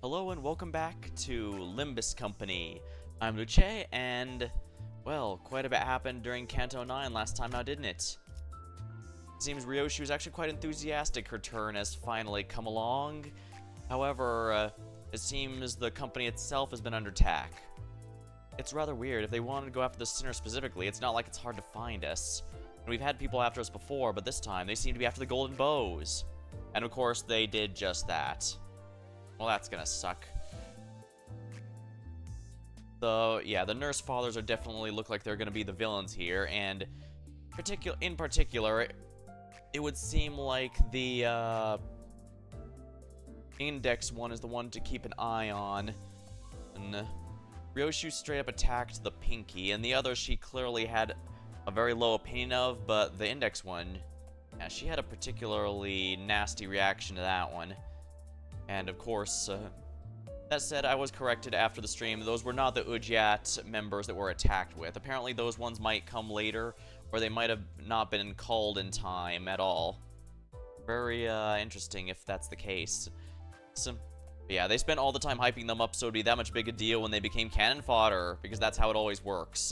Hello and welcome back to Limbus Company. I'm Luce, and, well, quite a bit happened during Canto 9 last time now, didn't it? It seems Ryoshu was actually quite enthusiastic her turn has finally come along. However, it seems the company itself has been under attack. It's rather weird. If they wanted to go after the sinner specifically, it's not like it's hard to find us. And we've had people after us before, but this time they seem to be after the golden bows. And of course, they did just that. Well, that's gonna suck. The nurse fathers are definitely look like they're gonna be the villains here, and in particular, it would seem like the index one is the one to keep an eye on. And Ryoshu straight up attacked the pinky, and the other she clearly had a very low opinion of, but the index one, yeah, she had a particularly nasty reaction to that one. And of course, that said, I was corrected after the stream. Those were not the Ujat members that were attacked with. Apparently those ones might come later, or they might have not been called in time at all. Very interesting if that's the case. So, yeah, they spent all the time hyping them up so it'd be that much big a deal when they became cannon fodder, because that's how it always works.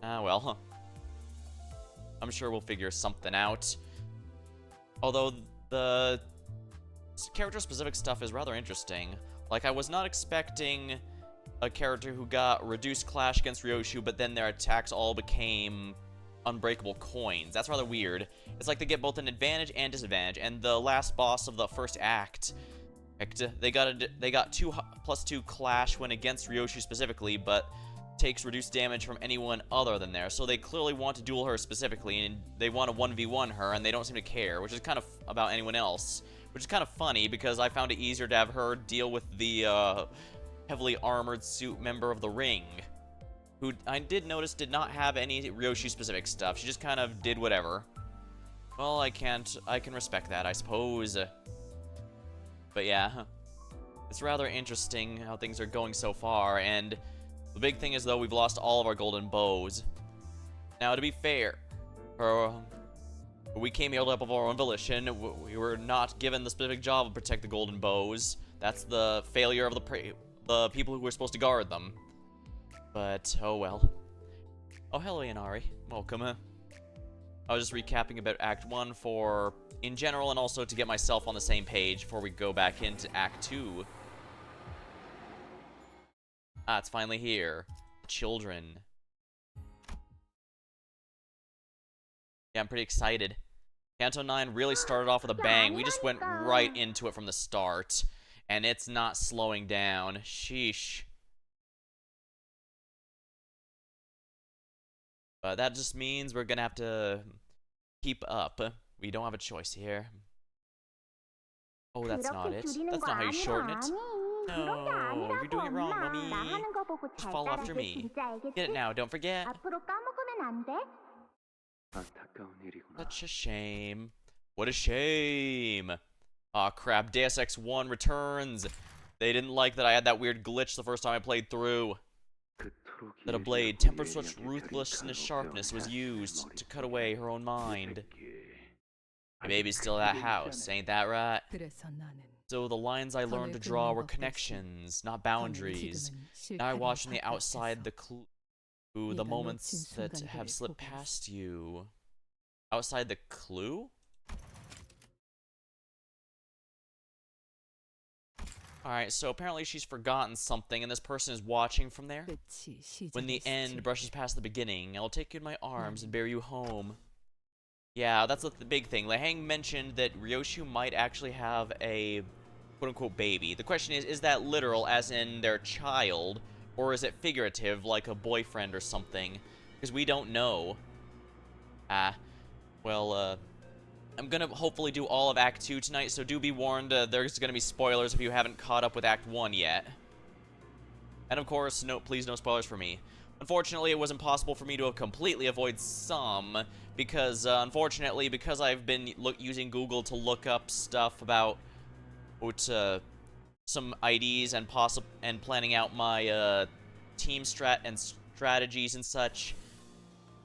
Well, I'm sure we'll figure something out. Although, the character-specific stuff is rather interesting. Like, I was not expecting a character who got reduced clash against Ryoshu, but then their attacks all became unbreakable coins. That's rather weird. It's like they get both an advantage and disadvantage, and the last boss of the first act, they got 2+2 clash when against Ryoshu specifically, but takes reduced damage from anyone other than there. So they clearly want to duel her specifically, and they want to 1v1 her, and they don't seem to care, which is kind of about anyone else. Which is kind of funny, because I found it easier to have her deal with the heavily armored suit member of the Ring, who I did notice did not have any Ryoshu-specific stuff. She just kind of did whatever. Well, I can respect that, I suppose. But yeah, it's rather interesting how things are going so far, and the big thing is, though, we've lost all of our golden bows. Now, to be fair, we came here of our own volition. We were not given the specific job of protect the golden bows. That's the failure of the people who were supposed to guard them. But, oh well. Oh, hello, Yanari. Welcome. I was just recapping about Act 1 in general, and also to get myself on the same page before we go back into Act 2. Ah, it's finally here. Children. Yeah, I'm pretty excited. Canto 9 really started off with a bang. We just went right into it from the start. And it's not slowing down. Sheesh. But that just means we're gonna have to keep up. We don't have a choice here. Oh, that's not it. That's not how you shorten it. No, you're doing it wrong, Mommy. Just follow after me. Get it now, don't forget. Such a shame. What a shame. Aw, crap. Deus Ex 1 returns. They didn't like that I had that weird glitch the first time I played through. That a blade, tempered such ruthlessness sharpness, was used to cut away her own mind. My baby's still at that house, ain't that right? So the lines I learned to draw were connections, not boundaries. Now I watch from the outside the moments that have slipped past you. Outside the clue? Alright, so apparently she's forgotten something, and this person is watching from there. When the end brushes past the beginning, I'll take you in my arms and bear you home. Yeah, that's the big thing. Lahang mentioned that Ryoshu might actually have a quote-unquote baby. The question is that literal, as in their child, or is it figurative, like a boyfriend or something? Because we don't know. Well, I'm gonna hopefully do all of Act 2 tonight, so do be warned, there's gonna be spoilers if you haven't caught up with Act 1 yet. And of course, please no spoilers for me. Unfortunately, it was impossible for me to completely avoid some, because, unfortunately, because I've been using Google to look up stuff about some IDs and planning out my, team and strategies and such,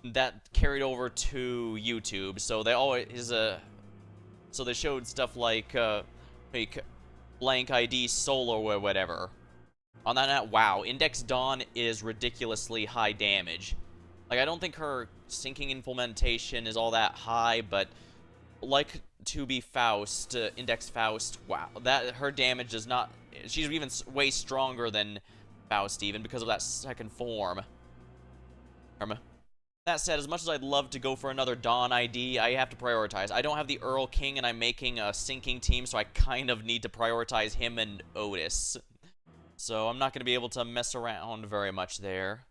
that carried over to YouTube, so they always, so they showed stuff like blank ID solo or whatever. On that note, wow, Index Dawn is ridiculously high damage. Like, I don't think her sinking implementation is all that high, but like to be Faust, Index Faust, wow, that her damage does not. She's even way stronger than Faust, even because of that second form. That said, as much as I'd love to go for another Dawn ID, I have to prioritize. I don't have the Earl King, and I'm making a sinking team, so I kind of need to prioritize him and Otis. So I'm not going to be able to mess around very much there.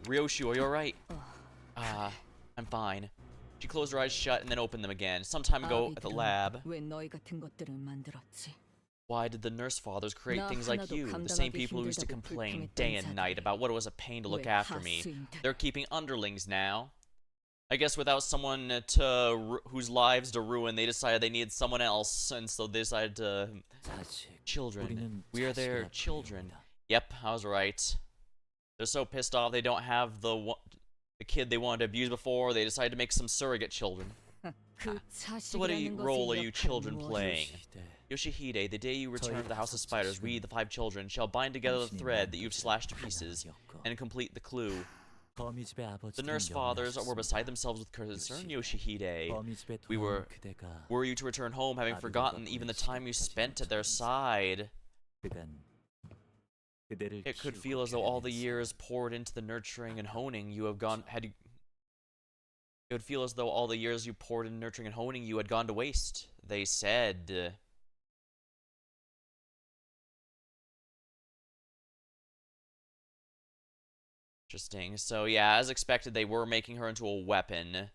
Ryoshu, are you alright? I'm fine. She closed her eyes shut and then opened them again. Some time ago at the lab. Why did the nurse fathers create things like you? The same people who used to complain day and night about what it was a pain to look after me. They're keeping underlings now. I guess without someone whose lives to ruin, they decided they needed someone else, and so they decided to... Children. We are their children. Yep, I was right. They're so pissed off they don't have the kid they wanted to abuse before, they decided to make some surrogate children. So what role are you children playing? Yoshihide, the day you return to the House of Spiders, we, the 5 children, shall bind together the thread that you've slashed to pieces, and complete the clue. The nurse fathers were beside themselves with concern, Yoshihide. Were you to return home, having forgotten even the time you spent at their side? It could feel as though all the years poured into the nurturing and honing you have gone it would feel as though all the years you poured in nurturing and honing you had gone to waste. They said. Interesting. So yeah, as expected, they were making her into a weapon.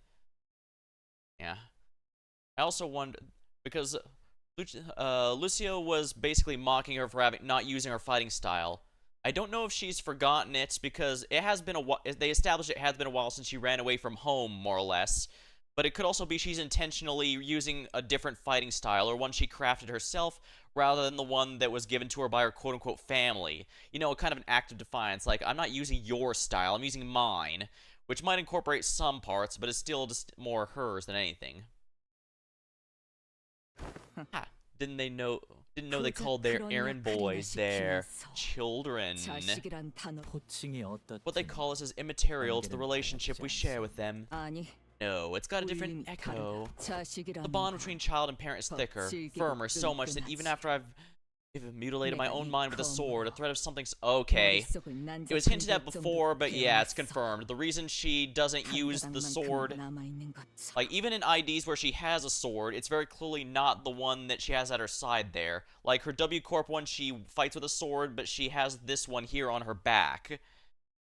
Yeah. I also wonder because Lucio was basically mocking her for not using her fighting style. I don't know if she's forgotten it because it has been they established it has been a while since she ran away from home, more or less. But it could also be she's intentionally using a different fighting style, or one she crafted herself, rather than the one that was given to her by her quote-unquote family. You know, kind of an act of defiance, like, I'm not using your style, I'm using mine. Which might incorporate some parts, but is still just more hers than anything. Ha. Didn't know they called their errand boys their children. What they call us is immaterial to the relationship we share with them. No, it's got a different echo. The bond between child and parent is thicker, firmer, so much that even after I've mutilated my own mind with a sword, a thread of something's okay. It was hinted at before, but yeah, it's confirmed. The reason she doesn't use the sword, like, even in IDs where she has a sword, it's very clearly not the one that she has at her side there. Like, her W Corp one, she fights with a sword, but she has this one here on her back.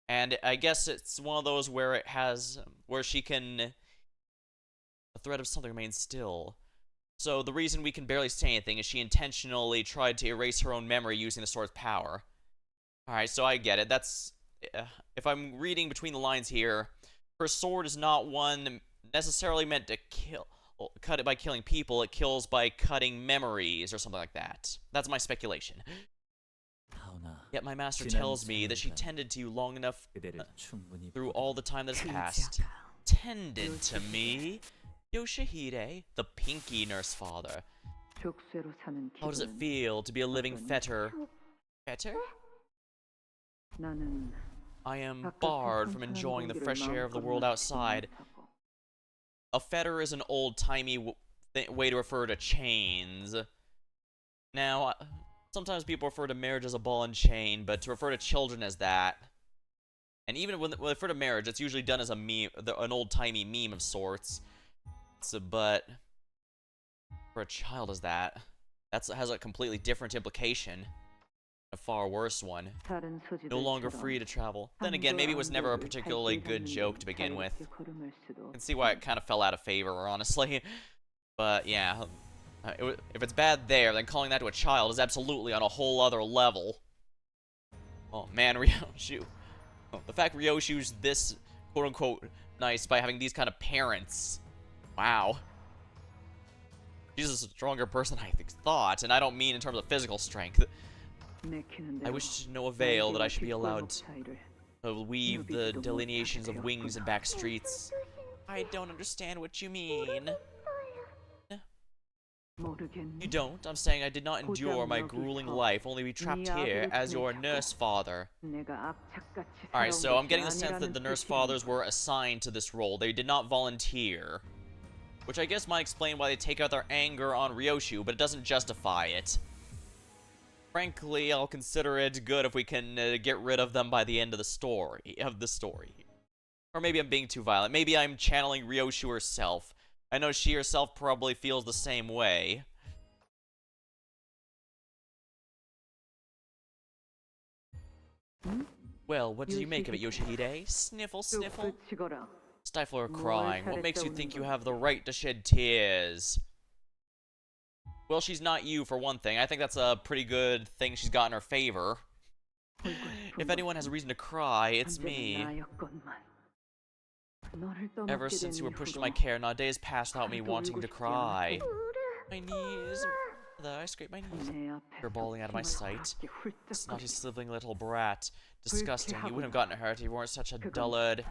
And I guess it's one of those where she can... A thread of something remains still. So the reason we can barely say anything is she intentionally tried to erase her own memory using the sword's power. Alright, so I get it. That's... if I'm reading between the lines here, her sword is not one necessarily meant to cut it by killing people. It kills by cutting memories or something like that. That's my speculation. Yet my master tells me that she tended to you long enough through all the time that has passed. Tended to me? Yoshihide, the pinky nurse father. How does it feel to be a living fetter? Fetter? I am barred from enjoying the fresh air of the world outside. A fetter is an old-timey way to refer to chains. Now, sometimes people refer to marriage as a ball and chain, but to refer to children as that... And even when they refer to marriage, it's usually done as a meme, an old-timey meme of sorts. But for a child as that has a completely different implication. A far worse one. No longer free to travel. Then again, maybe it was never a particularly good joke to begin with. I can see why it kind of fell out of favor, honestly. But yeah, if it's bad there, then calling that to a child is absolutely on a whole other level. Oh man, Ryoshu. The fact Ryoshu's this quote-unquote nice by having these kind of parents. Wow. She's a stronger person I thought, and I don't mean in terms of physical strength. I wish to no avail that I should be allowed to weave the delineations of wings and back streets. I don't understand what you mean. You don't? I'm saying I did not endure my grueling life, only be trapped here as your nurse father. Alright, so I'm getting the sense that the nurse fathers were assigned to this role. They did not volunteer. Which I guess might explain why they take out their anger on Ryoshu, but it doesn't justify it. Frankly, I'll consider it good if we can get rid of them by the end of the story. Or maybe I'm being too violent. Maybe I'm channeling Ryoshu herself. I know she herself probably feels the same way. Well, what do you make of it, Yoshihide? Sniffle, sniffle. Stifle her crying. What makes you think you have the right to shed tears? Well, she's not you, for one thing. I think that's a pretty good thing she's got in her favor. If anyone has a reason to cry, it's me. Ever since you were pushed to my care, not a day has passed without me wanting to cry. My knees. I scrape my knees. You're bawling out of my sight. Snotty, sniveling little brat. Disgusting. You wouldn't have gotten hurt if you weren't such a dullard.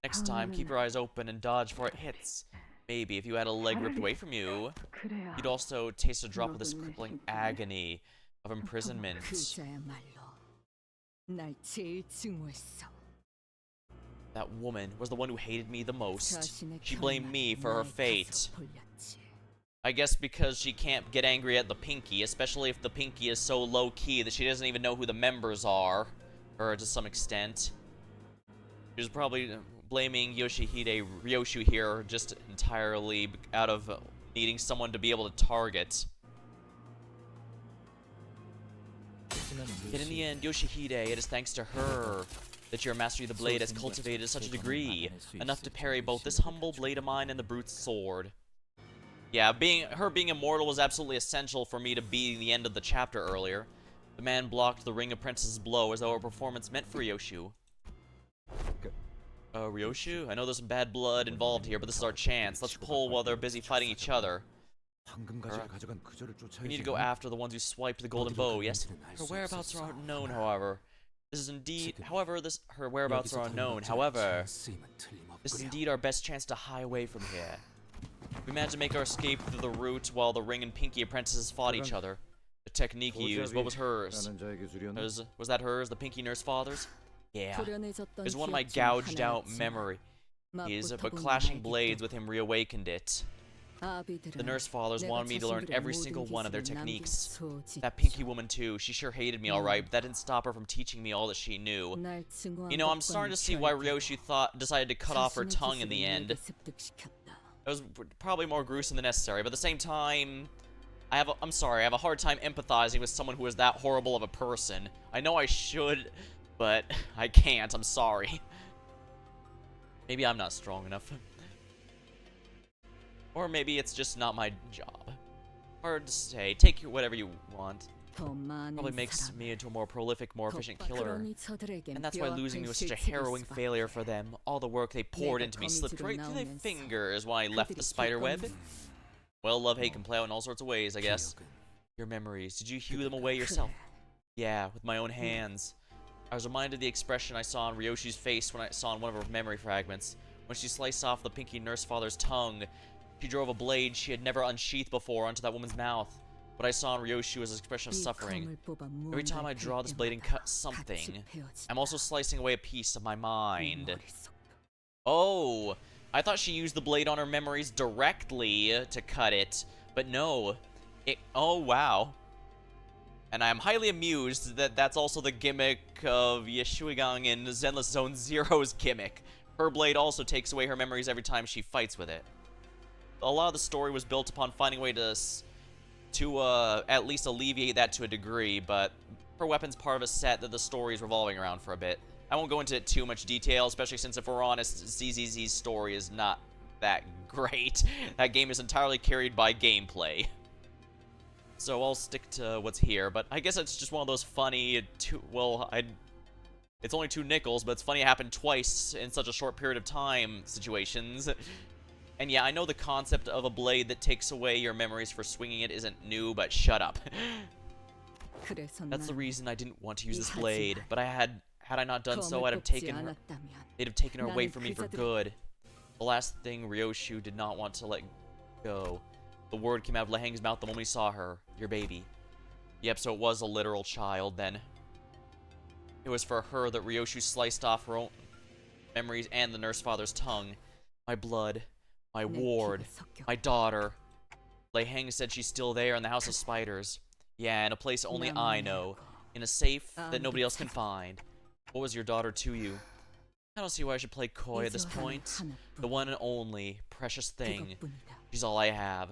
Next time, keep your eyes open and dodge before it hits. Maybe if you had a leg ripped away from you, you'd also taste a drop of this crippling agony of imprisonment. That woman was the one who hated me the most. She blamed me for her fate. I guess because she can't get angry at the Pinky, especially if the Pinky is so low-key that she doesn't even know who the members are. Or to some extent. She was probably blaming Yoshihide Ryoshu here just entirely out of needing someone to be able to target. Yet in the end, Yoshihide, it is thanks to her that your mastery of the blade has cultivated to such a degree, enough to parry both this humble blade of mine and the brute's sword. Yeah, her being immortal was absolutely essential for me to beat the end of the chapter earlier. The man blocked the ring apprentice's blow as though a performance meant for Ryoshu. Ryoshu? I know there's some bad blood involved here, but this is our chance. Let's pull while they're busy fighting each other. We need to go after the ones who swiped the golden bow, yes? Her whereabouts are unknown, however. This is indeed, her whereabouts are unknown. However, this is indeed our best chance to hie away from here. We managed to make our escape through the route while the Ring and Pinky apprentices fought each other. The technique he used, what was hers? Was that hers, the Pinky Nurse Father's? Yeah. It was one of my gouged out memories, but clashing blades with him reawakened it. The Nurse Fathers wanted me to learn every single one of their techniques. That Pinky woman too, she sure hated me alright, but that didn't stop her from teaching me all that she knew. You know, I'm starting to see why Ryoshu decided to cut off her tongue in the end. It was probably more gruesome than necessary, but at the same time, I'm sorry, I have a hard time empathizing with someone who is that horrible of a person. I know I should, but I can't, I'm sorry. Maybe I'm not strong enough. Or maybe it's just not my job. Hard to say. Take whatever you want. Probably makes me into a more prolific, more efficient killer. And that's why losing me was such a harrowing failure for them. All the work they poured into me slipped right through their fingers when I left the spider web. Well, love-hate can play out in all sorts of ways, I guess. Your memories. Did you hew them away yourself? Yeah, with my own hands. I was reminded of the expression I saw on Ryoshu's face when I saw on one of her memory fragments. When she sliced off the Pinky Nurse Father's tongue, she drove a blade she had never unsheathed before onto that woman's mouth. What I saw in Ryoshu was an expression of suffering. Every time I draw this blade and cut something, I'm also slicing away a piece of my mind. Oh, I thought she used the blade on her memories directly to cut it, but no. Oh, wow. And I'm highly amused that that's also the gimmick of Yeshuigang in Zenless Zone Zero's gimmick. Her blade also takes away her memories every time she fights with it. A lot of the story was built upon finding a way to at least alleviate that to a degree, but her weapon's part of a set that the story is revolving around for a bit. I won't go into too much detail, especially since, if we're honest, ZZZ's story is not that great. That game is entirely carried by gameplay. So I'll stick to what's here, but I guess it's just one of those funny, it's only 2 nickels, but it's funny it happened twice in such a short period of time situations. And yeah, I know the concept of a blade that takes away your memories for swinging it isn't new, but shut up. That's the reason I didn't want to use this blade, but had I not done so, they'd have taken her away from me for good. The last thing Ryoshu did not want to let go. The word came out of Leheng's mouth the moment he saw her, your baby. Yep, so it was a literal child then. It was for her that Ryoshu sliced off her own memories and the nurse father's tongue. My blood, my ward, my daughter. Leheng said she's still there in the House of Spiders. Yeah, in a place only I know. In a safe that nobody else can find. What was your daughter to you? I don't see why I should play coy at this point. The one and only precious thing. She's all I have.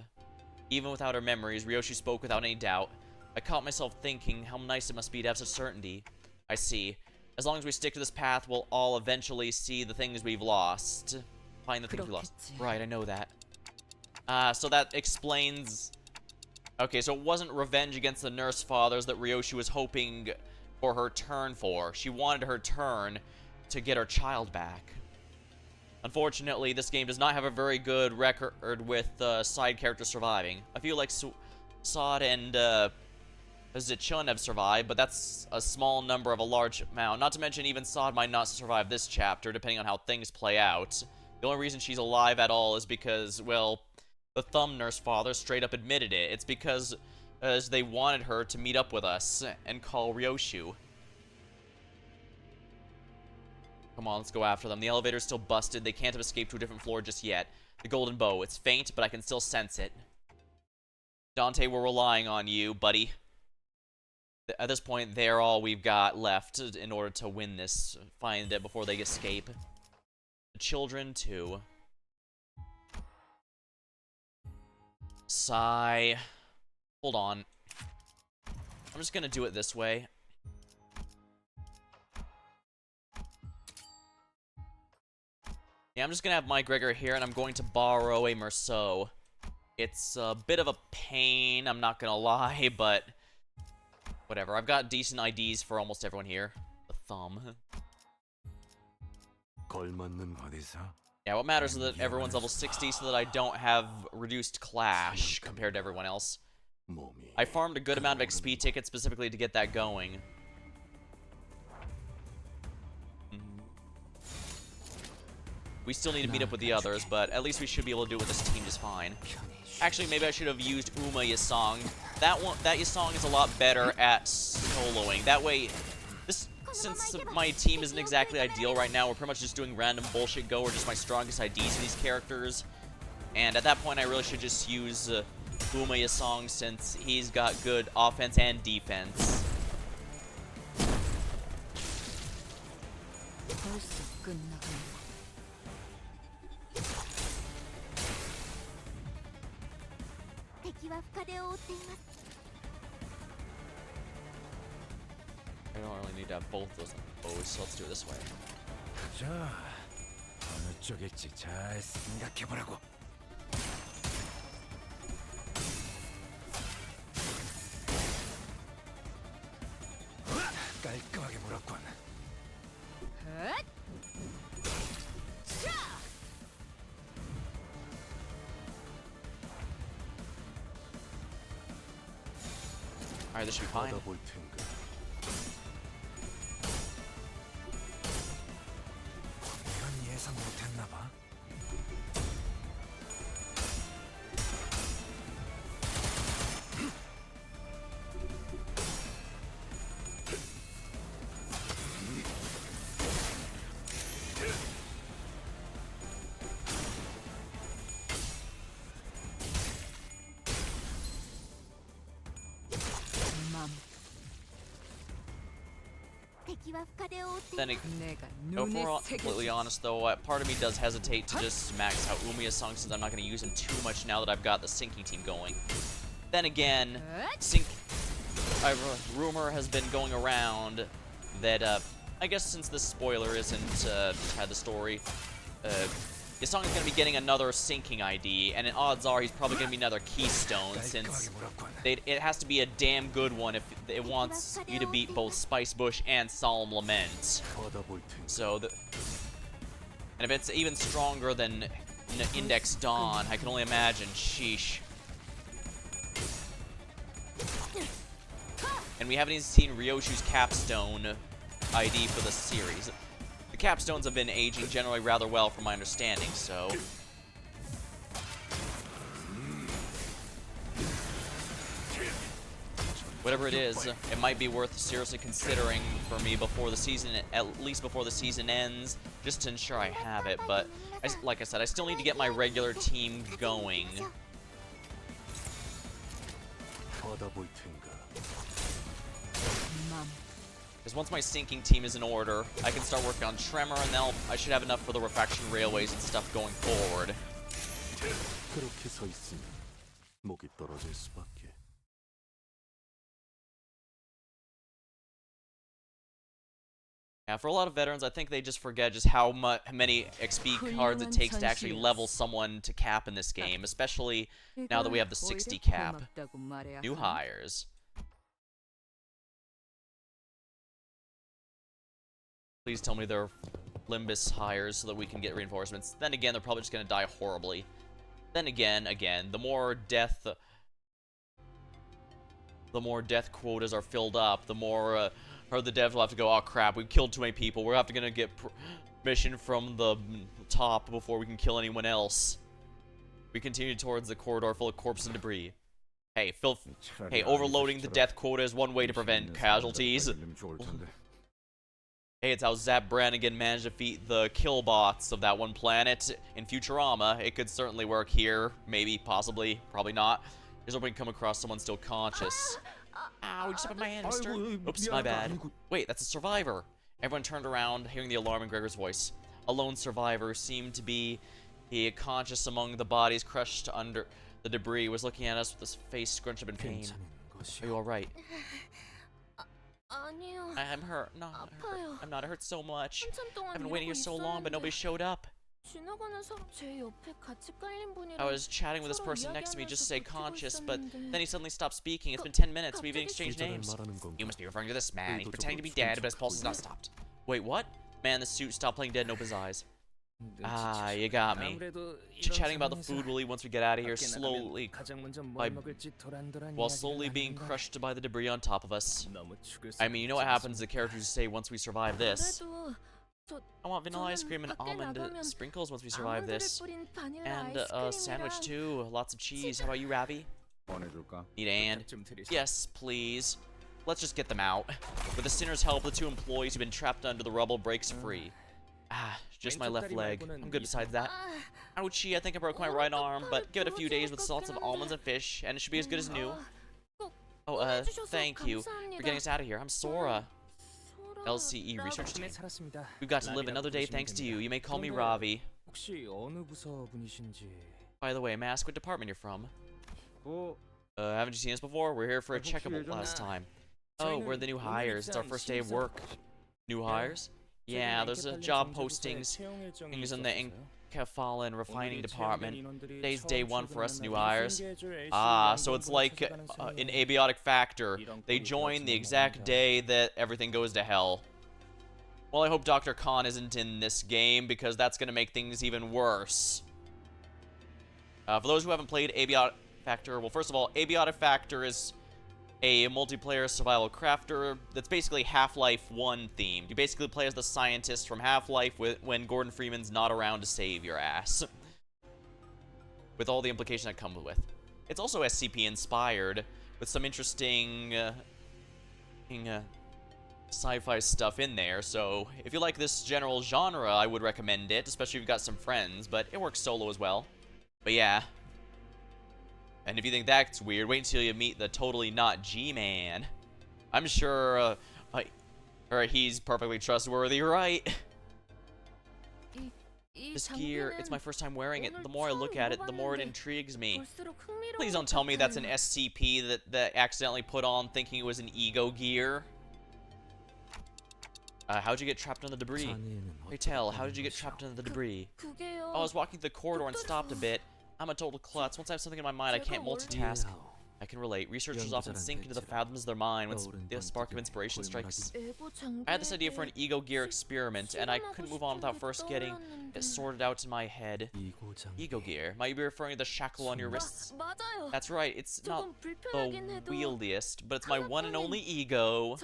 Even without her memories, Ryoshu spoke without any doubt. I caught myself thinking how nice it must be to have such certainty. I see. As long as we stick to this path, we'll all eventually see the things we've lost. Find the things we lost. Right, I know that. So that explains... Okay, so it wasn't revenge against the nurse fathers that Ryoshu was hoping for her turn for. She wanted her turn to get her child back. Unfortunately, this game does not have a very good record with side characters surviving. I feel like Sod and Zichun have survived, but that's a small number of a large amount. Not to mention, even Sod might not survive this chapter, depending on how things play out. The only reason she's alive at all is because, well, the Thumb Nurse Father straight up admitted it. It's because they wanted her to meet up with us and call Ryoshu. Come on, let's go after them. The elevator's still busted. They can't have escaped to a different floor just yet. The golden bow. It's faint, but I can still sense it. Dante, we're relying on you, buddy. At this point, they're all we've got left in order to win this. Find it before they escape. The children, too. Sigh. Hold on. I'm just gonna do it this way. Yeah, I'm just gonna have Mike Gregor here, and I'm going to borrow a Merceau. It's a bit of a pain, I'm not gonna lie, but... whatever, I've got decent IDs for almost everyone here. The thumb. Yeah, what matters is that everyone's level 60 so that I don't have reduced clash compared to everyone else. I farmed a good amount of XP tickets specifically to get that going. We still need to meet up with the others, but at least we should be able to do it with this team just fine. Actually, maybe I should have used Uma Yasong. That Yasong is a lot better at soloing. That way, since my team isn't exactly ideal right now, we're pretty much just doing random bullshit go or just my strongest IDs for these characters. And at that point, I really should just use Uma Yasong since he's got good offense and defense. I don't really need to have both those bows, so let's do it this way. Alright, this should be fine. Then, if we're completely honest though, part of me does hesitate to just max out Umiya-song since I'm not going to use him too much now that I've got the sinking team going. Then again, rumor has been going around that, I guess since this spoiler isn't inside the story, Yasong is going to be getting another sinking ID, and odds are he's probably going to be another keystone since it has to be a damn good one if it wants you to beat both Spice Bush and Solemn Lament. So, and if it's even stronger than Index Dawn, I can only imagine. Sheesh. And we haven't even seen Ryoshu's capstone ID for the series. The capstones have been aging generally rather well from my understanding, so... Whatever it is, it might be worth seriously considering for me before the season, at least before the season ends, just to ensure I have it. But, like I said, I still need to get my regular team going. Because once my sinking team is in order, I can start working on Tremor, and then I should have enough for the refraction railways and stuff going forward. Yeah, for a lot of veterans, I think they just forget just how many XP cards it takes to actually level someone to cap in this game, especially now that we have the 60 cap. New hires. Please tell me they're Limbus hires so that we can get reinforcements. Then again, they're probably just going to die horribly. Then again, the more death quotas are filled up, the more the devs will have to go, oh crap, we've killed too many people, we're going to get permission from the top before we can kill anyone else. We continue towards the corridor full of corpses and debris. Hey, overloading the death quota is one way to prevent casualties. Hey, it's how Zap Brannigan managed to defeat the killbots of that one planet in Futurama. It could certainly work here. Maybe, possibly, probably not. Here's hoping we come across someone still conscious. Ow, you just up my hand, mister. Oops, my bad. Wait, that's a survivor. Everyone turned around, hearing the alarm in Gregor's voice. A lone survivor seemed to be conscious among the bodies crushed under the debris, was looking at us with his face scrunched up in pain. Are you alright? I'm hurt. No, I'm not. It hurts so much. I've been waiting here so long, but nobody showed up. I was chatting with this person next to me just to stay conscious, but then he suddenly stopped speaking. It's been 10 minutes. We even exchanged names. You must be referring to this man. He's pretending to be dead, but his pulse has not stopped. Wait, what? Man, the suit stopped playing dead and opened his eyes. Ah, you got me. Chatting about the food we'll eat once we get out of here, while slowly being crushed by the debris on top of us. I mean, you know what happens to the characters say once we survive this. I want vanilla ice cream and almond sprinkles once we survive this. And a sandwich too, lots of cheese. How about you, Ravi? Need and? Yes, please. Let's just get them out. With the sinner's help, the two employees who've been trapped under the rubble breaks free. Ah, just my left leg. I'm good besides that. Ouchie, I think I broke my right arm, but give it a few days with lots of almonds and fish, and it should be as good as new. Oh, thank you for getting us out of here. I'm Sora. LCE research team. We've got to live another day thanks to you. You may call me Ravi. By the way, may I ask what department you're from? Haven't you seen us before? We're here for a checkup last time. Oh, we're the new hires. It's our first day of work. New hires? Yeah, there's job postings in the Inkafala refining department. Today's day one for us new hires. Ah, so it's like an abiotic factor. They join the exact day that everything goes to hell. Well, I hope Dr. Khan isn't in this game, because that's going to make things even worse. For those who haven't played Abiotic Factor, well, first of all, Abiotic Factor is a multiplayer survival crafter that's basically Half-Life 1 themed. You basically play as the scientist from Half-Life when Gordon Freeman's not around to save your ass. With all the implications that come with. It's also SCP inspired, with some interesting sci-fi stuff in there, so if you like this general genre, I would recommend it, especially if you've got some friends, but it works solo as well. But yeah. And if you think that's weird, wait until you meet the totally not G-Man. I'm sure, he's perfectly trustworthy, right? This gear, it's my first time wearing it. The more I look at it, the more it intrigues me. Please don't tell me that's an SCP that accidentally put on thinking it was an ego gear. How'd you get trapped under the debris? Hey, tell, how did you get trapped under the debris? Oh, I was walking through the corridor and stopped a bit. I'm a total klutz. Once I have something in my mind, I can't multitask. I can relate. Researchers often sink into the fathoms of their mind when the spark of inspiration strikes. I had this idea for an ego gear experiment, and I couldn't move on without first getting it sorted out in my head. Ego gear? Might you be referring to the shackle on your wrists? That's right, it's not the wieldiest, but it's my one and only ego.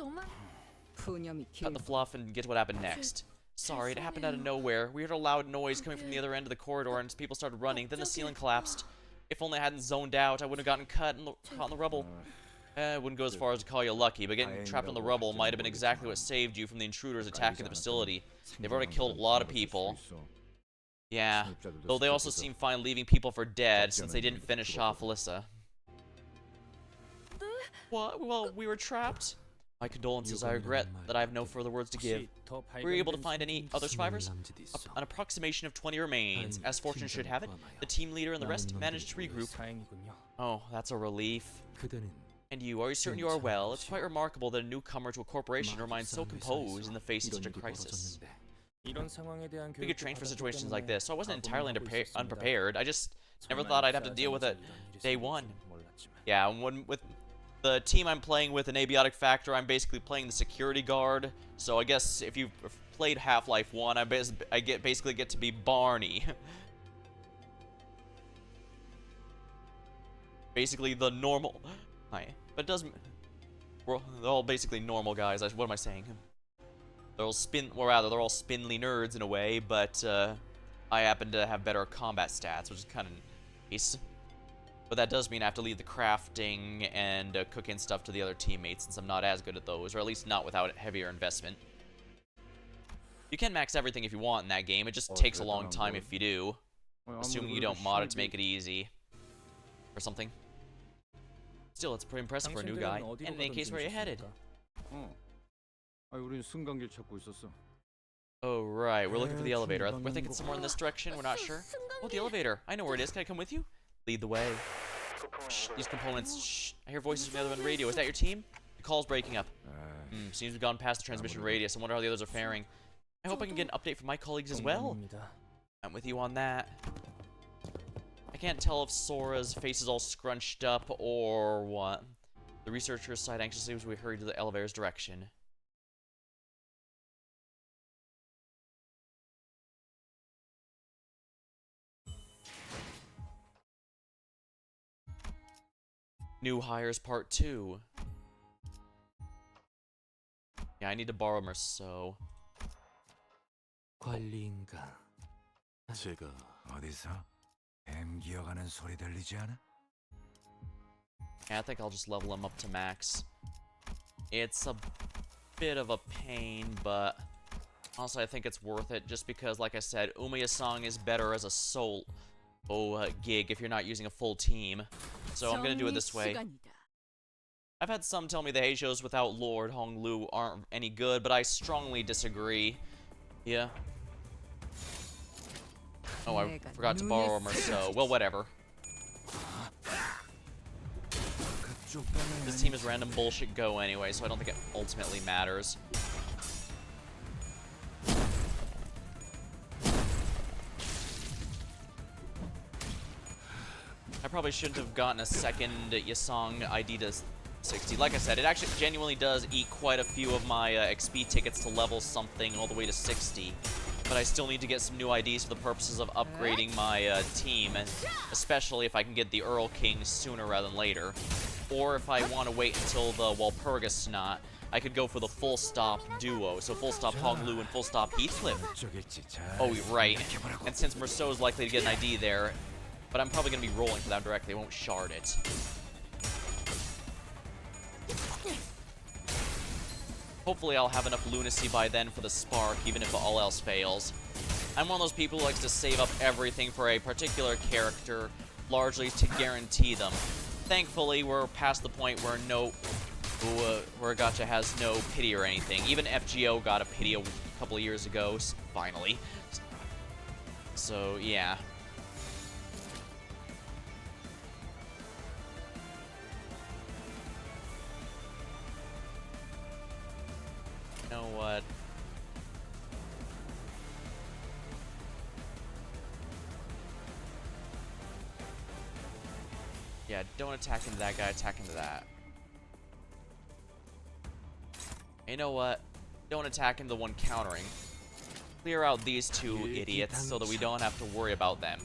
Cut the fluff and get to what happened next. Sorry, it happened out of nowhere. We heard a loud noise coming from the other end of the corridor, and people started running. Then the ceiling collapsed. If only I hadn't zoned out, I wouldn't have gotten caught in the rubble. I wouldn't go as far as to call you lucky, but getting trapped in the rubble might have been exactly what saved you from the intruders attacking the facility. They've already killed a lot of people. Yeah, though they also seem fine leaving people for dead since they didn't finish off Alyssa. What? Well, we were trapped? My condolences. I regret that I have no further words to give. Were you able to find any other survivors? An approximation of 20 remains. As fortune should have it, the team leader and the rest managed to regroup. Oh, that's a relief. And you, are you certain you are well? It's quite remarkable that a newcomer to a corporation remains so composed in the face of such a crisis. We get trained for situations like this, so I wasn't entirely unprepared. I just never thought I'd have to deal with it day one. Yeah, with the team I'm playing with an abiotic factor, I'm basically playing the security guard. So I guess if you've played Half-Life 1, I basically get to be Barney. Basically the normal. But it doesn't. They're all basically normal guys. What am I saying? They're all they're all spindly nerds in a way, but I happen to have better combat stats, which is kind of nice. But that does mean I have to leave the crafting and cooking stuff to the other teammates, since I'm not as good at those, or at least not without heavier investment. You can max everything if you want in that game, it just takes a long time if you do. Assuming you don't mod it to make it easy. Or something. Still, it's pretty impressive for a new guy. And in any case, where are you headed? Oh, right, we're looking for the elevator. We're thinking somewhere in this direction, we're not sure. Oh, the elevator. I know where it is. Can I come with you? Lead the way. Shh, these components. Shh. I hear voices from the other end radio. Is that your team? The call's breaking up. Seems we've gone past the transmission radius. I wonder how the others are faring. I hope I can get an update from my colleagues as well. I'm with you on that. I can't tell if Sora's face is all scrunched up or what. The researchers sighed anxiously as we hurried to the elevator's direction. New Hires Part 2. Yeah, I need to borrow Merceau. 관리인가? 제가 어디서 뱀 기어가는 소리 들리지 않아? Yeah, I think I'll just level him up to max. It's a bit of a pain, but honestly I think it's worth it just because, like I said, Umayasang is better as a solo gig if you're not using a full team. So I'm gonna do it this way. I've had some tell me the Heijos without Lord Honglu aren't any good, but I strongly disagree. Yeah. Oh, I forgot to borrow Merceau. Well, whatever. This team is random bullshit go anyway, so I don't think it ultimately matters. I probably shouldn't have gotten a second Yasong ID to 60. Like I said, it actually genuinely does eat quite a few of my XP tickets to level something all the way to 60. But I still need to get some new IDs for the purposes of upgrading my team, and especially if I can get the Earl King sooner rather than later. Or if I want to wait until the Walpurgis Snot, I could go for the full stop duo, so full stop Honglu and full stop Heathcliff. Oh, right. And since Merceau is likely to get an ID there, but I'm probably going to be rolling for that directly, I won't shard it. Hopefully I'll have enough lunacy by then for the spark, even if all else fails. I'm one of those people who likes to save up everything for a particular character, largely to guarantee them. Thankfully, we're past the point where where Gacha has no pity or anything. Even FGO got a pity a couple of years ago, finally. So, yeah. You know what? Yeah, don't attack into that guy, attack into that. You know what? Don't attack into the one countering. Clear out these two idiots so that we don't have to worry about them.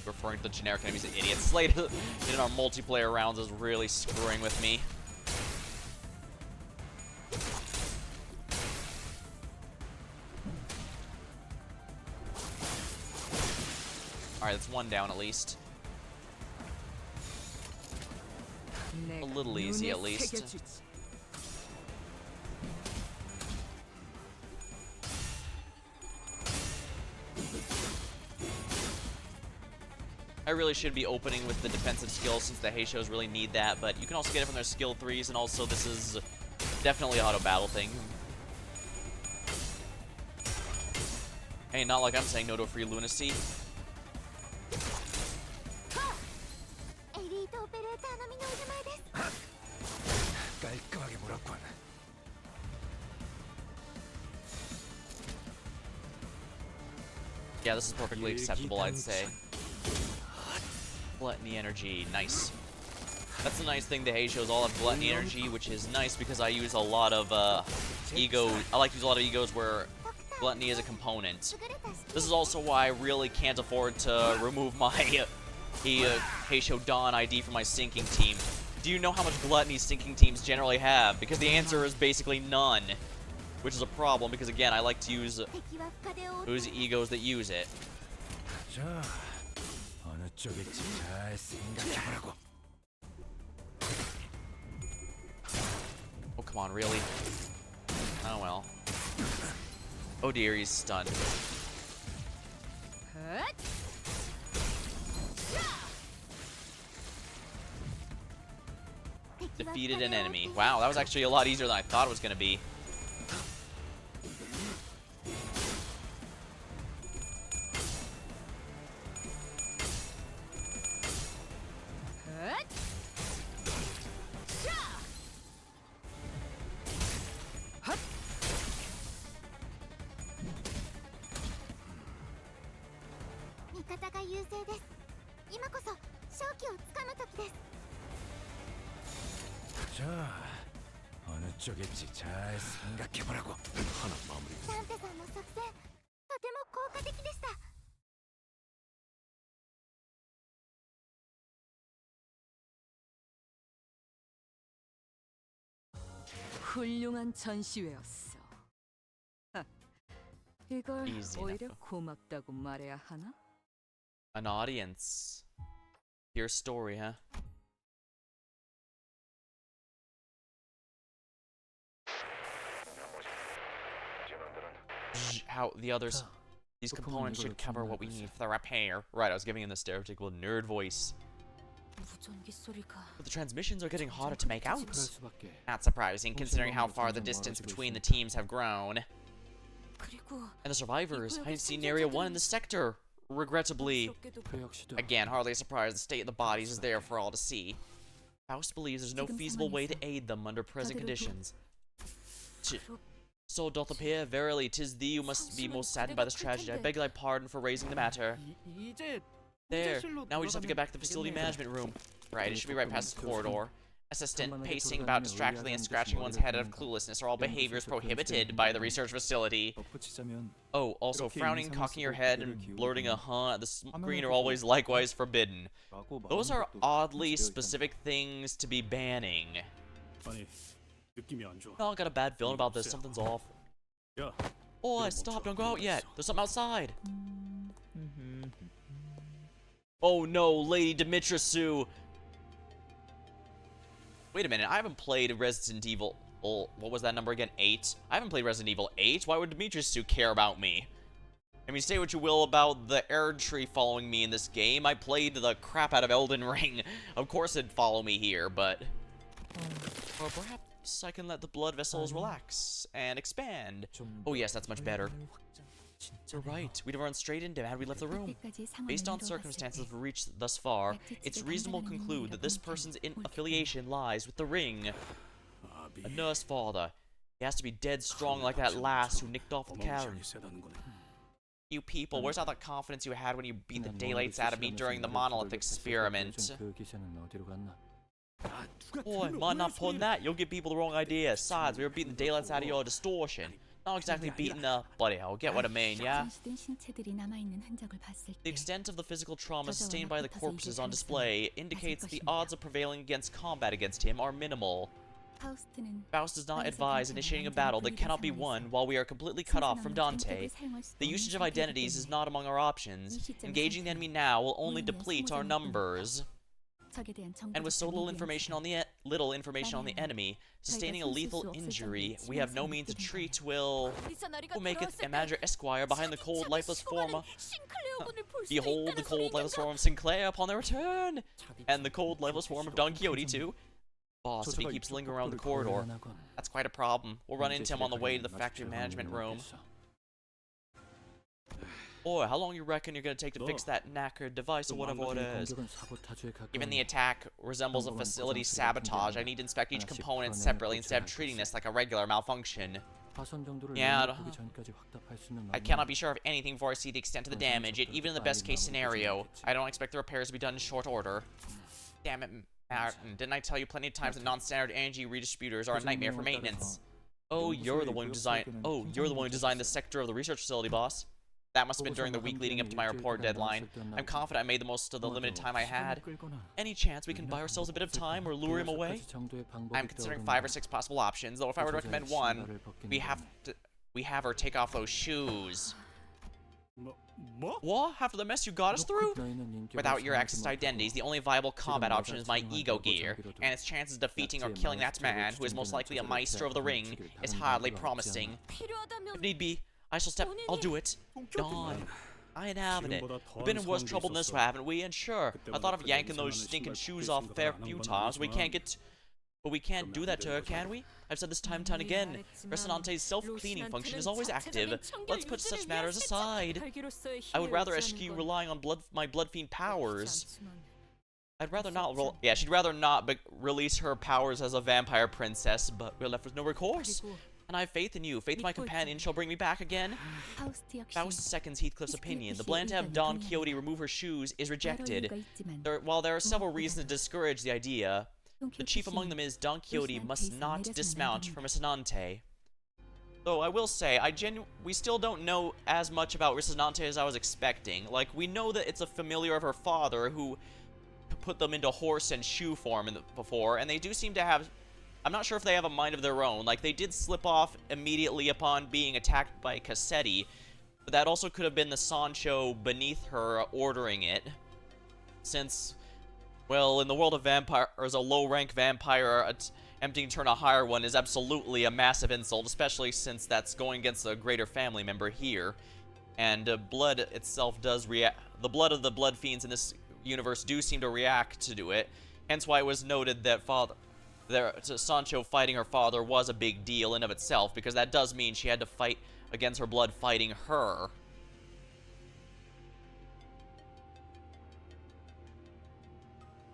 Referring to the generic enemies as idiots. Slade in our multiplayer rounds is really screwing with me. Alright, that's one down at least. A little easy at least. I really should be opening with the defensive skills since the Heishos really need that, but you can also get it from their skill 3s, and also this is definitely an auto-battle thing. Hey, not like I'm saying no to free lunacy. Yeah, this is perfectly acceptable, I'd say. Gluttony energy, nice. That's the nice thing, the Heishos all have gluttony energy, which is nice because I use a lot of ego. I like to use a lot of egos where gluttony is a component. This is also why I really can't afford to remove my Heisho Dawn ID from my sinking team. Do you know how much gluttony sinking teams generally have? Because the answer is basically none. Which is a problem because, again, I like to use egos that use it. Oh, come on, really? Oh, well. Oh dear, he's stunned. Defeated an enemy. Wow, that was actually a lot easier than I thought it was going to be. 훌륭한 전시회였어. 이걸 오히려 고맙다고 말해야 하나? An audience. Your story, huh? How the others, these components should cover what we need for the repair. Right, I was giving him the stereotypical nerd voice. But the transmissions are getting harder to make out. Not surprising, considering how far the distance between the teams have grown. And the survivors, I have seen Area 1 in the sector. Regrettably. Again, hardly a surprise, the state of the bodies is there for all to see. Faust believes there's no feasible way to aid them under present conditions. So doth appear, verily, 'tis thee who must be most saddened by this tragedy. I beg thy pardon for raising the matter. There. Now we just have to get back to the facility management room. Right, it should be right past the corridor. Assistant, pacing about distractedly and scratching one's head out of cluelessness are all behaviors prohibited by the research facility. Oh, also frowning, cocking your head, and blurting a huh at the screen are always likewise forbidden. Those are oddly specific things to be banning. Oh, I got a bad feeling about this. Something's off. Oh, stop, don't go out yet. There's something outside. Oh no, Lady Dimitrescu. Wait a minute, I haven't played Resident Evil... Oh, what was that number again? 8? I haven't played Resident Evil 8. Why would Dimitrescu care about me? I mean, say what you will about the Erdtree following me in this game. I played the crap out of Elden Ring. Of course it'd follow me here, but... Or perhaps I can let the blood vessels relax and expand. Oh yes, that's much better. You're right. We'd have run straight into him had we left the room. Based on circumstances we've reached thus far, it's reasonable to conclude that this person's affiliation lies with the ring. A nurse father. He has to be dead strong like that lass who nicked off the Karen. You people, where's all that confidence you had when you beat the daylights out of me during the monolith experiment? Boy, mind not pulling that, you'll give people the wrong idea. Besides, we were beating the daylights out of your distortion. Not exactly beating the... Buddy, I'll get what I mean, yeah? The extent of the physical trauma sustained by the corpses on display indicates the odds of prevailing against combat against him are minimal. Faust does not advise initiating a battle that cannot be won while we are completely cut off from Dante. The usage of identities is not among our options. Engaging the enemy now will only deplete our numbers. And with so little information on the enemy, sustaining a lethal injury we have no means to treat will make a manager Esquire behind the cold, lifeless form of... Behold the cold, lifeless form of Sinclair upon their return! And the cold, lifeless form of Don Quixote, too. Boss, if he keeps lingering around the corridor, that's quite a problem. We'll run into him on the way to the factory management room. Boy, how long you reckon you're gonna take to fix that knackered device or whatever it is? Given the attack resembles a facility sabotage, I need to inspect each component separately instead of treating this like a regular malfunction. Yeah, I cannot be sure of anything before I see the extent of the damage, yet even in the best case scenario, I don't expect the repairs to be done in short order. Damn it, Martin, didn't I tell you plenty of times that non-standard energy redistributors are a nightmare for maintenance? Oh, you're the one who designed this sector of the research facility, boss. That must have been during the week leading up to my report deadline. I'm confident I made the most of the limited time I had. Any chance we can buy ourselves a bit of time or lure him away? I'm considering 5 or 6 possible options, though if I were to recommend one, we have her take off those shoes. What? After the mess you got us through? Without your access to identities, the only viable combat option is my ego gear, and its chances of defeating or killing that man, who is most likely a maestro of the ring, is hardly promising. If need be, I shall step. I'll do it. Dawn. I ain't having it. We've been in worse trouble than this, haven't we? And sure, I thought of yanking those stinking shoes off a fair few times. But we can't do that to her, can we? I've said this time and time again. Resonante's self-cleaning function is always active. Let's put such matters aside. I would rather eschew relying on my blood fiend powers. I'd rather not she'd rather not release her powers as a vampire princess, but we're left with no recourse. And I have faith in you. Faith my companion shall bring me back again. Faust seconds Heathcliff's opinion. The plan to have Don Quixote remove her shoes is rejected. While there are several reasons to discourage the idea, the chief among them is Don Quixote must not dismount from Resonante. Though I will say, we still don't know as much about Resonante as I was expecting. Like, we know that it's a familiar of her father who put them into horse and shoe form before, and they do seem to have... I'm not sure if they have a mind of their own. Like, they did slip off immediately upon being attacked by Cassetti, but that also could have been the Sancho beneath her ordering it. Since, well, in the world of vampires, a low-rank vampire attempting to turn a higher one is absolutely a massive insult, especially since that's going against a greater family member here. And blood itself does react. The blood of the blood fiends in this universe do seem to react to it. Hence why it was noted that Sancho fighting her father was a big deal in of itself, because that does mean she had to fight against her blood fighting her.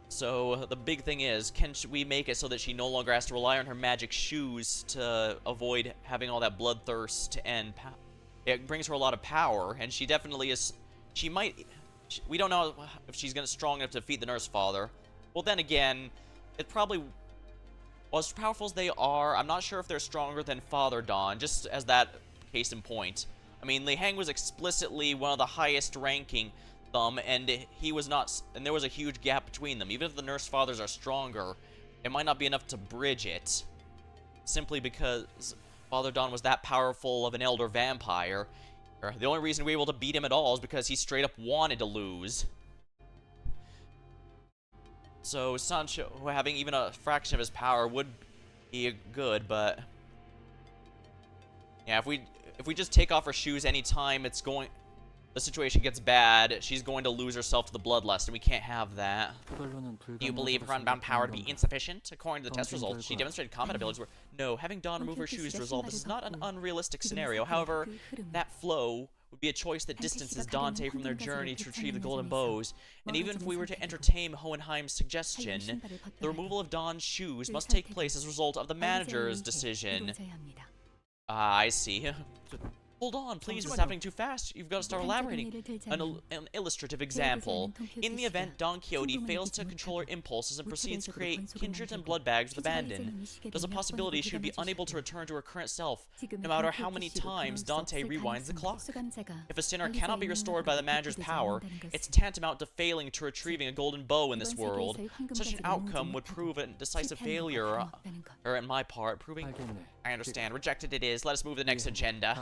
So the big thing is, can we make it so that she no longer has to rely on her magic shoes to avoid having all that bloodthirst and it brings her a lot of power, and she definitely is. We don't know if she's strong enough to defeat the Nurse Father. Well, then again, it probably... Well, as powerful as they are, I'm not sure if they're stronger than Father Don, just as that case in point. I mean, Li Hang was explicitly one of the highest ranking and he was not, and there was a huge gap between them. Even if the Nurse Fathers are stronger, it might not be enough to bridge it. Simply because Father Don was that powerful of an elder vampire. The only reason we were able to beat him at all is because he straight up wanted to lose. So Sancho, having even a fraction of his power would be good, but yeah, if we just take off her shoes anytime the situation gets bad, she's going to lose herself to the bloodlust, and we can't have that. Do you believe her unbound power to be insufficient? According to the test results, she demonstrated combat abilities where... No, having Dawn remove her shoes to resolve this is not an unrealistic scenario. However, that flow would be a choice that distances Dante from their journey to retrieve the golden bows. And even if we were to entertain Hohenheim's suggestion, the removal of Dawn's shoes must take place as a result of the manager's decision. I see. Hold on, please, it's happening too fast. You've got to start elaborating. An illustrative example. In the event Don Quixote fails to control her impulses and proceeds to create kindred and blood bags with abandon, there's a possibility she would be unable to return to her current self, no matter how many times Dante rewinds the clock. If a sinner cannot be restored by the manager's power, it's tantamount to failing to retrieving a golden bow in this world. Such an outcome would prove a decisive failure, or on my part, proving... I understand. Rejected it is. Let us move to the next agenda.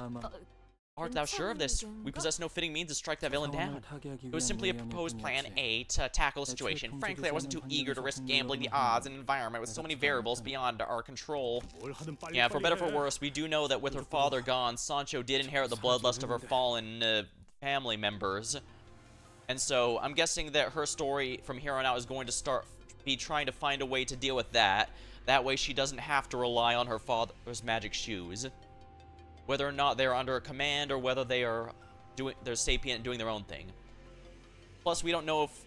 Art thou sure of this? We possess no fitting means to strike that villain down. It was simply a proposed plan A to tackle the situation. Frankly, I wasn't too eager to risk gambling the odds in an environment with so many variables beyond our control. Yeah, for better or for worse, we do know that with her father gone, Sancho did inherit the bloodlust of her fallen family members. And so, I'm guessing that her story from here on out is going to be trying to find a way to deal with that. That way she doesn't have to rely on her father's magic shoes. Whether or not they're under a command, or whether they're sapient doing their own thing. Plus, we don't know if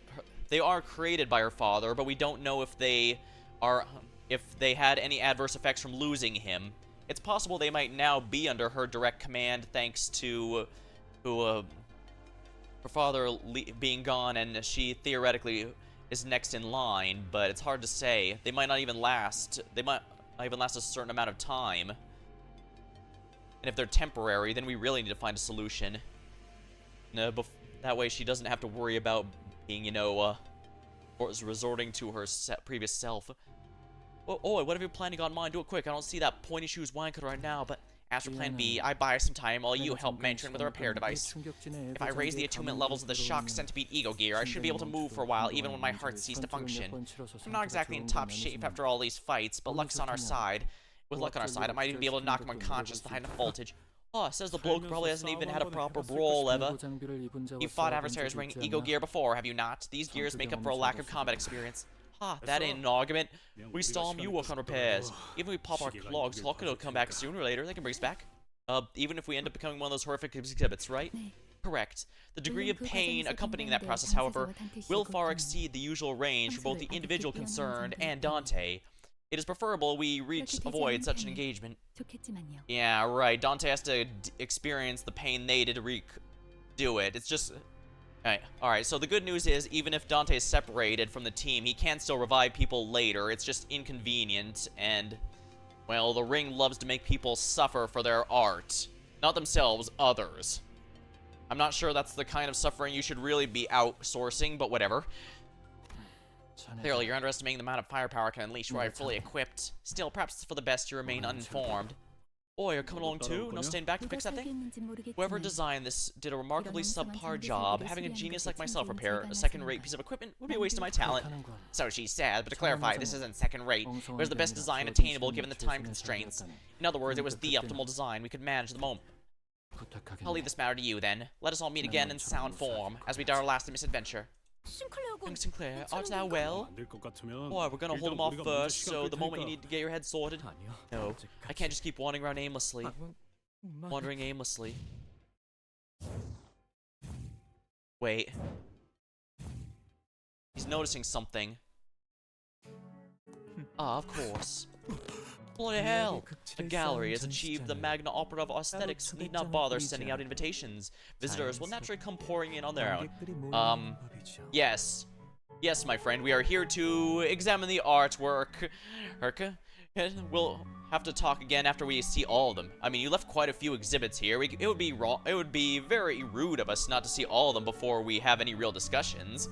they are created by her father, but we don't know if they had any adverse effects from losing him. It's possible they might now be under her direct command thanks to her father being gone, and she theoretically is next in line, but it's hard to say. They might not even last. They might not even last a certain amount of time. And if they're temporary, then we really need to find a solution. That way she doesn't have to worry about being, resorting to her previous self. Oh, whatever you're planning on mine, do it quick. I don't see that pointy shoes wine cooler right now, but as for plan B, I buy some time while you help Mandarin with a repair device. If I raise the attunement levels of the shock centipede ego gear, I should be able to move for a while, even when my heart ceased to function. I'm not exactly in top shape after all these fights, but luck's on our side. With luck on our side, I might even be able to knock him unconscious behind the voltage. Oh, says the bloke probably hasn't even had a proper brawl ever. You've fought adversaries wearing ego gear before, have you not? These gears make up for a lack of combat experience. Ha, that ain't an argument. We storm, you work on repairs. Even if we pop our clogs, Hawkins will come back sooner or later. They can bring us back. Even if we end up becoming one of those horrific exhibits, right? Correct. The degree of pain accompanying that process, however, will far exceed the usual range for both the individual concerned and Dante. It is preferable we avoid such an engagement. Yeah, right. Dante has to experience the pain they did to do it. It's just... Alright, so the good news is, even if Dante is separated from the team, he can still revive people later. It's just inconvenient, and... well, the ring loves to make people suffer for their art. Not themselves, others. I'm not sure that's the kind of suffering you should really be outsourcing, but whatever. Clearly, you're underestimating the amount of firepower I can unleash were I fully equipped. Still, perhaps it's for the best you remain uninformed. Oi, you're coming along too? No staying back to fix that thing? Whoever designed this did a remarkably subpar job. Having a genius like myself repair a second-rate piece of equipment would be a waste of my talent. So she said, but to clarify, this isn't second-rate. It was the best design attainable given the time constraints. In other words, it was the optimal design we could manage at the moment. I'll leave this matter to you, then. Let us all meet again in sound form, as we dare our last misadventure. Young Sinclair, art thou well? Boy, we're gonna hold him off first, so the moment you need to get your head sorted. No, I can't just keep wandering around aimlessly. Wandering aimlessly. Wait. He's noticing something. Ah, of course. Bloody hell! A gallery has achieved the magna opera of aesthetics, need not bother sending out invitations. Visitors will naturally come pouring in on their own. Yes. Yes, my friend, we are here to examine the artwork. We'll have to talk again after we see all of them. I mean, you left quite a few exhibits here. It would be very rude of us not to see all of them before we have any real discussions.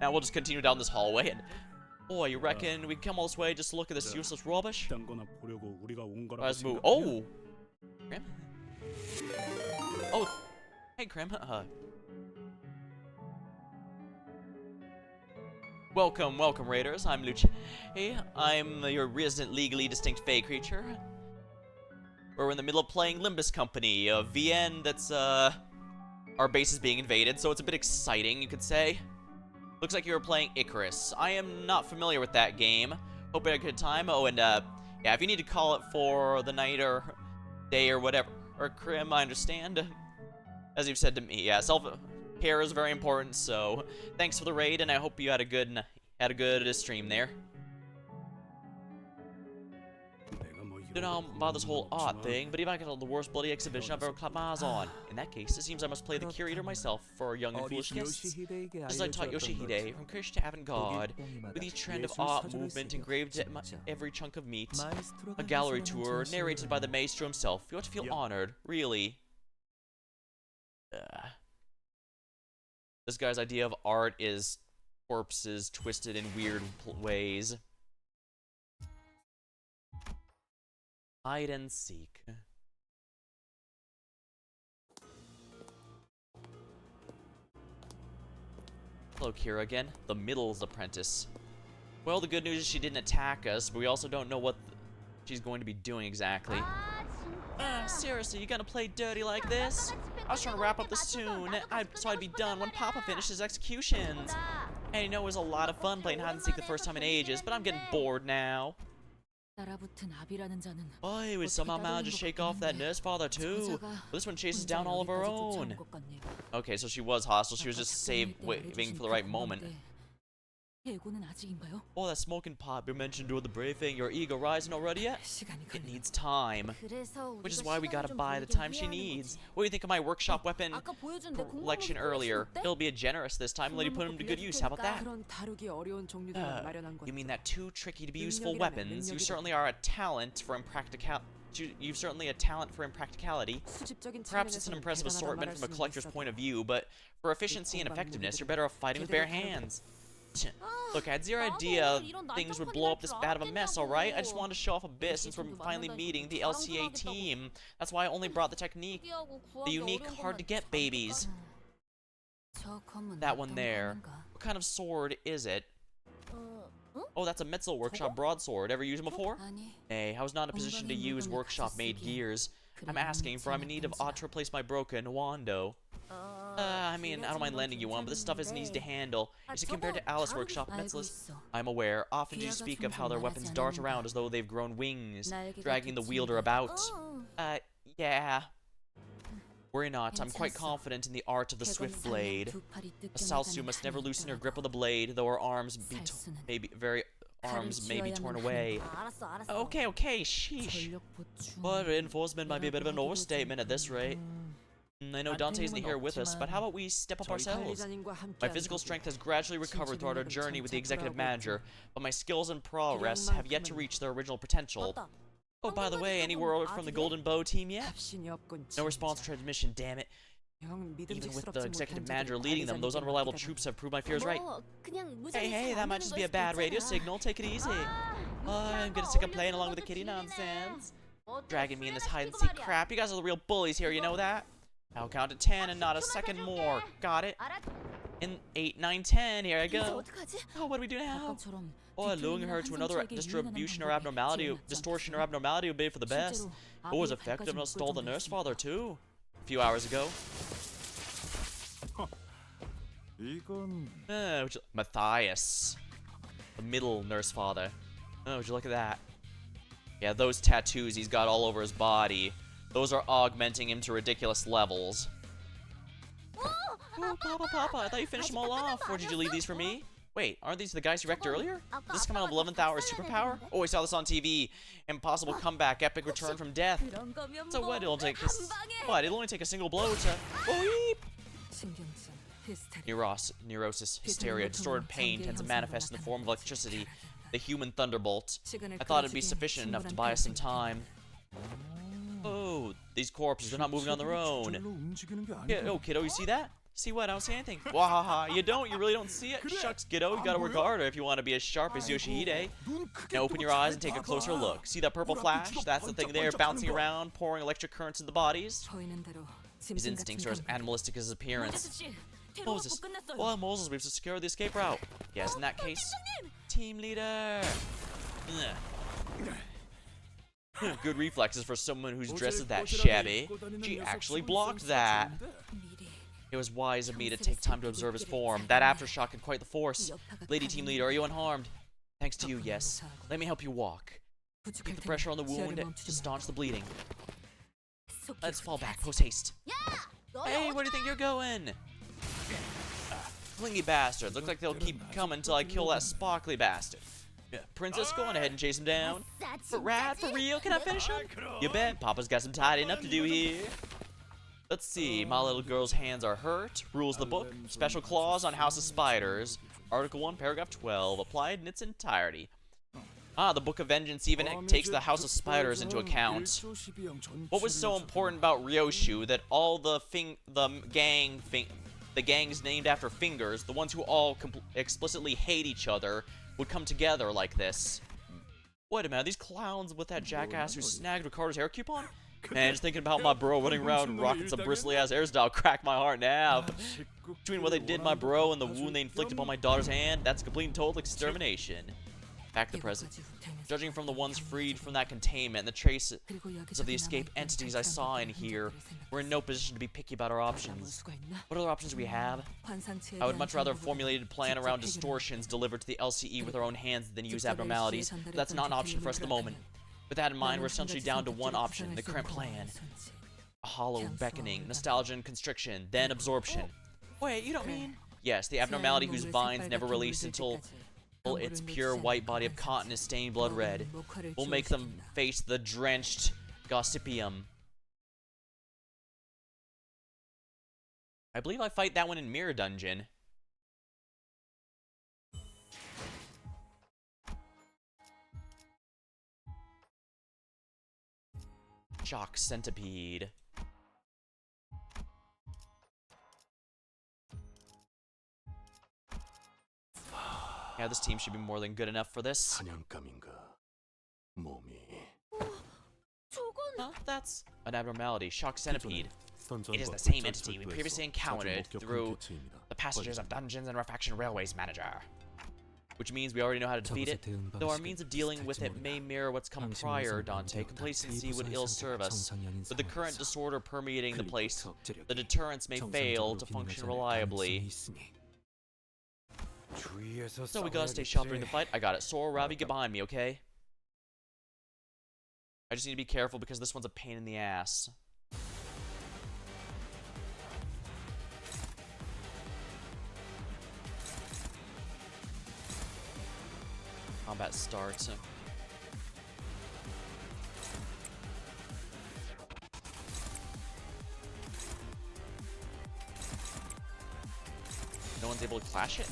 Now we'll just continue down this hallway and... boy, you reckon we come all this way just to look at this useless rubbish? Let's move. Oh! Krim? Oh! Hey, Krim. Welcome, raiders. I'm Luce. Hey, I'm your resident legally distinct fey creature. We're in the middle of playing Limbus Company, a VN that's, our base is being invaded, so it's a bit exciting, you could say. Looks like you were playing Icarus. I am not familiar with that game. Hope you had a good time. Oh, and, yeah, if you need to call it for the night or day or whatever, or Krim, I understand. As you've said to me, yeah, self-care is very important, so thanks for the raid, and I hope you had a good stream there. Don't know about this whole art thing, but he might get the worst bloody exhibition I've ever clapped my eyes on. In that case, it seems I must play the curator myself for young and foolish guests. Just as I taught Yoshihide, from Krish to avant-garde, with each trend of art movement engraved at every chunk of meat. A gallery tour, narrated by the maestro himself. You ought to feel honored, really. This guy's idea of art is corpses twisted in weird ways. Hide and seek. Hello, Kira again. The Middle's apprentice. Well, the good news is she didn't attack us, but we also don't know what she's going to be doing exactly. Seriously, you gonna play dirty like this? I was trying to wrap up this soon, so I'd be done when Papa finishes executions. And you know, it was a lot of fun playing hide and seek the first time in ages, but I'm getting bored now. Boy, we somehow managed to shake off that nurse father too. But this one chases down all of her own. Okay, so she was hostile. She was just waiting for the right moment. Oh, that smoking pot we mentioned during the briefing. Your ego rising already yet? It needs time. Which is why we gotta buy the time she needs. What do you think of my workshop weapon collection earlier? It'll be generous this time and let you put them to good use. How about that? You mean that too tricky to be useful weapons? You certainly are a talent for You've certainly a talent for impracticality. Perhaps it's an impressive assortment from a collector's point of view, but for efficiency and effectiveness, you're better off fighting with bare hands. Look, I had zero idea things would blow up this bad of a mess, alright? I just wanted to show off a bit since we're finally meeting the LCA team. That's why I only brought the unique, hard-to-get babies. That one there. What kind of sword is it? Oh, that's a Metzel Workshop broadsword. Ever used them before? Hey, I was not in a position to use workshop-made gears. I'm asking, for I'm in need of ought to replace my broken Wando. I mean, I don't mind lending you one, but this stuff isn't easy to handle. Is it compared to Alice Workshop Metzl's? I'm aware. Often you speak of how their weapons dart around as though they've grown wings, dragging the wielder about. Yeah. Worry not, I'm quite confident in the art of the swift blade. A Salsu must never loosen her grip of the blade, though her arms may be torn away. Okay, sheesh. But reinforcement might be a bit of an overstatement at this rate. I know Dante isn't here with us, but how about we step up ourselves? My physical strength has gradually recovered throughout our journey with the executive manager, but my skills and prowess have yet to reach their original potential. Oh, by the way, any word from the Golden Bow team yet? No response transmission, damn it. Even with the executive manager leading them, those unreliable troops have proved my fears right. Hey, that might just be a bad radio signal. Take it easy. I'm getting sick of playing along with the kitty nonsense. Dragging me in this hide-and-seek crap. You guys are the real bullies here, you know that? I'll count to 10 and not a second more. Got it? In 8, 9, 10. Here I go. Oh, what do we do now? Oh, luring her to another distortion or abnormality would be for the best. It was effective and stole the nurse father too. A few hours ago. Matthias. The middle nurse father. Oh, would you look at that? Yeah, those tattoos he's got all over his body. Those are augmenting him to ridiculous levels. Oh, Papa, I thought you finished them all off. Or did you leave these for me? Wait, aren't these the guys you wrecked earlier? Does this come out of 11th Hour Superpower? Oh, I saw this on TV. Impossible comeback, epic return from death. So what? It'll only take a single blow to... Weep! Neurosis, hysteria, distorted pain tends to manifest in the form of electricity. The human thunderbolt. I thought it'd be sufficient enough to buy us some time. Oh, these corpses, they're not moving on their own. Yeah, oh, kiddo, you see that? See what? I don't see anything. Wahaha, you don't? You really don't see it? Shucks, kiddo, you gotta work harder if you want to be as sharp as Yoshihide. Now open your eyes and take a closer look. See that purple flash? That's the thing there, bouncing around, pouring electric currents in the bodies. His instincts are as animalistic as his appearance. Moses. Oh, Moses, we've secured the escape route. Yes, in that case, team leader. Good reflexes for someone who's dressed as that shabby. She actually blocked that. It was wise of me to take time to observe his form. That aftershock had quite the force. Lady team leader, are you unharmed? Thanks to you, yes. Let me help you walk. Keep the pressure on the wound to staunch the bleeding. Let's fall back, post haste. Hey, where do you think you're going? Flingy bastards. Looks like they'll keep coming until I kill that sparkly bastard. Yeah, Princess, go on ahead and chase him down. For real, can I finish him? You bet. Papa's got some tidying up to do here. Let's see. My little girl's hands are hurt. Rules of the book. Special clause on House of Spiders. Article 1, paragraph 12. Applied in its entirety. Ah, the Book of Vengeance even takes the House of Spiders into account. What was so important about Ryoshu that all the gangs named after fingers, the ones who all explicitly hate each other, would come together like this? Wait a minute, these clowns with that jackass who snagged Ricardo's hair coupon? Man, just thinking about my bro running around rocking some bristly-ass hairstyle cracked my heart in half. Between what they did my bro and the wound they inflicted upon my daughter's hand, that's complete and total extermination. Back to the present. Judging from the ones freed from that containment and the traces of the escaped entities I saw in here, we're in no position to be picky about our options. What other options do we have? I would much rather have formulated a plan around distortions delivered to the LCE with our own hands than use abnormalities, but that's not an option for us at the moment. With that in mind, we're essentially down to one option, the current plan. A hollow beckoning, nostalgia and constriction, then absorption. Wait, you don't mean? Yes, the abnormality whose vines never release until its pure white body of cotton is stained blood red. We'll make them face the drenched gossipium. I believe I fight that one in Mirror Dungeon. Shock Centipede. Yeah, this team should be more than good enough for this. Huh? That's an abnormality. Shock Centipede. It is the same entity we previously encountered through the Passengers of Dungeons and Refraction Railways manager. Which means we already know how to defeat it. Though our means of dealing with it may mirror what's come prior, Dante. Complacency would ill serve us. With the current disorder permeating the place, the deterrence may fail to function reliably. So we gotta stay sharp during the fight. I got it. Sora, Ravi, get behind me, okay? I just need to be careful because this one's a pain in the ass. Combat starts. No one's able to clash it?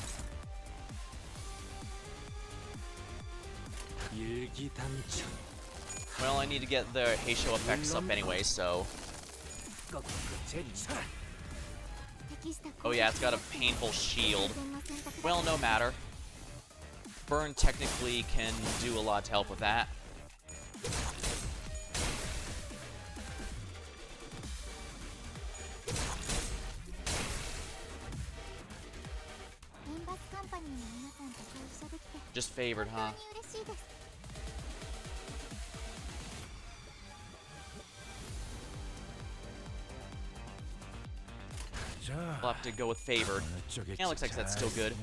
Well, I need to get the Heisho effects up anyway, so... Oh yeah, it's got a painful shield. Well, no matter. Burn technically can do a lot to help with that. Just favored, huh? We'll have to go with favored. Yeah, looks like that's still good.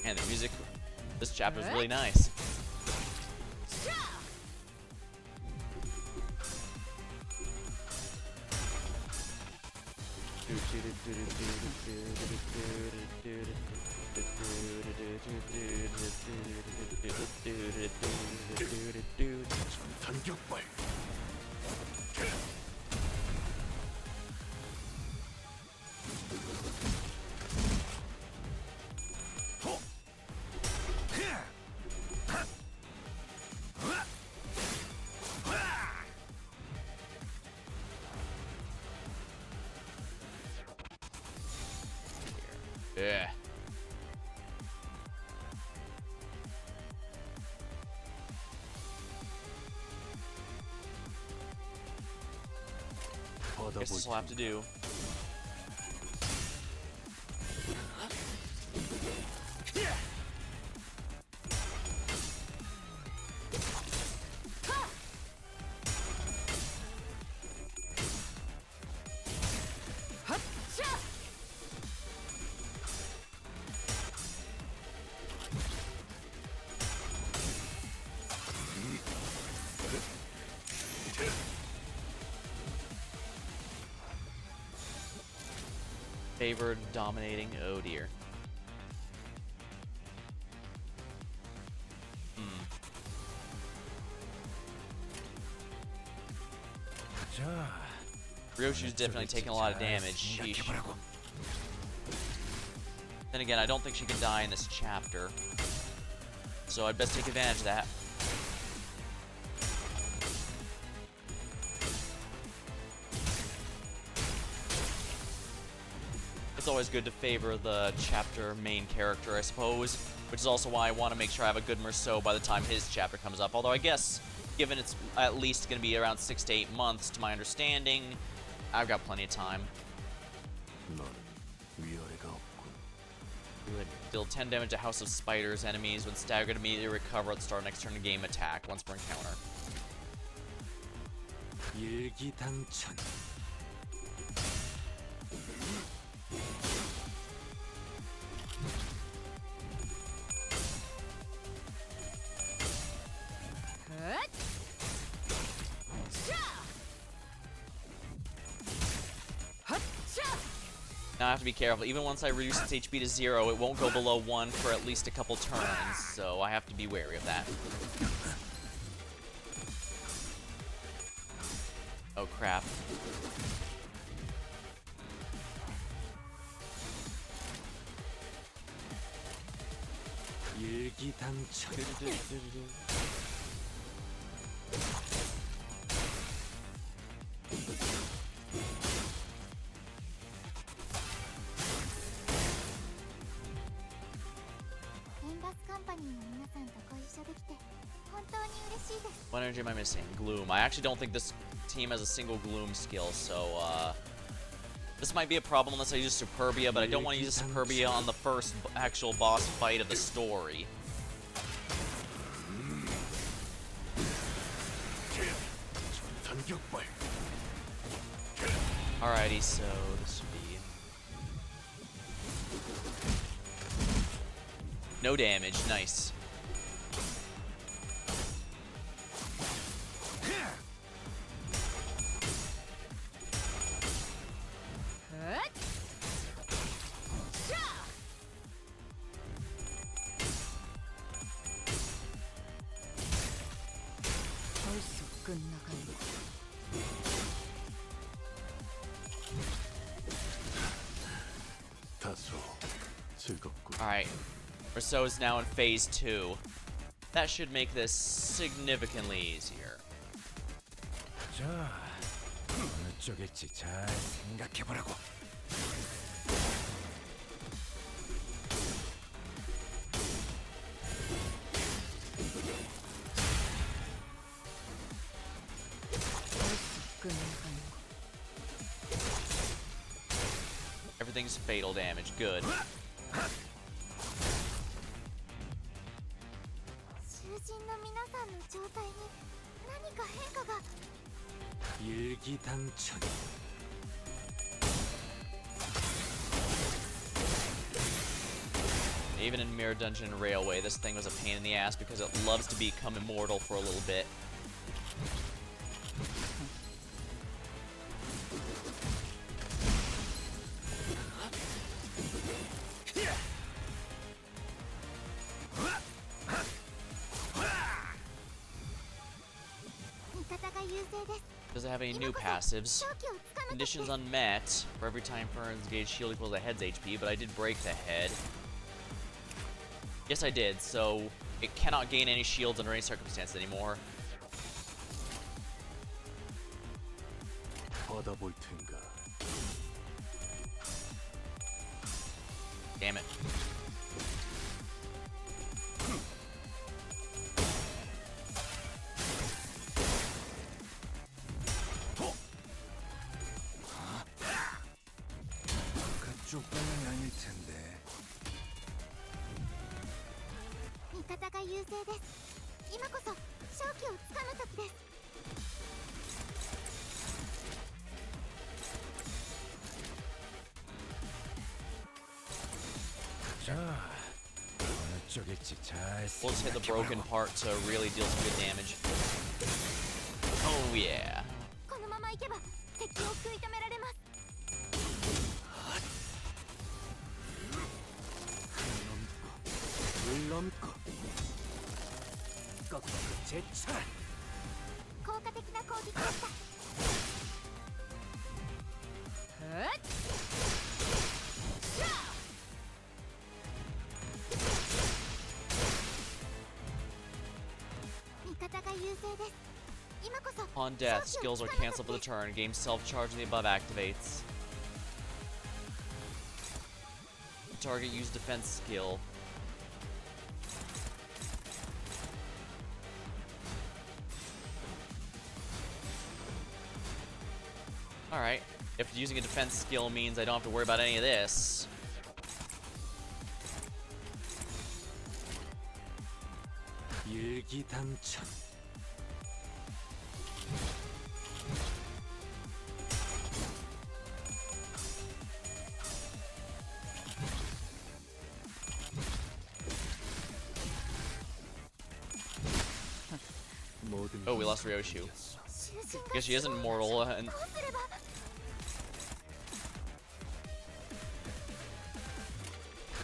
Man, the music this chapter is really nice. Yeah. Guess this will have to do. Favored, dominating. Oh dear. Ryoshu's definitely taking a lot of damage. Sheesh. Then again, I don't think she can die in this chapter. So I'd best take advantage of that. It's always good to favor the chapter main character, I suppose, which is also why I want to make sure I have a good Merceau by the time his chapter comes up. Although I guess, given it's at least going to be around 6 to 8 months, to my understanding, I've got plenty of time. Good. Deal 10 damage to House of Spiders enemies. When staggered, immediately recover at the start of next turn of game attack once per encounter. Now I have to be careful. Even once I reduce its HP to 0, it won't go below 1 for at least a couple turns, so I have to be wary of that. Oh crap. What energy am I missing? Gloom. I actually don't think this team has a single Gloom skill, so this might be a problem unless I use Superbia, but I don't want to use Superbia on the first actual boss fight of the story. Alrighty, so this would be no damage. Nice. Alright, Merceau is now in phase 2. That should make this significantly easier. Everything's fatal damage. Good. Even in Mirror Dungeon and Railway, this thing was a pain in the ass because it loves to become immortal for a little bit. Does it have any new passives? Conditions unmet. For every time Fern's gauge shield equals the head's HP, but I did break the head. Yes, I did, so it cannot gain any shields under any circumstance anymore. Damn it. We'll just hit the broken part to really deal some good damage. Oh yeah. 넘고 꺾고 제차 効果的な攻撃でした 味方が優勢です 今こそ On death, skills are canceled for the turn. Game self-charge when the above activates. Target use defense skill. Alright. If using a defense skill means I don't have to worry about any of this. 일기당천 Oh, we lost Ryoshu. 囚人が Guess she isn't immortal. And どうすれば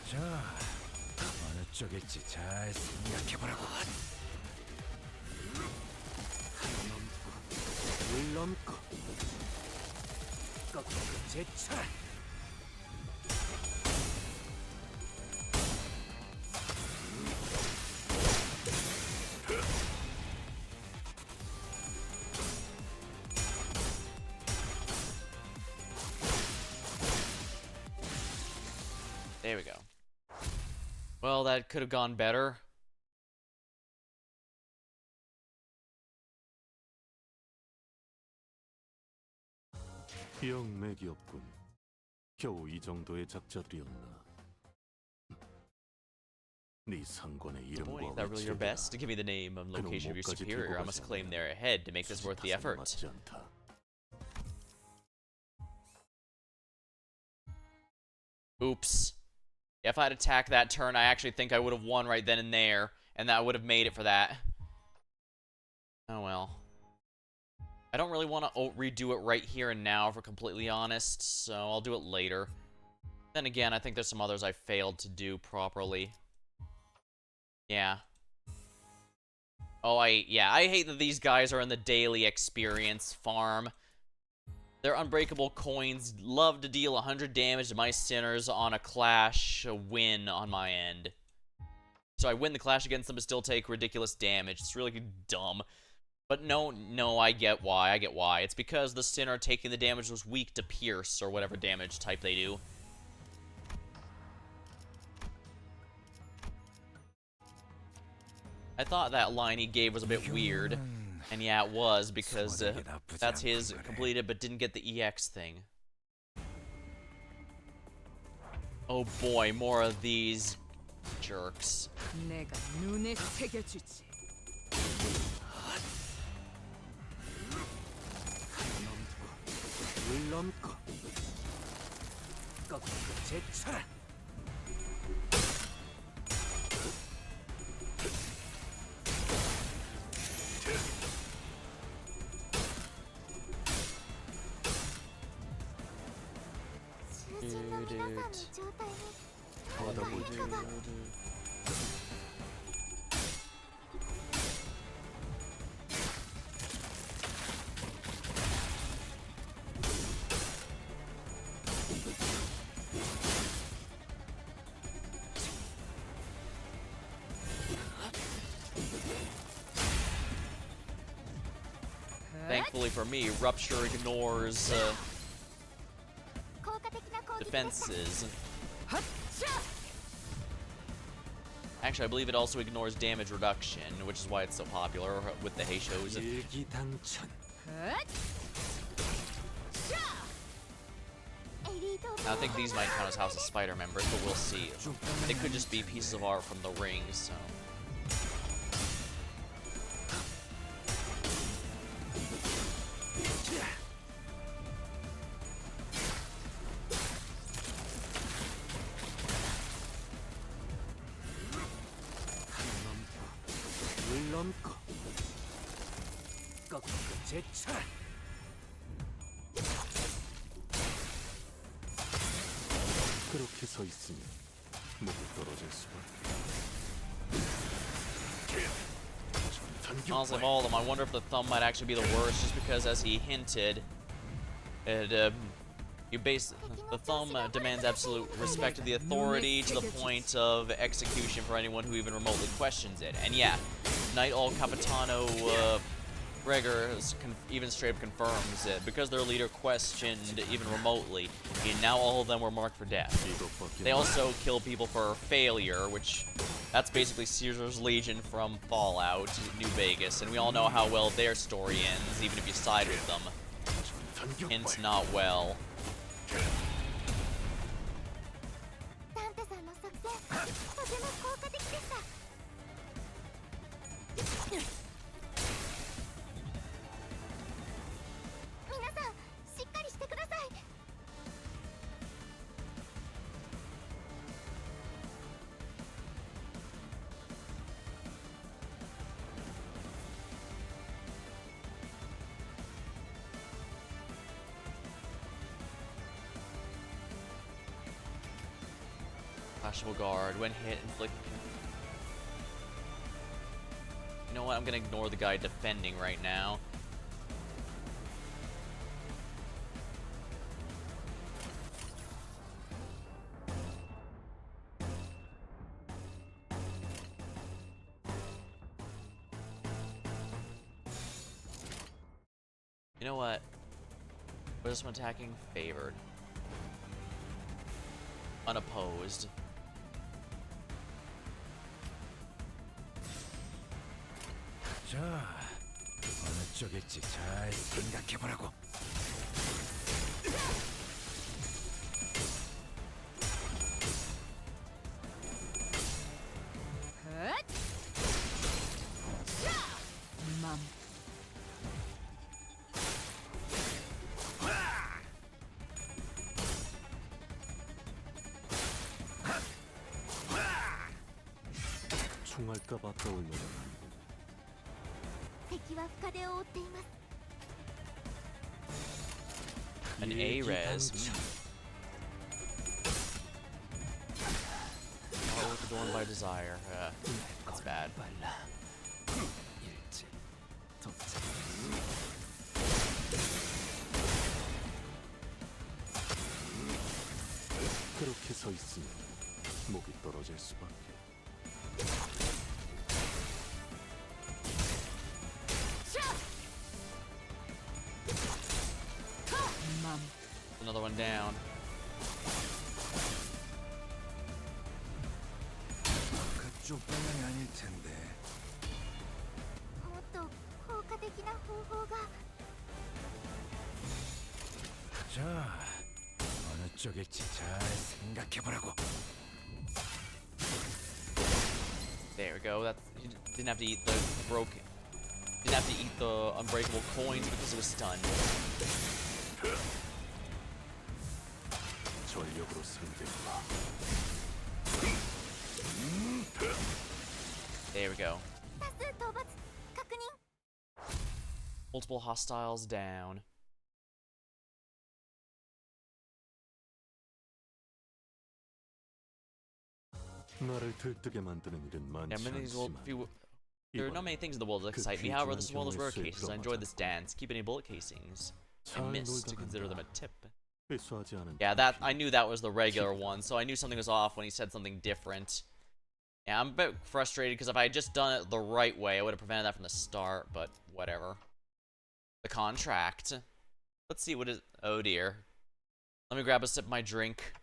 자 어느 쪽일지 잘 생각해보라고 물 넘고 꺾고 제차 there we go. Well, that could have gone better. 영맥이 없군. 겨우 이 정도의 작자들이었나. 네 상관의 Boy, 이름과 is that really your best? To give me the name and location of your superior, I must claim they're ahead to make this worth the effort. 맞지 않다. Oops. If I'd attacked that turn, I actually think I would have won right then and there, and that would have made it for that. Oh well. I don't really want to redo it right here and now, if we're completely honest, so I'll do it later. Then again, I think there's some others I failed to do properly. Yeah. Oh, I hate that these guys are in the daily experience farm. Their unbreakable coins love to deal 100 damage to my sinners on a clash, a win on my end. So I win the clash against them but still take ridiculous damage. It's really dumb. But no, I get why. It's because the sinner taking the damage was weak to pierce, or whatever damage type they do. I thought that line he gave was a bit weird. And yeah, it was, because that's his completed but didn't get the EX thing. Oh boy, more of these jerks. 내가 눈에 새겨주지. 물 넘고 꺾고 제차 Thankfully for me, Rupture ignores defenses. Actually, I believe it also ignores damage reduction, which is why it's so popular with the Heishos. 일기당천 I think these might count as House of Spider members, but we'll see. They could just be pieces of art from the ring, so... 물 넘고 꺾고 제차 그렇게 서 있으면 목이 떨어질 수밖에. Honestly, of all of them, I wonder if the thumb might actually be the worst, just because, as he hinted, the thumb demands absolute respect to the authority to the point of execution for anyone who even remotely questions it. And yeah, Knight All Capitano Gregor even straight up confirms it, because their leader questioned even remotely, and now all of them were marked for death. They also kill people for failure, which that's basically Caesar's Legion from Fallout, New Vegas, and we all know how well their story ends, even if you side with them. Hint, not well. ダンテさんの作戦とても効果的でした。皆さんしっかりしてください。Flashable guard. When hit, inflict. You know what? I'm gonna ignore the guy defending right now. You know what? What is this one attacking? Favored. Unopposed. 자, 어느 쪽일지 잘 생각해보라고. 헛! 맘. 총알값 아까울려나. 敵は深手を負っています。 An A-res. Oh, adorned by desire. That's bad. 빨라. 일찍 도착. 그렇게 서 있으면 목이 떨어질 수밖에. 맘. Another one down. 그쪽 방향이 아닐 텐데. もっと効果的な方法が。 자, 어느 쪽일지 잘 생각해보라고. There we go. That he didn't have to eat the broken. Didn't have to eat the unbreakable coins because it was stunned. 전력으로 상대해봐. There we go. 多数討伐確認。 Multiple hostiles down. 나를 들뜨게 만드는 일은 Yeah, 많지 many of these will 않지만 there are not many things in the world that excite me. However, this is one of those rare cases. I enjoyed this dance. Keep any bullet casings. I 잘 missed to 놀다 consider them a 간다. tip. 회수하지 않은 Yeah, that I knew that was the regular one, so I knew something was off when he said something different. Yeah, I'm a bit frustrated because if I had just done it the right way, I would have prevented that from the start, but whatever. The contract. Let's see what is. Oh dear. Let me grab a sip of my drink.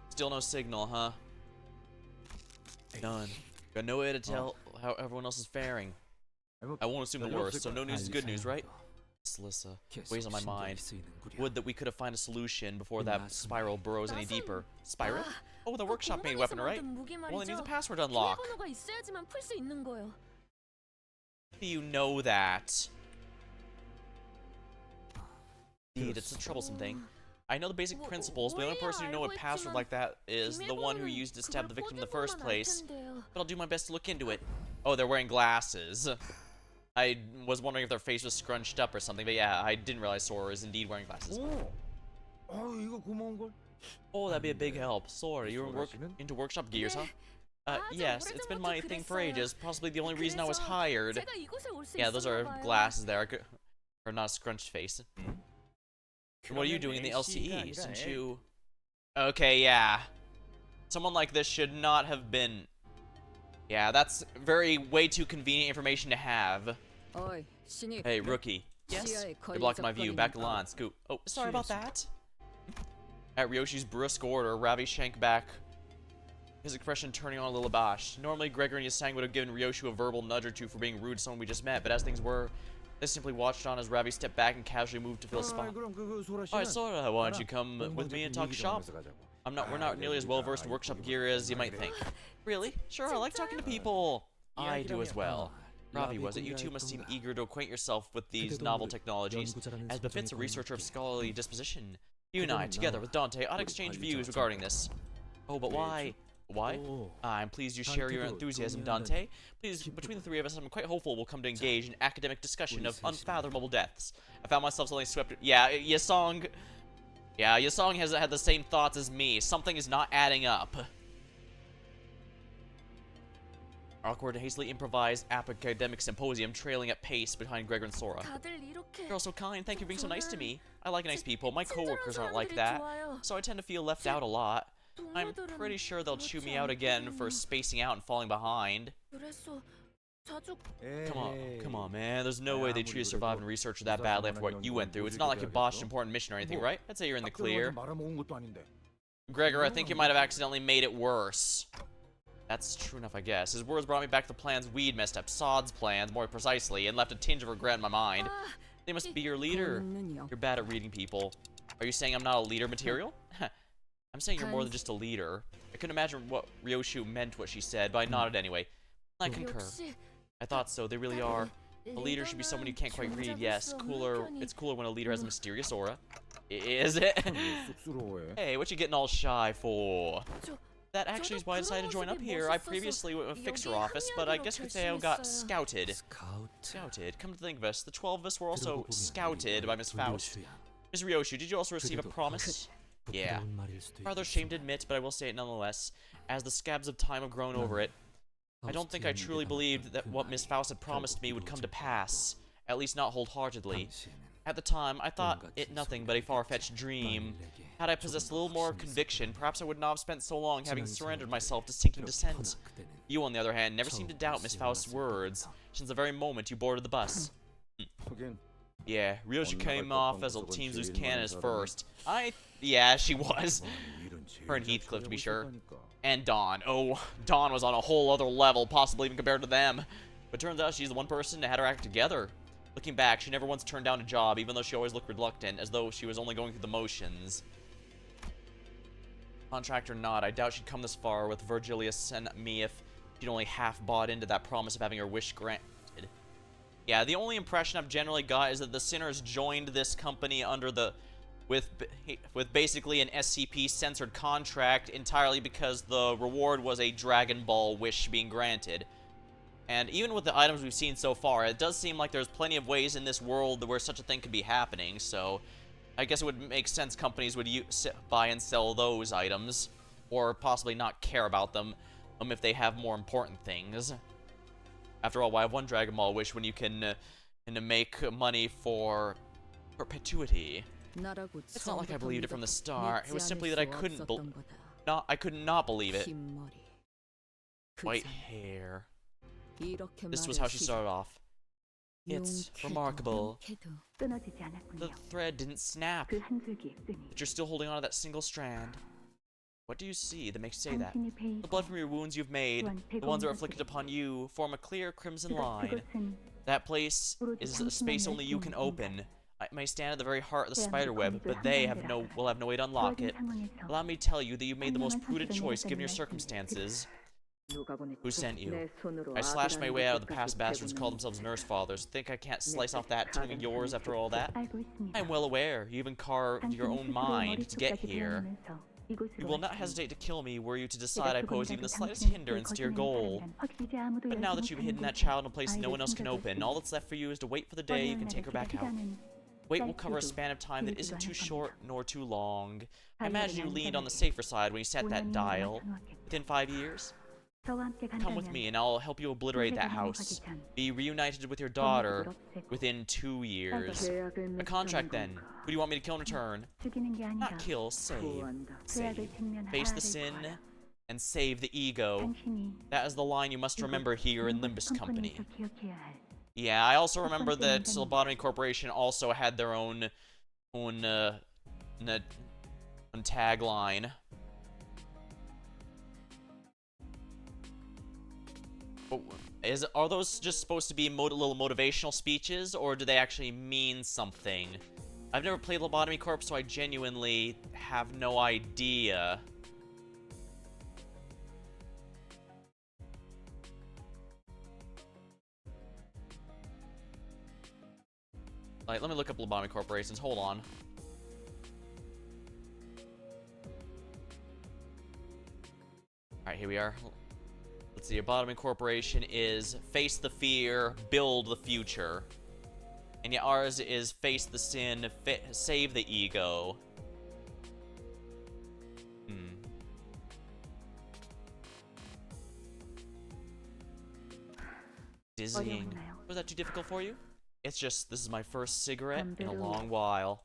Still no signal, huh? None. Got no way to tell how everyone else is faring. I won't assume the worst, so no news is good news, right? Alyssa weighs on my mind. Would that we could have found a solution before that spiral burrows any deeper. Spiral? Oh, the workshop made weapon, right? Well, it needs a password unlock. 비밀번호가 있어야지만 풀 수 있는 거예요. How do you know that? Indeed, it's a troublesome thing. I know the basic principles, but the only person who know a password like that is the one who used to stab the victim in the first place. But I'll do my best to look into it. Oh, they're wearing glasses. I was wondering if their face was scrunched up or something, but yeah, I didn't realize Sora is indeed wearing glasses. 이거 고마운 걸. Oh, that'd be a big help. Sora, you're into workshop gears, huh? Yes, it's been my thing for ages. Possibly the only reason I was hired. Yeah, those are glasses there. Or not a scrunched face. And what are you doing in the LCE? Since you... Okay, yeah. Someone like this should not have been... Yeah, that's way too convenient information to have. Hey, rookie. Yes? You're blocking my view. Back of the line. Scoot. Oh, sorry about that. At Ryoshu's brusque order, Ravi shrank back, his expression turning on a little abashed. Normally, Gregor and Yasang would have given Ryoshu a verbal nudge or two for being rude to someone we just met, but as things were, they simply watched on as Ravi stepped back and casually moved to fill a spot. Alright, Sora, why don't you come with me and talk shop? We're not nearly as well versed in workshop gear as you might think. Really? Sure, I like talking to people. I do as well. Ravi, was it? You two must seem eager to acquaint yourself with these novel technologies, as befits a researcher of scholarly disposition. You and I, together with Dante, ought to exchange views regarding this. Oh, but why? Why? I'm pleased you share your enthusiasm, Dante. Please, between the three of us, I'm quite hopeful we'll come to engage in academic discussion of unfathomable depths. I found myself suddenly swept... Yeah, Yasong... Yeah, Yasong has had the same thoughts as me. Something is not adding up. Awkward and hastily improvised academic symposium trailing at pace behind Gregor and Sora. You're all so kind. Thank you for being so nice to me. I like nice people. My coworkers aren't like that, so I tend to feel left out a lot. I'm pretty sure they'll chew me out again for spacing out and falling behind. Come on, man. There's no way they treat a surviving researcher that badly after what you went through. It's not like you botched an important mission or anything, right? I'd say you're in the clear. Gregor, I think you might have accidentally made it worse. That's true enough, I guess. His words brought me back to the plans we'd messed up. Sod's plans, more precisely, and left a tinge of regret in my mind. They must be your leader. You're bad at reading people. Are you saying I'm not a leader material? I'm saying you're more than just a leader. I couldn't imagine what Ryoshu meant what she said, but I nodded anyway. I concur. I thought so, they really are. A leader should be someone you can't quite read, yes. It's cooler when a leader has a mysterious aura. Is it? Hey, what you getting all shy for? That actually is why I decided to join up here. I previously went to a fixer office, but I guess you could say I got scouted. Scouted? Come to think of us, the 12 of us were also scouted by Miss Faust. Ms. Ryoshu, did you also receive a promise? Yeah. Rather ashamed to admit, but I will say it nonetheless, as the scabs of time have grown over it. I don't think I truly believed that what Miss Faust had promised me would come to pass, at least not wholeheartedly. At the time, I thought it nothing but a far-fetched dream. Had I possessed a little more conviction, perhaps I would not have spent so long having surrendered myself to sinking descent. You, on the other hand, never seemed to doubt Miss Faust's words, since the very moment you boarded the bus. Yeah, Ryoshu came off as a team's loose cannon first. Yeah, she was. Her and Heathcliff, to be sure. And Dawn. Oh, Dawn was on a whole other level, possibly even compared to them. But turns out she's the one person that had her act together. Looking back, she never once turned down a job, even though she always looked reluctant, as though she was only going through the motions. Contract or not, I doubt she'd come this far with Virgilius and me if she'd only half bought into that promise of having her wish granted. Yeah, the only impression I've generally got is that the Sinners joined this company under the... with basically an SCP-censored contract entirely because the reward was a Dragon Ball wish being granted. And even with the items we've seen so far, it does seem like there's plenty of ways in this world where such a thing could be happening, so I guess it would make sense companies would buy and sell those items, or possibly not care about them if they have more important things. After all, why have one Dragon Ball wish when you can make money for perpetuity? It's not like I believed it from the start. It was simply that I could not believe it. White hair. This was how she started off. It's remarkable. The thread didn't snap. But you're still holding on to that single strand. What do you see that makes you say that? The blood from your wounds you've made, the ones that are afflicted upon you, form a clear crimson line. That place is a space only you can open. I may stand at the very heart of the spiderweb, but they will have no way to unlock it. Allow me to tell you that you made the most prudent choice given your circumstances. Who sent you? I slashed my way out of the past bastards who call themselves nurse fathers. Think I can't slice off that tongue of yours after all that? I'm well aware. You even carved your own mind to get here. You will not hesitate to kill me were you to decide I pose even the slightest hindrance to your goal. But now that you've hidden that child in a place no one else can open, all that's left for you is to wait for the day you can take her back out. Wait will cover a span of time that isn't too short nor too long. I imagine you leaned on the safer side when you set that dial. Within 5 years? Come with me and I'll help you obliterate that house. Be reunited with your daughter within 2 years. A contract then. Who do you want me to kill in return? Not kill, save. Save. Face the sin and save the ego. That is the line you must remember here in Limbus Company. Yeah, I also remember that Lobotomy Corporation also had their own tagline. Are those just supposed to be little motivational speeches, or do they actually mean something? I've never played Lobotomy Corp, so I genuinely have no idea. Like, let me look up Lobotomy Corporations. Hold on. Alright, here we are. Let's see, Lobotomy Corporation is face the fear, build the future. And yet ours is face the sin, save the ego. Dizzying. Was that too difficult for you? It's just, this is my first cigarette in a long while.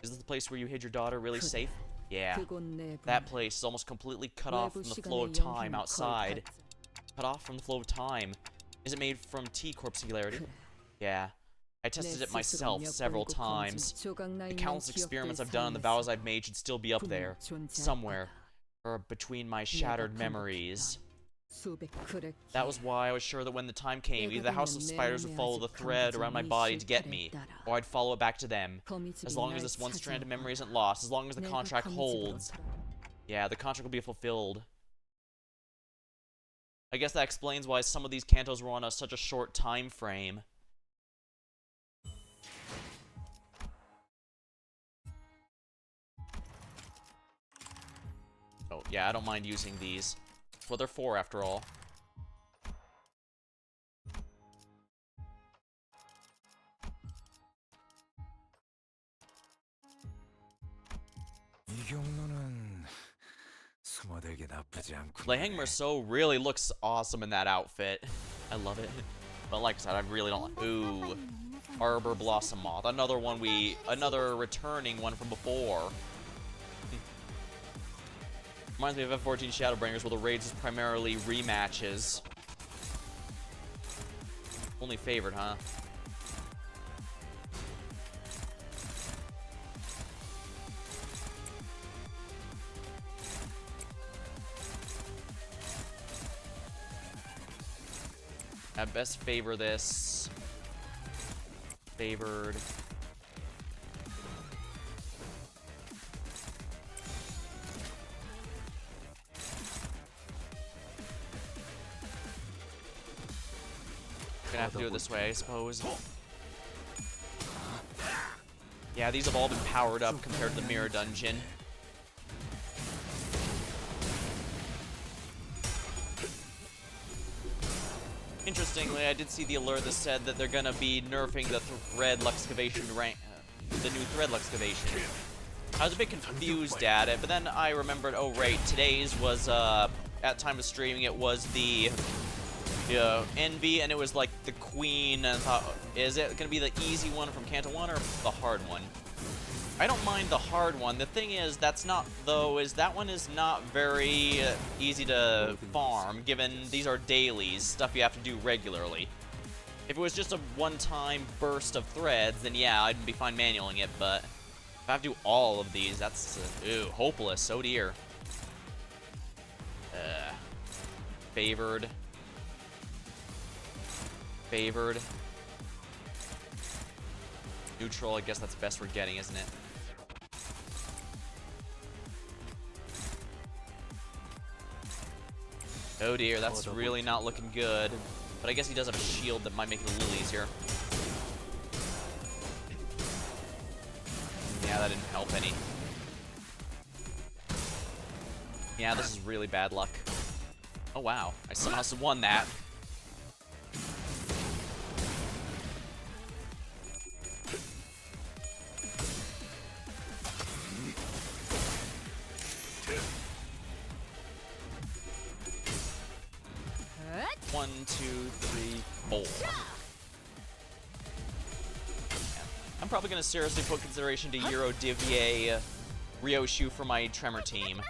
Is this the place where you hid your daughter really safe? Yeah. That place is almost completely cut off from the flow of time outside. Cut off from the flow of time. Is it made from T-Corp Singularity? Yeah. I tested it myself several times. The countless experiments I've done and the vows I've made should still be up there. Somewhere. Or between my shattered memories. That was why I was sure that when the time came, either the House of Spiders would follow the thread around my body to get me, or I'd follow it back to them. As long as this one strand of memory isn't lost, as long as the contract holds. Yeah, the contract will be fulfilled. I guess that explains why some of these cantos were on such a short time frame. Oh, yeah, I don't mind using these. Well, they're 4 after all. Leheng Merceau really looks awesome in that outfit. I love it. But like I said, I really don't like... Ooh. Arbor Blossom Moth. Another returning one from before. Reminds me of F-14 Shadowbringers, where the raids is primarily rematches. Only favored, huh? At best favor this. Favored. Gonna have to do it this way, I suppose. Yeah, these have all been powered up compared to the Mirror Dungeon. Interestingly, I did see the alert that said that they're gonna be nerfing the Thread Luxcavation rank, the new Thread Luxcavation. I was a bit confused at it, but then I remembered, oh right, today's was, at time of streaming, it was the Envy, and it was like the Queen, and I thought, is it gonna be the easy one from Canto 1 or the hard one? I don't mind the hard one. The thing is, that's not, though, is that one is not very easy to farm, given these are dailies, stuff you have to do regularly. If it was just a one-time burst of threads, then yeah, I'd be fine manualing it, but if I have to do all of these, that's, ew, hopeless, oh dear. Favored. Favored. Neutral, I guess that's the best we're getting, isn't it? Oh dear, that's really not looking good. But I guess he does have a shield that might make it a little easier. Yeah, that didn't help any. Yeah, this is really bad luck. Oh wow, I somehow won that. One, two, three, four. Yeah. I'm probably gonna seriously put consideration to Euro Divier Ryoshu for my Tremor team.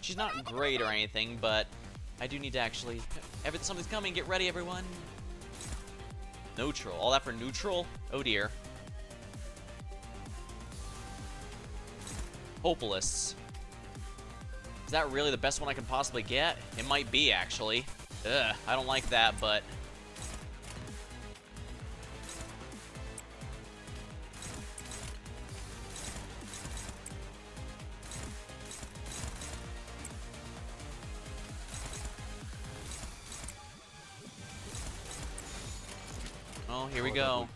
She's not great or anything, but I do need to actually... something's coming, get ready everyone! Neutral, all that for neutral? Oh dear. Hopeless. Is that really the best one I can possibly get? It might be, actually. Ugh, I don't like that, but... Oh, here we go.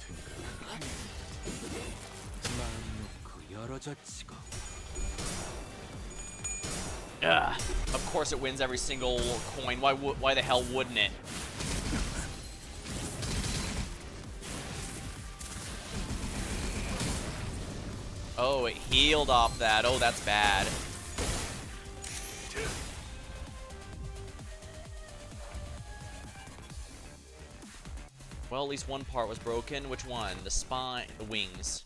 Ugh. Of course it wins every single coin. Why the hell wouldn't it? Oh, it healed off that. Oh, that's bad. Well, at least one part was broken. Which one? The spine, the wings.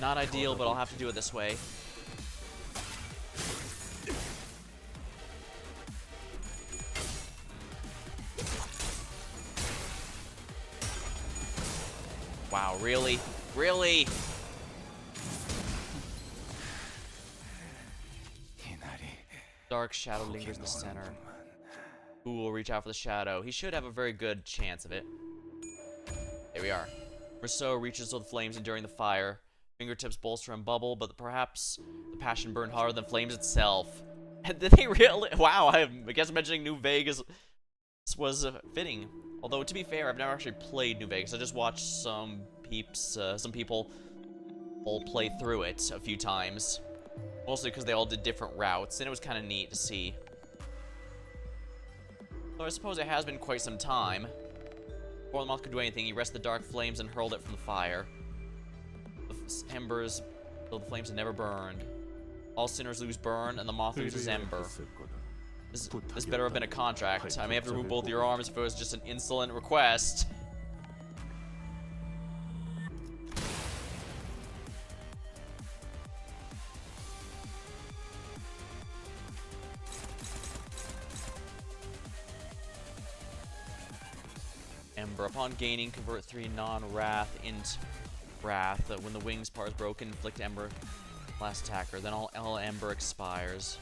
Not ideal, but I'll have to do it this way. Wow, really? Really? Dark shadow lingers in the center. Who will reach out for the shadow? He should have a very good chance of it. There we are. Rousseau reaches for the flames enduring the fire. Fingertips bolster and bubble, but perhaps the passion burned hotter than flames itself. Did they really? Wow, I guess mentioning New Vegas was fitting. Although, to be fair, I've never actually played New Vegas. I just watched some people all play through it a few times. Mostly because they all did different routes, and it was kind of neat to see. So I suppose it has been quite some time. Before the moth could do anything, he wrested the dark flames and hurled it from the fire. The embers, though the flames had never burned. All sinners lose burn, and the moth loses ember. This better have been a contract. I may have to remove both your arms if it was just an insolent request. Ember. Upon gaining, convert 3 non-wrath into wrath. When the wings part is broken, inflict ember last attacker. Then all ember expires.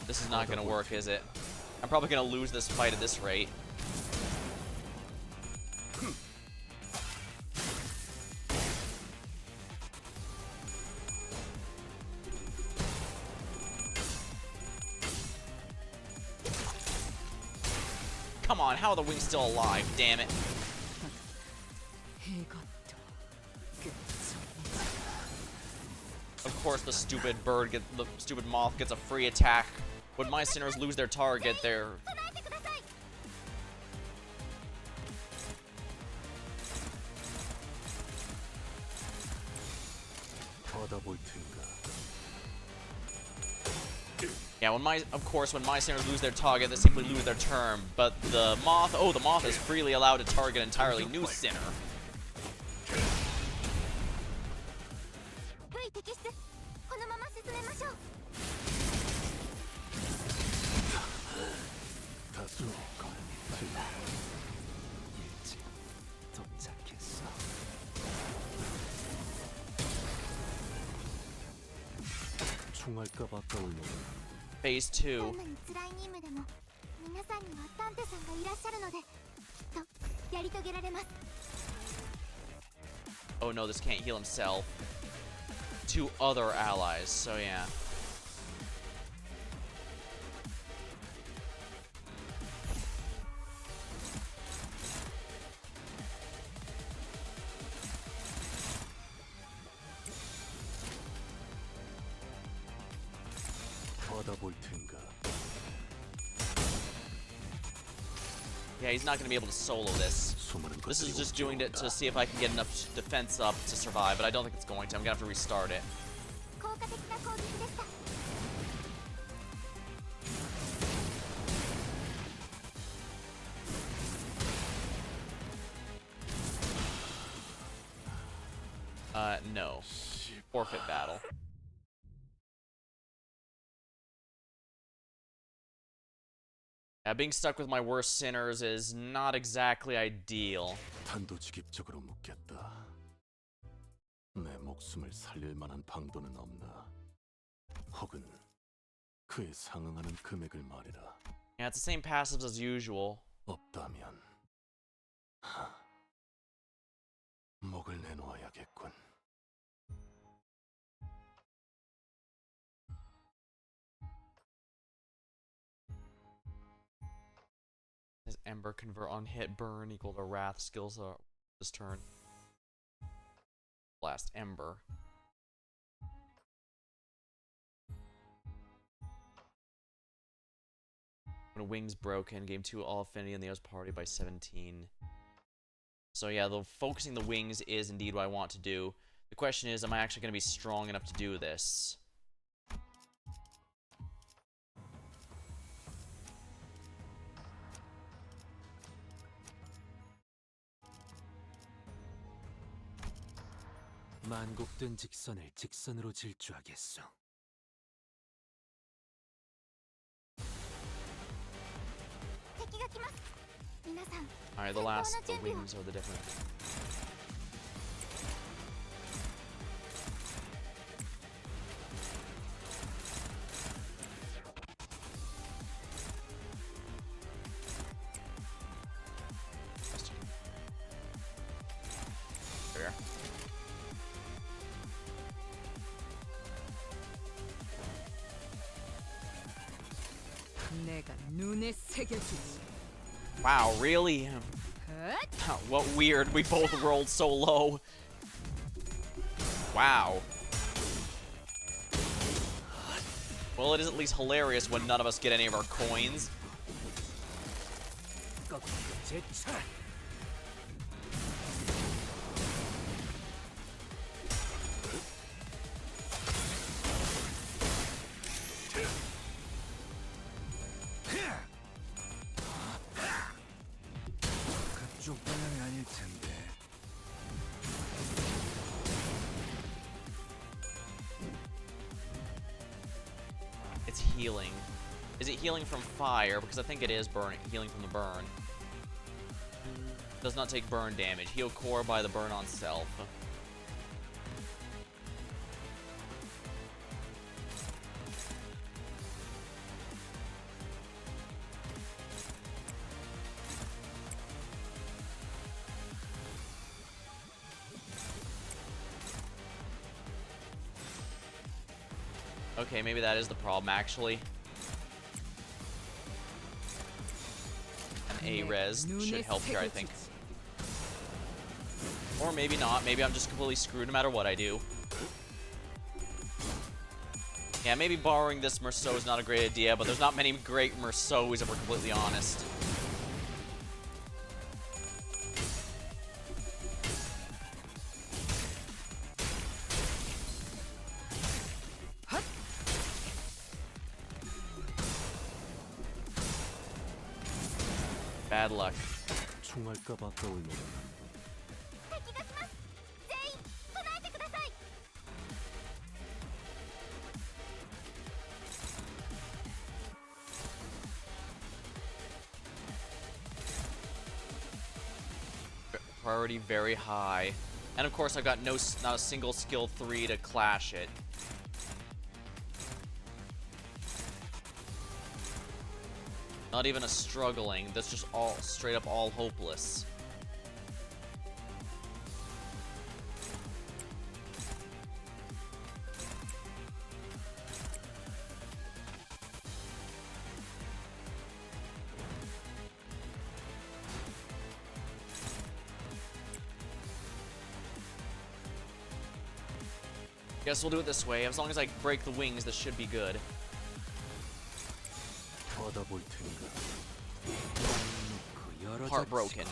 This is not gonna work, is it? I'm probably gonna lose this fight at this rate. Come on, how are the wings still alive? Damn it. Of course the stupid the stupid moth gets a free attack. When my sinners lose their target, they're... Yeah, of course, when my sinners lose their target, they simply lose their turn. But the moth, oh, the moth is freely allowed to target an entirely new sinner. 총알값 아까울 놈. Phase 2. どんなに辛い任務でも皆さんにはタンテさんがいらっしゃるのできっとやり遂げられます。 Oh no, this can't heal himself. 2 other allies, so yeah. 받아볼 텐가. Yeah, he's not gonna be able to solo this. 수많은 This is 것들이 just doing it to 옮겨온다. see if I can get enough defense up to survive, but I don't think it's going to. I'm gonna have to restart it. 効果的な攻撃でした。 No. Forfeit battle. Yeah, being stuck with my worst sinners is not exactly ideal. 단도직입적으로 묻겠다. 내 목숨을 살릴 만한 방도는 없나? 혹은 그에 상응하는 금액을 말해라. Yeah, it's the same passives as usual. 없다면 목을 내놓아야겠군. His Ember convert on hit burn equal to Wrath skills this turn. Blast Ember. When a wing's broken, game 2 all affinity in the other's party by 17. So yeah, focusing the wings is indeed what I want to do. The question is, am I actually going to be strong enough to do this? 만곡된 직선을 직선으로 질주하겠소. 敵が来ます。皆さん、 Alright, the wings are the different. Fair. 내가 눈에 새겨주지. Wow, really? 헛! What weird, we both rolled so low. Wow. Well, it is at least hilarious when none of us get any of our coins. 제차. 그쪽 방향이 아닐 텐데. It's healing. Is it healing from fire? Because I think it is healing from the burn. Does not take burn damage. Heal core by the burn on self. Okay, maybe that is the problem, actually. An A-res should help here, I think. Or maybe not. Maybe I'm just completely screwed no matter what I do. Yeah, maybe borrowing this Merceau is not a great idea, but there's not many great Merceaus if we're completely honest. Bad luck. 총알값 아까울 놈. 敵が来ます。全員備えてください。 Priority very high. And of course I've got not a single skill 3 to clash it. Not even a struggling. That's just all straight up all hopeless. Guess we'll do it this way. As long as I break the wings, this should be good. 받아볼 테니까. 그 여러 Heartbroken.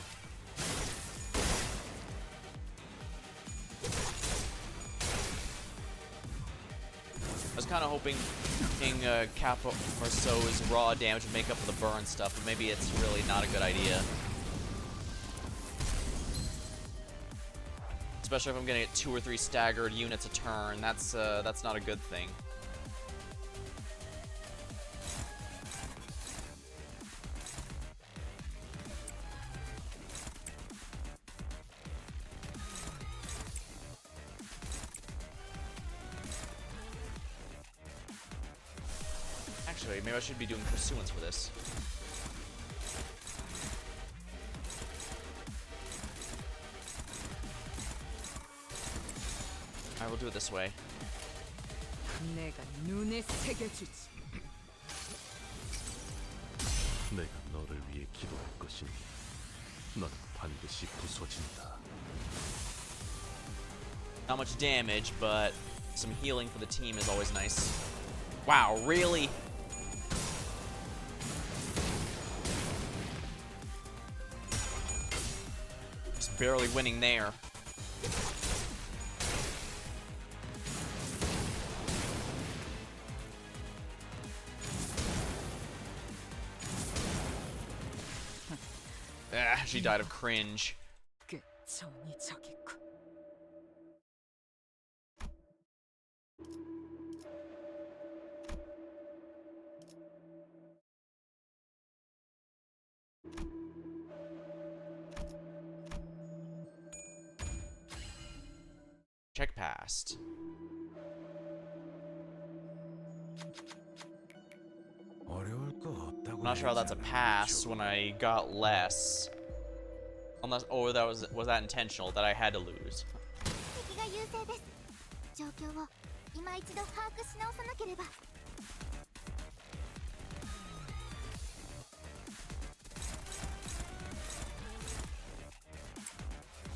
I was kind of hoping Cap or so's raw damage would make up for the burn stuff, but maybe it's really not a good idea. Especially if I'm gonna get 2 or 3 staggered units a turn. That's not a good thing. Actually, maybe I should be doing pursuance for this. I will do it this way. 내가 눈에 새겨주지. 내가 너를 위해 기도할 것이니 넌 반드시 부서진다. Not much damage, but some healing for the team is always nice. Wow, really? Just barely winning there. Ah, she died of cringe. 꽤 전이적이고. Check passed. 어려울 거 없다고. I'm not sure how that's a pass when I got less. Unless, oh, that was that intentional that I had to lose. 敵が優勢です。状況を今一度把握し直さなければ。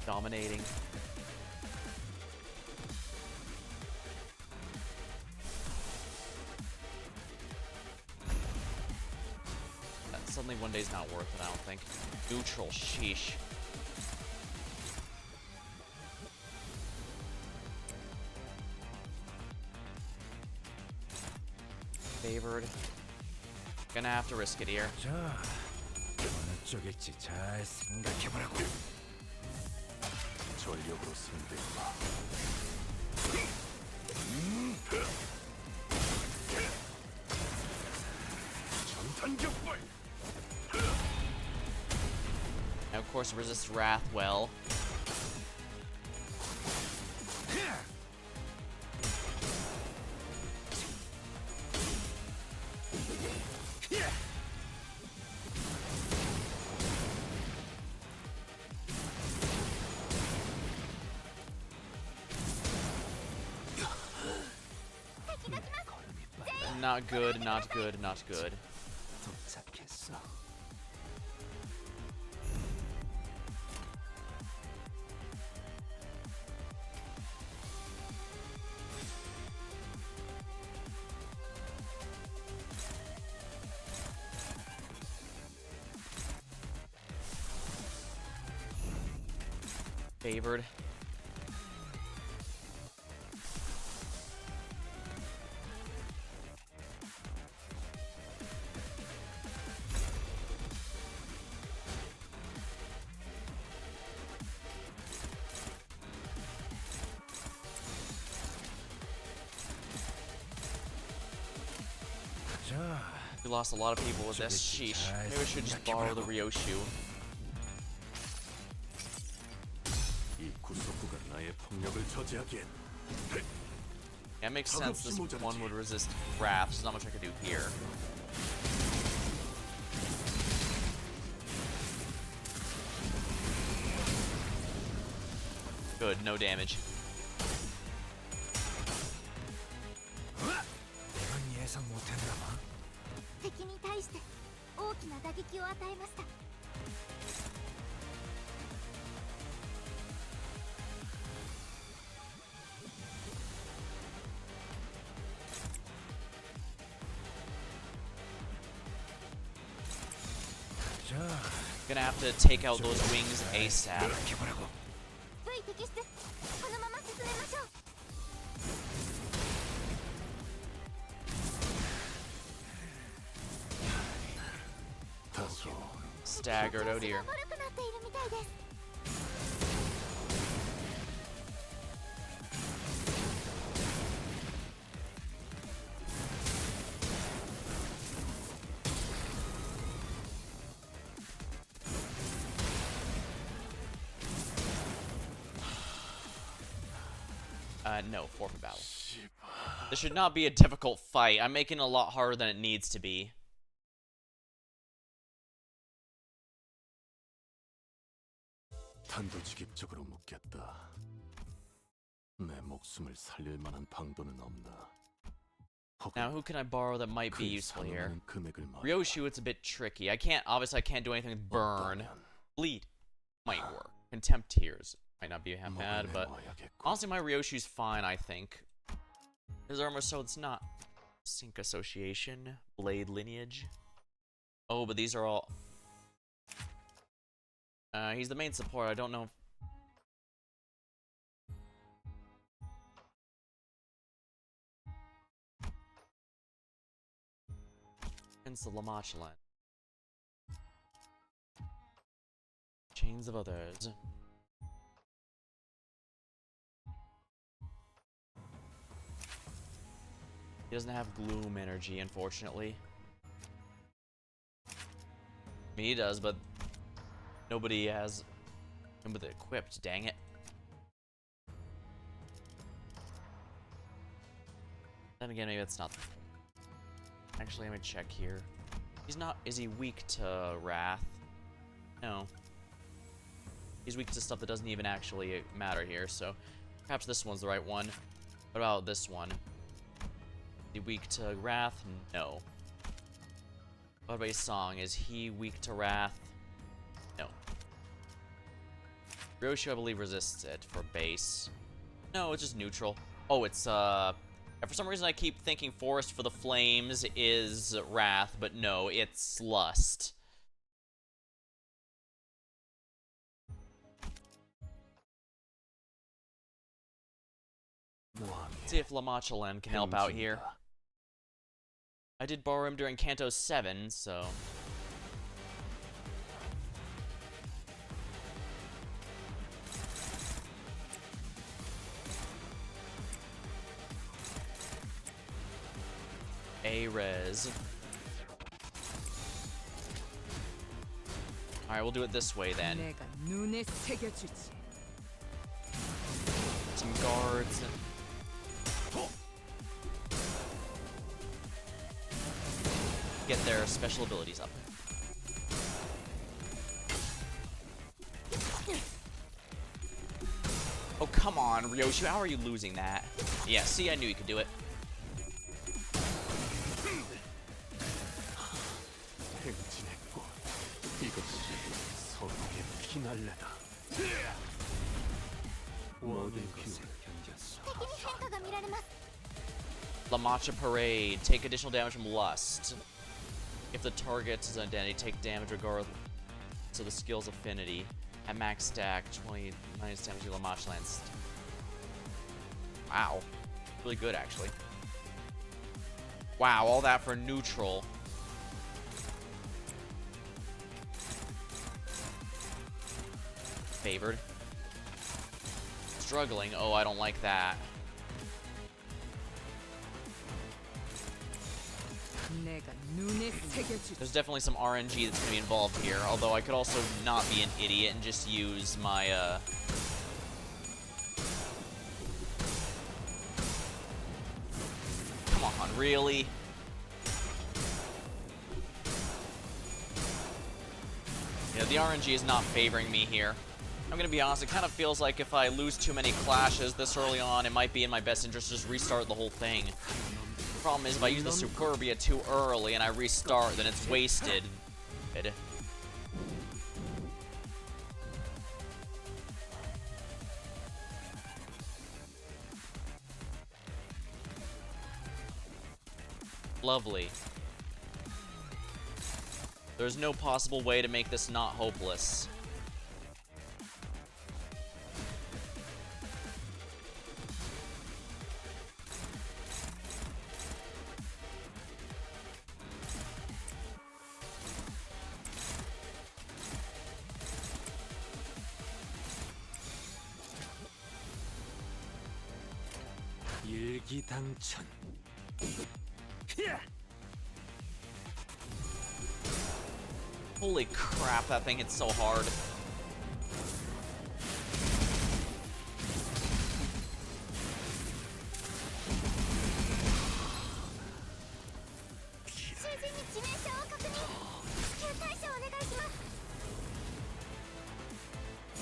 Dominating. Suddenly one day's not worth it, I don't think. Neutral, sheesh. Favored. Gonna have to risk it here. 자, 어느 쪽일지 잘 생각해보라고. 전력으로 상대해봐. 전탄격발. And of course, resist Wrath well. Not good, not good, not good. 도착했어. Favored. 자, We lost a lot of people with this. Sheesh. Maybe we should just borrow the Ryoshu. 이 구속구가 나의 폭력을 저지하기엔 Yeah, it makes sense. This one would resist Wrath. There's not much I could do here. Good, no damage. 이건 예상 못했나 봐. 敵に対して大きな打撃を与えました。 자, Gonna have to take out those wings ASAP. 노력해보라고. V 摘出。このまま進めましょう。 다소 Staggered, oh dear. 悪くなっているみたいです。 No, forfeit battle. This should not be a difficult fight. I'm making it a lot harder than it needs to be. 단도직입적으로 묻겠다. 내 목숨을 살릴 만한 방도는 없나? Now, who can I borrow that might be 그 useful here? 상황은 금액을 말해. Ryoshu, it's a bit tricky. Obviously I can't do anything with burn. 어떠면 Bleed might work. Contempt tears might not be half bad, 먹어내 but 놓아야겠고. honestly my Ryoshu's fine, I think. His armor, so it's not Sync Association, Blade Lineage. Oh, but these are all... he's the main support, I don't know... Prince of Lamachlan. Chains of Others. He doesn't have gloom energy, unfortunately. I mean, he does, but nobody has him with it equipped, dang it. Then again, maybe that's not... Actually, let me check here. He's not... Is he weak to Wrath? No. He's weak to stuff that doesn't even actually matter here, so... Perhaps this one's the right one. What about this one? Is he weak to Wrath? No. What about his song? Is he weak to Wrath? No. Ryoshu, I believe, resists it for base. No, it's just neutral. Oh, it's, for some reason I keep thinking Forest for the Flames is Wrath, but no, it's Lust. Let's see if Lamachlan can help out here. I did borrow him during Canto 7, so... A-res. Alright, we'll do it this way then. 내가 눈에 새겨주지. Some guards and... Get their special abilities up. Oh, come on, Ryoshu, how are you losing that? Yeah, see, I knew you could do it. 행진했고 이것이 서로의 피날레다. 모든 것을 견뎠어. 敵に変化が見られます。 Lamacha Parade. Take additional damage from Lust. If the target is an identity, take damage regardless of the skill's affinity. At max stack, 20 minus damage to Lamacha lands. Wow. Really good, actually. Wow, all that for neutral. Favored. Struggling. Oh, I don't like that. 내가 눈에 새겨주지. There's definitely some RNG that's going to be involved here, although I could also not be an idiot and just use my, Come on, really? Yeah, the RNG is not favoring me here. I'm gonna be honest, it kind of feels like if I lose too many clashes this early on, it might be in my best interest to just restart the whole thing. The problem is if I use the Superbia too early and I restart, then it's wasted. Lovely. There's no possible way to make this not hopeless. 일기당천. Holy crap, that thing hits so hard.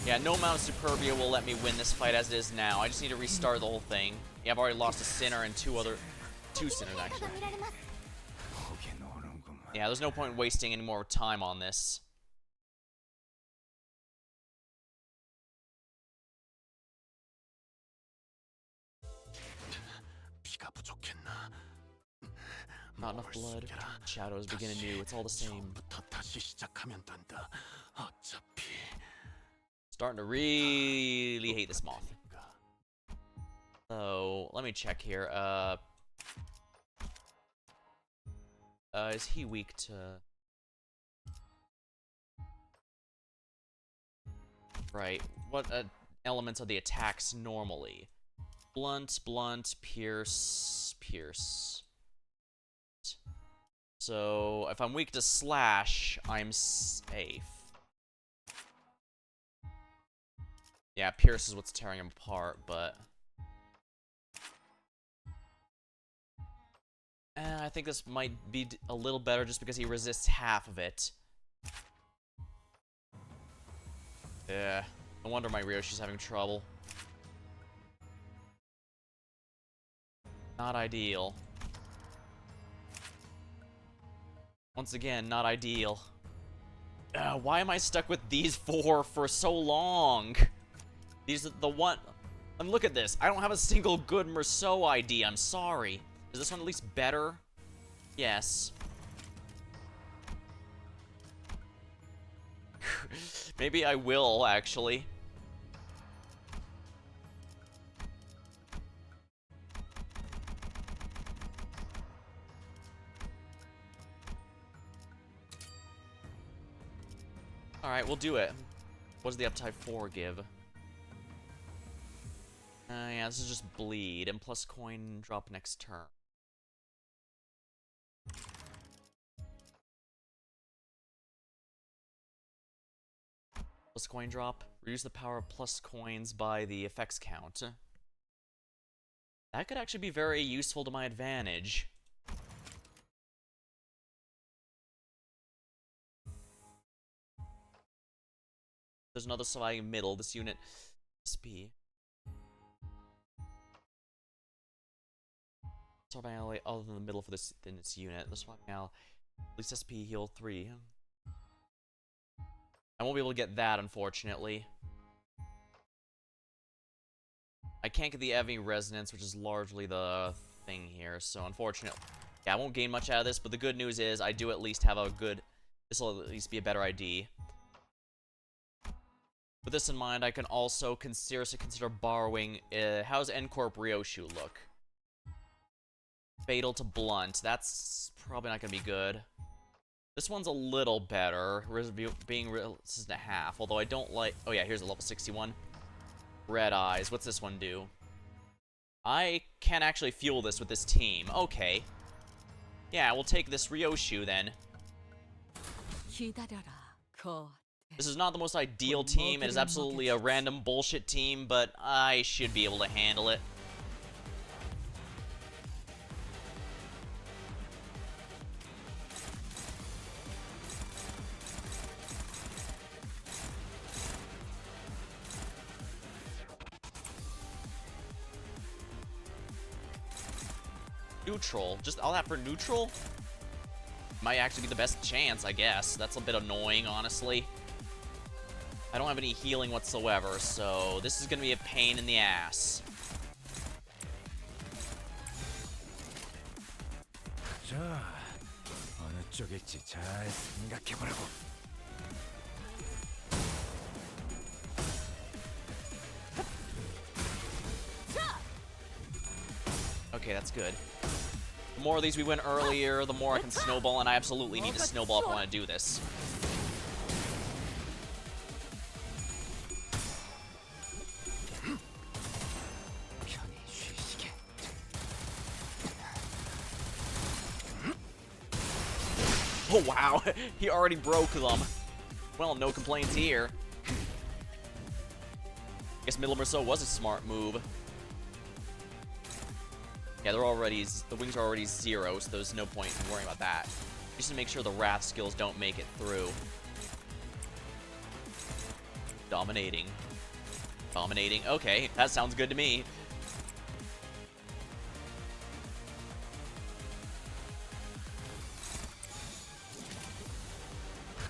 Yeah, no amount of Superbia will let me win this fight as it is now. I just need to restart the whole thing. Yeah, I've already lost a Sinner and two Sinners, actually. Yeah, there's no point in wasting any more time on this. Not enough blood. Shadows begin anew. It's all the same. Starting to really hate this moth. So, let me check here. Is he weak to... Right. What elements of the attacks normally? Blunt, blunt, pierce, pierce. So, if I'm weak to slash, I'm safe. Yeah, pierce is what's tearing him apart, but... I think this might be a little better just because he resists half of it. Yeah, no wonder my Ryoshu's having trouble. Not ideal. Once again, not ideal. Why am I stuck with these four for so long? These are the one... And look at this. I don't have a single good Merceau ID. I'm sorry. Is this one at least better? Yes. Maybe I will, actually. Alright, we'll do it. What does the uptide 4 give? Yeah, this is just bleed, and plus coin drop next turn. Plus coin drop. Reduce the power of plus coins by the effects count. That could actually be very useful to my advantage. There's another surviving middle. This unit SP. Surviving other than the middle for this in its unit. The surviving now at least SP heal 3. I won't be able to get that, unfortunately. I can't get the Evie Resonance, which is largely the thing here, so unfortunately. Yeah, I won't gain much out of this, but the good news is I do at least have a good... This will at least be a better ID. With this in mind, I can also seriously consider borrowing... how's N-Corp Ryoshu look? Fatal to Blunt. That's probably not going to be good. This one's a little better, being resistant to half, although I don't like... Oh yeah, here's a level 61. Red Eyes. What's this one do? I can actually fuel this with this team. Okay. Yeah, we'll take this Ryoshu then. This is not the most ideal team. It is absolutely a random bullshit team, but I should be able to handle it. Neutral. Just all that for neutral? Might actually be the best chance, I guess. That's a bit annoying, honestly. I don't have any healing whatsoever, so this is gonna be a pain in the ass. じゃあ어느 쪽일지 잘 생각해보라고. Okay, that's good. The more of these we win earlier, the more I can snowball, and I absolutely need to snowball if I want to do this. 편히 쉬시게. Oh, wow. He already broke them. Well, no complaints here. Guess Middle Merceau was a smart move. Yeah, they're already, the wings are already 0, so there's no point in worrying about that. Just to make sure the Wrath skills don't make it through. Dominating. Dominating. Okay, that sounds good to me.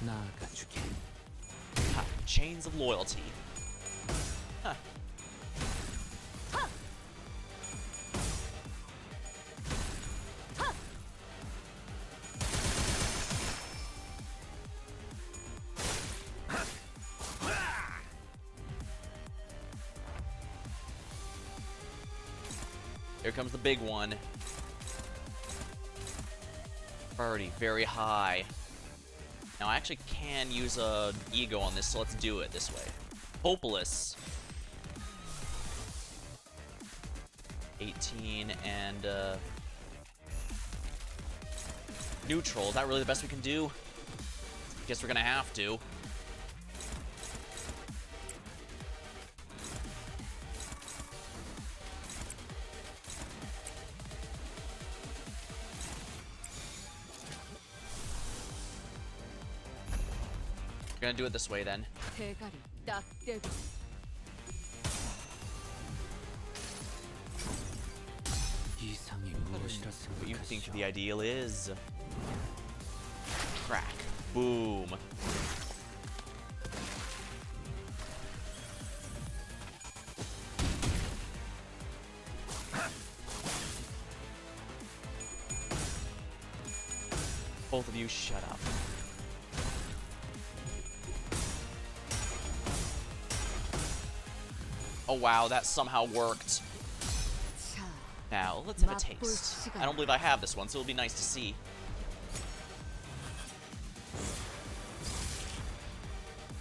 나아가주게. Ha, chains of loyalty. Huh. Here comes the big one. Priority very high. Now I actually can use a ego on this, so let's do it this way. Hopeless. 18 and neutral. Is that really the best we can do? Guess we're gonna have to. We're gonna do it this way then. 대가리 딱 떼고 이상이 무엇이라 What you think 생각하시오? the ideal is. Crack. Boom. Both of you shut up. Oh wow, that somehow worked. 자 Now, let's have a taste. I don't believe I have this one, so it'll be nice to see.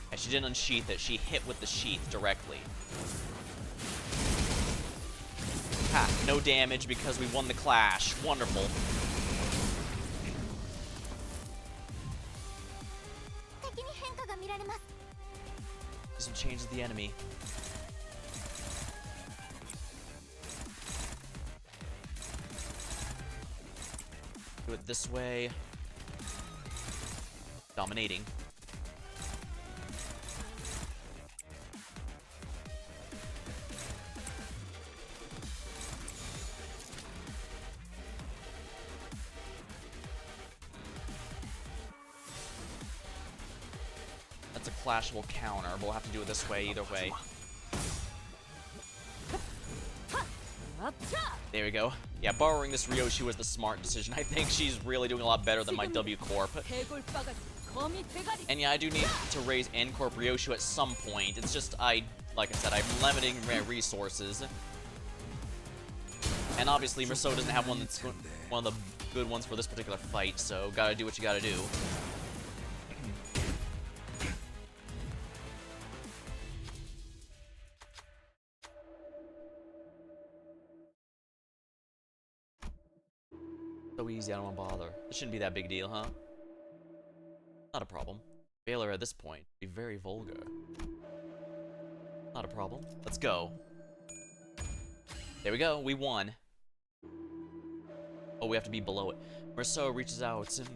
Yeah, she didn't unsheath it, she hit with the sheath directly. Ha, no damage because we won the clash. Wonderful. 敵に変化が見られます。 Some changes the enemy. Do it this way. Dominating. That's a clashable counter, but we'll have to do it this way either way. There we go. Yeah, borrowing this Ryoshu was the smart decision. I think she's really doing a lot better than my W Corp. 대골바가지 거미 대가리 And yeah, I do need to raise N Corp Ryoshu at some point. It's just, like I said, I'm limiting my resources. And obviously, Merceau doesn't have one that's one of the good ones for this particular fight, so gotta do what you gotta do. So easy, I don't want to bother. It shouldn't be that big deal, huh? Not a problem. Failure at this point be very vulgar. Not a problem. Let's go. There we go, we won. Oh, we have to be below it. Merceau reaches out and...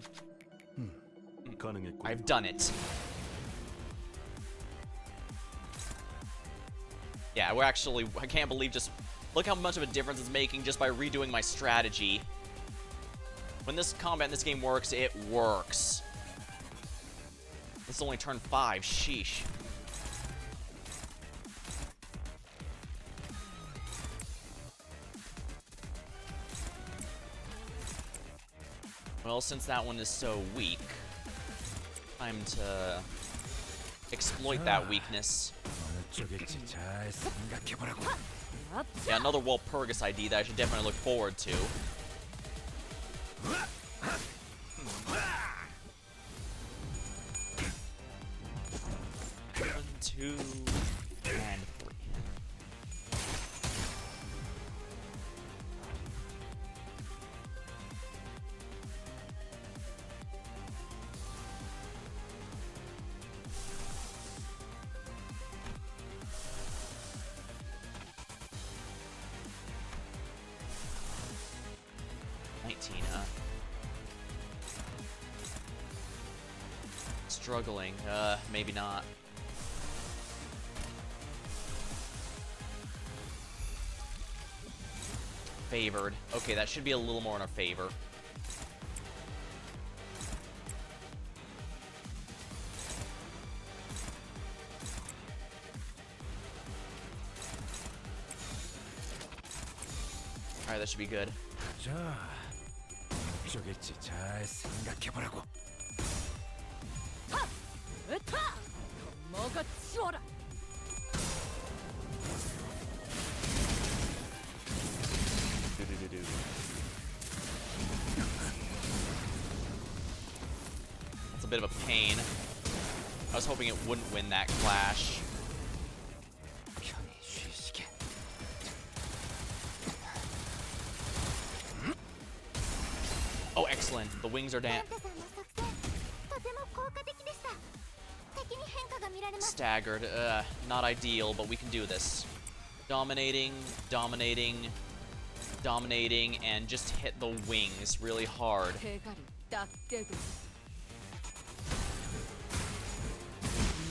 가능했군. I've done it. Yeah, we're actually... I can't believe just... Look how much of a difference it's making just by redoing my strategy. When this combat in this game works, it works. This is only turn 5. Sheesh. Well, since that one is so weak, time to exploit that weakness. 어느 쪽일지 잘 생각해보라고. Yeah, another Walpurgis ID that I should definitely look forward to. 1, 2, and 3. Struggling. Maybe not. Favored. Okay, that should be a little more in our favor. Alright, that should be good. 자, 어느 쪽일지 잘 생각해보라고. 으타! 먹어 치워라. That's a bit of a pain. I was hoping it wouldn't win that clash. 편히 쉬시게. Oh, excellent. The wings are down. ダンテさんの作戦とても効果的でした。敵に変化が見られます。 Staggered. Not ideal, but we can do this. Dominating, dominating, dominating, and just hit the wings really hard. 대가리 딱 떼고.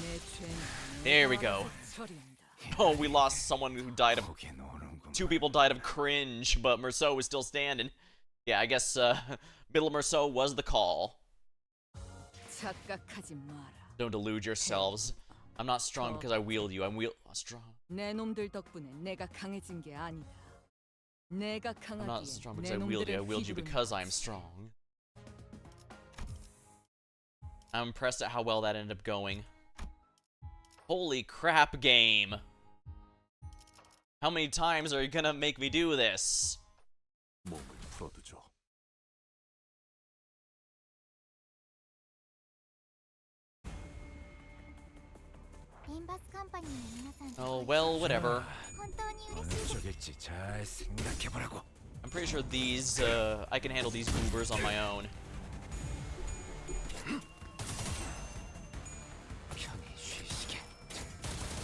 내 죄는 There we 내가 go. 처리한다. Oh, we lost someone who died of... 보긴 오는구만. 2 people died of cringe, but Merceau is still standing. Yeah, I guess, Middle Merceau was the call. 착각하지 마라. Don't delude yourselves. I'm not strong because I wield you. I'm strong. 내 놈들 덕분에 내가 강해진 게 아니다. 내가 I'm not 강하기에 strong because 내 I wield you. I 놈들을 wield you 휘두르는 because I'm 거지. strong. I'm impressed at how well that ended up going. Holy crap, game. How many times are you gonna make me do this? 몸을 풀어두죠. 림버스 컴퍼니의 皆さんと Oh, well, whatever. 本当に 어느 嬉しいです。 쪽일지 잘 생각해보라고. I'm pretty sure these, I can handle these goobers on my own. 편히 쉬시게.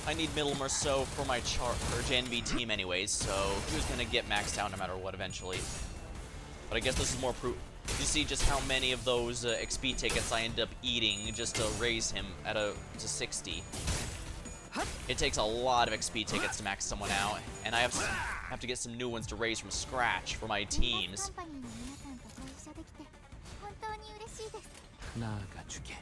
I need Middle Merceau for my JNV team anyways, so he was gonna get maxed out no matter what eventually. But I guess this is more proof. You see just how many of those XP tickets I end up eating just to raise him to 60. It takes a lot of XP tickets to max someone out, and I have to get some new ones to raise from scratch for my リンバス teams. カンパニーの皆さんとご一緒できて本当に嬉しいです。 나아가주게.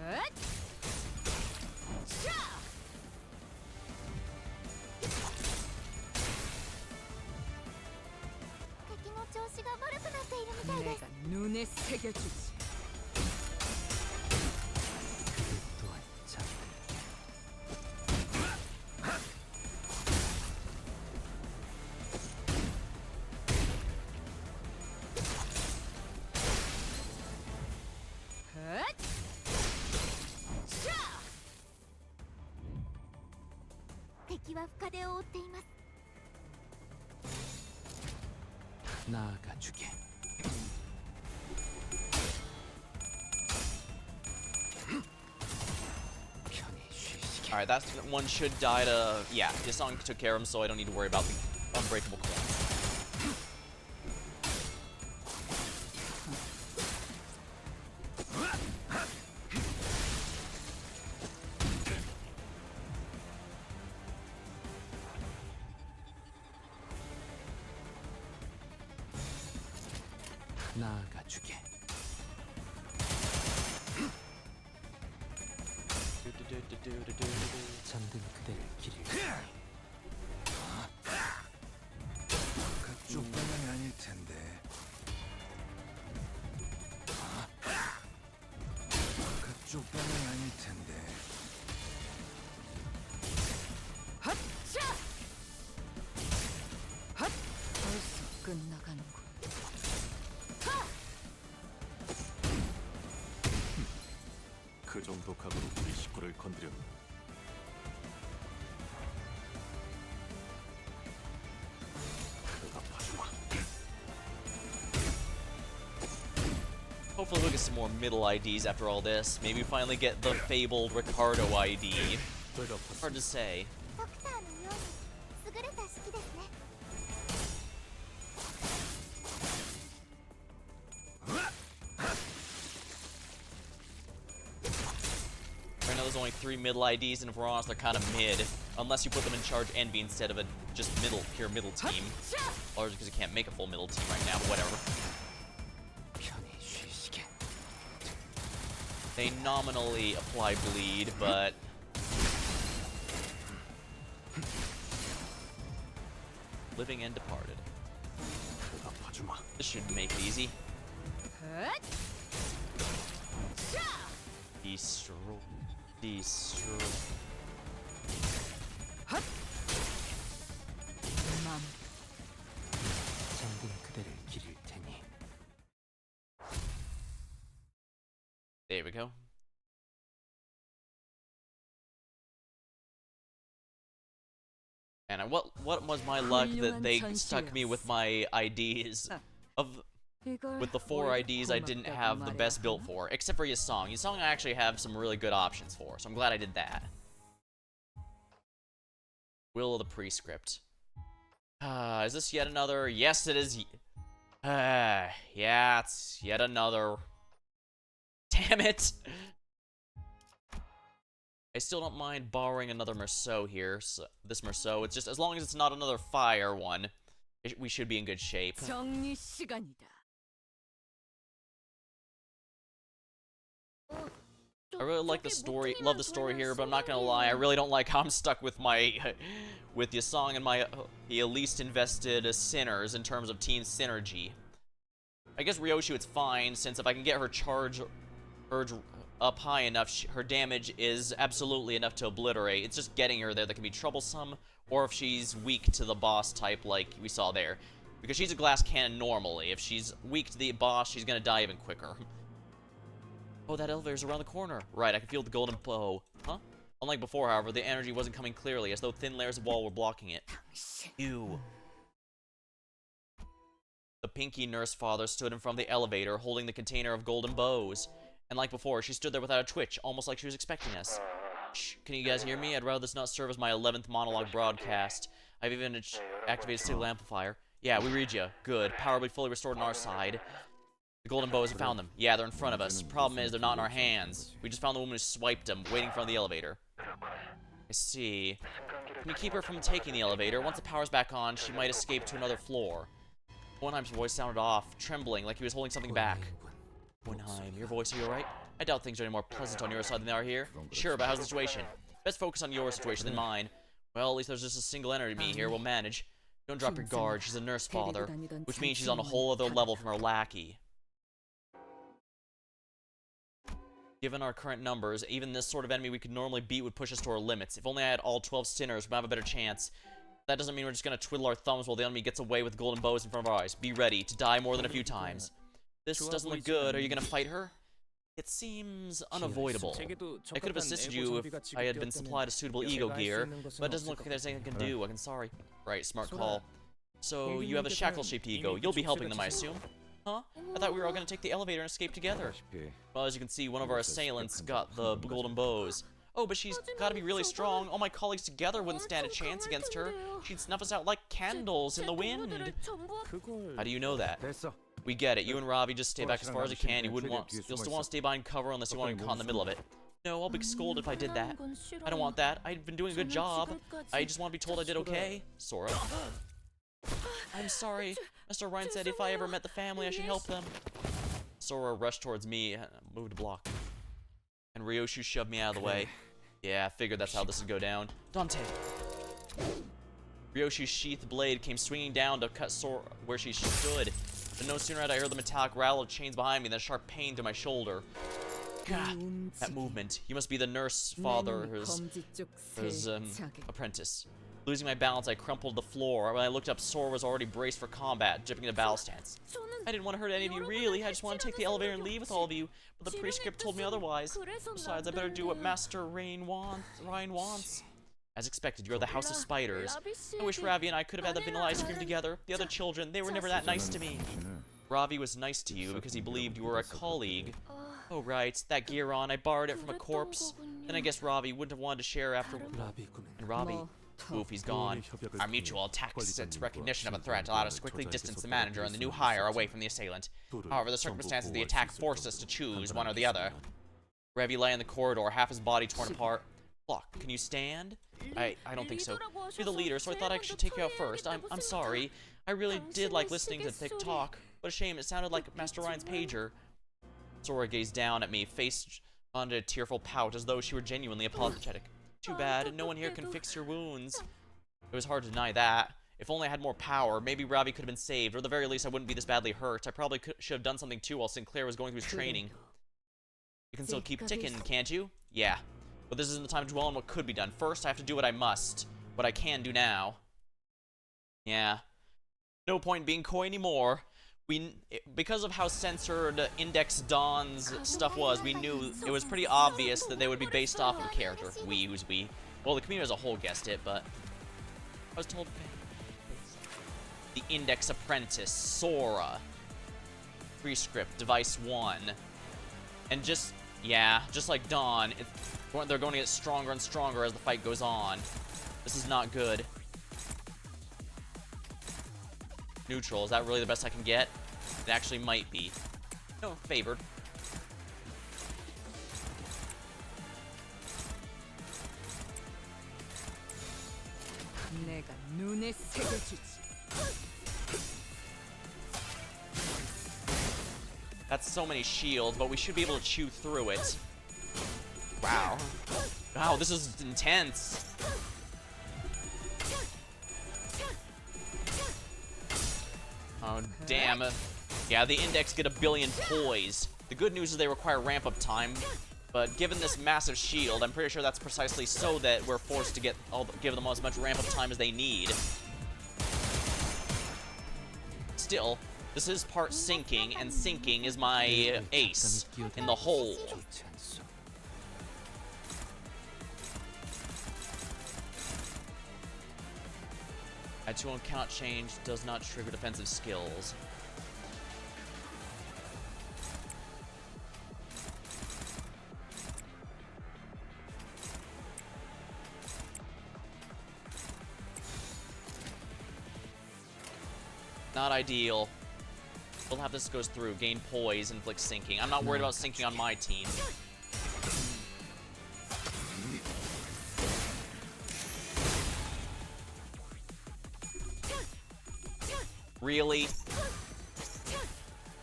헛! 샤! 敵の調子が悪くなっているみたいです。 내가 눈에 새겨주지. 또한 참 헛! 샤! 敵は深手を負っています。 나아가주게. Alright, that one should die to... Yeah, this song took care of him, so I don't need to worry about the unbreakable coins. 나아가주게. 잠든 그대를 기릴 그쪽 방향이 아닐 텐데. 그쪽 방향이 아닐 텐데. 벌써 끝나가는군. 그 정도 각오로 우리 식구를 건드렸나? 대답하지마. Hopefully we'll get some more middle IDs after all this. Maybe we finally get the fabled Ricardo ID. Hard to say. ドクターのように優れた式ですね。 Right now there's only 3 middle IDs, and if we're honest, they're kind of mid. Unless you put them in charge envy instead of a just pure middle team. Or because you can't make a full middle team right now, but whatever. 편히 쉬시게. They nominally apply bleed, but... Living and departed. 대답하지마. This should make it easy. Destroy. Destroy. 맘. 잠든 그대를 기릴 테니. There we go. And what was my luck that they stuck me with my IDs of with the 4 IDs I didn't have the best built for, except for Yasong. Yasong I actually have some really good options for, so I'm glad I did that. Will of the Prescript. Is this yet another? Yes, it is. Yeah, it's yet another. Damn it! I still don't mind borrowing another Merceau here. So, this Merceau, it's just as long as it's not another fire one, we should be in good shape. 정리 시간이다. I really like the story, love the story here, but I'm not gonna lie, I really don't like how I'm stuck with my, with Yasong and my, the least invested sinners in terms of team synergy. I guess Ryoshu it's fine, since if I can get her charge urge up high enough, her damage is absolutely enough to obliterate. It's just getting her there that can be troublesome, or if she's weak to the boss type like we saw there. Because she's a glass cannon normally, if she's weak to the boss, she's gonna die even quicker. Oh, that elevator's around the corner. Right, I can feel the golden bow. Huh? Unlike before, however, the energy wasn't coming clearly, as though thin layers of wall were blocking it. Ew. The Pinky nurse father stood in front of the elevator, holding the container of golden bows. And like before, she stood there without a twitch, almost like she was expecting us. Shh, can you guys hear me? I'd rather this not serve as my 11th monologue broadcast. I've even activated stable amplifier. Yeah, we read you. Good. Power will be fully restored on our side. The golden bows have found them. Yeah, they're in front of us. Problem is, they're not in our hands. We just found the woman who swiped them, waiting in front of the elevator. I see. Can you keep her from taking the elevator? Once the power's back on, she might escape to another floor. Hohenheim's voice sounded off, trembling, like he was holding something back. Hohenheim, your voice, are you alright? I doubt things are any more pleasant on your side than they are here. Sure, but how's the situation? Best focus on your situation than mine. Well, at least there's just a single enemy here, we'll manage. Don't drop your guard, she's a nurse father, which means she's on a whole other level from her lackey. Given our current numbers, even this sort of enemy we could normally beat would push us to our limits. If only I had all 12 sinners, we'd have a better chance. That doesn't mean we're just gonna twiddle our thumbs while the enemy gets away with golden bows in front of our eyes. Be ready to die more than a few times. This doesn't look good. Are you gonna fight her? It seems unavoidable. I could have assisted you if I had been supplied a suitable ego gear, but it doesn't look like there's anything I can do. I'm sorry. Right, smart call. So, you have a shackle-shaped ego. You'll be helping them, I assume? Huh? I thought we were all gonna take the elevator and escape together. Well, as you can see, one of our assailants got the golden bows. Oh, but she's gotta be really strong. All my colleagues together wouldn't stand a chance against her. She'd snuff us out like candles in the wind. 그걸 How do you know that? 됐어. We get it. You and Ravi just stay back as far as you can. You'll still want to stay behind cover unless you want to get caught in the middle of it. No, I'll be scolded if I did that. I don't want that. I've been doing a good job. I just want to be told I did okay. Sora. I'm sorry. Mr. Ryan said if I ever met the family, I should help them. Sora rushed towards me, moved a block. And Ryoshu shoved me out of the way. Yeah, I figured that's how this would go down. Dante! Ryoshu's sheathed blade came swinging down to cut Sora where she stood. But no sooner had I heard the metallic rattle of chains behind me than a sharp pain to my shoulder. God, that movement. He must be the nurse father, his apprentice. Losing my balance, I crumpled to the floor. When I looked up, Sora was already braced for combat, dipping into battle stance. I didn't want to hurt any of you, really. I just want to take the elevator and leave with all of you. But the prescript told me otherwise. Besides, I better do what Master Ryan wants. As expected, you're the House of Spiders. I wish Ravi and I could have had the vanilla ice cream together. The other children, they were never that nice to me. Ravi was nice to you because he believed you were a colleague. Oh, right. That gear on, I borrowed it from a corpse. Then I guess Ravi wouldn't have wanted to share after. And Ravi, oof, he's gone. Our mutual tacit recognition of a threat allowed us to quickly distance the manager and the new hire away from the assailant. However, the circumstances of the attack forced us to choose one or the other. Ravi lay in the corridor, half his body torn apart. Flock, can you stand? I don't think so. You're the leader, so I thought I should take you out first. I'm sorry. I really did like listening to thick talk. What a shame, it sounded like Master Ryan's pager. Sora gazed down at me, face on a tearful pout, as though she were genuinely apologetic. Too bad, no one here can fix your wounds. It was hard to deny that. If only I had more power, maybe Ravi could have been saved, or at the very least I wouldn't be this badly hurt. I probably should have done something too while Sinclair was going through his training. You can still keep ticking, can't you? Yeah. But this isn't the time to dwell on what could be done. First, I have to do what I must. What I can do now. Yeah. No point being coy anymore. Because of how censored Index Dawn's stuff was, we knew it was pretty obvious that they would be based off of a character. Who's we? Well, the community as a whole guessed it, but I was told. The Index Apprentice, Sora. Free script, Device 1. And just like Dawn, they're going to get stronger and stronger as the fight goes on. This is not good. Neutral, is that really the best I can get? It actually might be. No, favored. 내가 눈에 새겨주지. That's so many shields, but we should be able to chew through it. Wow. Wow, this is intense. Oh, damn. Yeah, the Index get a billion poise. The good news is they require ramp-up time, but given this massive shield, I'm pretty sure that's precisely so that we're forced to give them as much ramp-up time as they need. Still, this is part sinking, and sinking is my ace in the hole. Add 2 on count change does not trigger defensive skills. Not ideal. We'll have this goes through. Gain poise, inflict sinking. I'm not worried about sinking on my team. Really?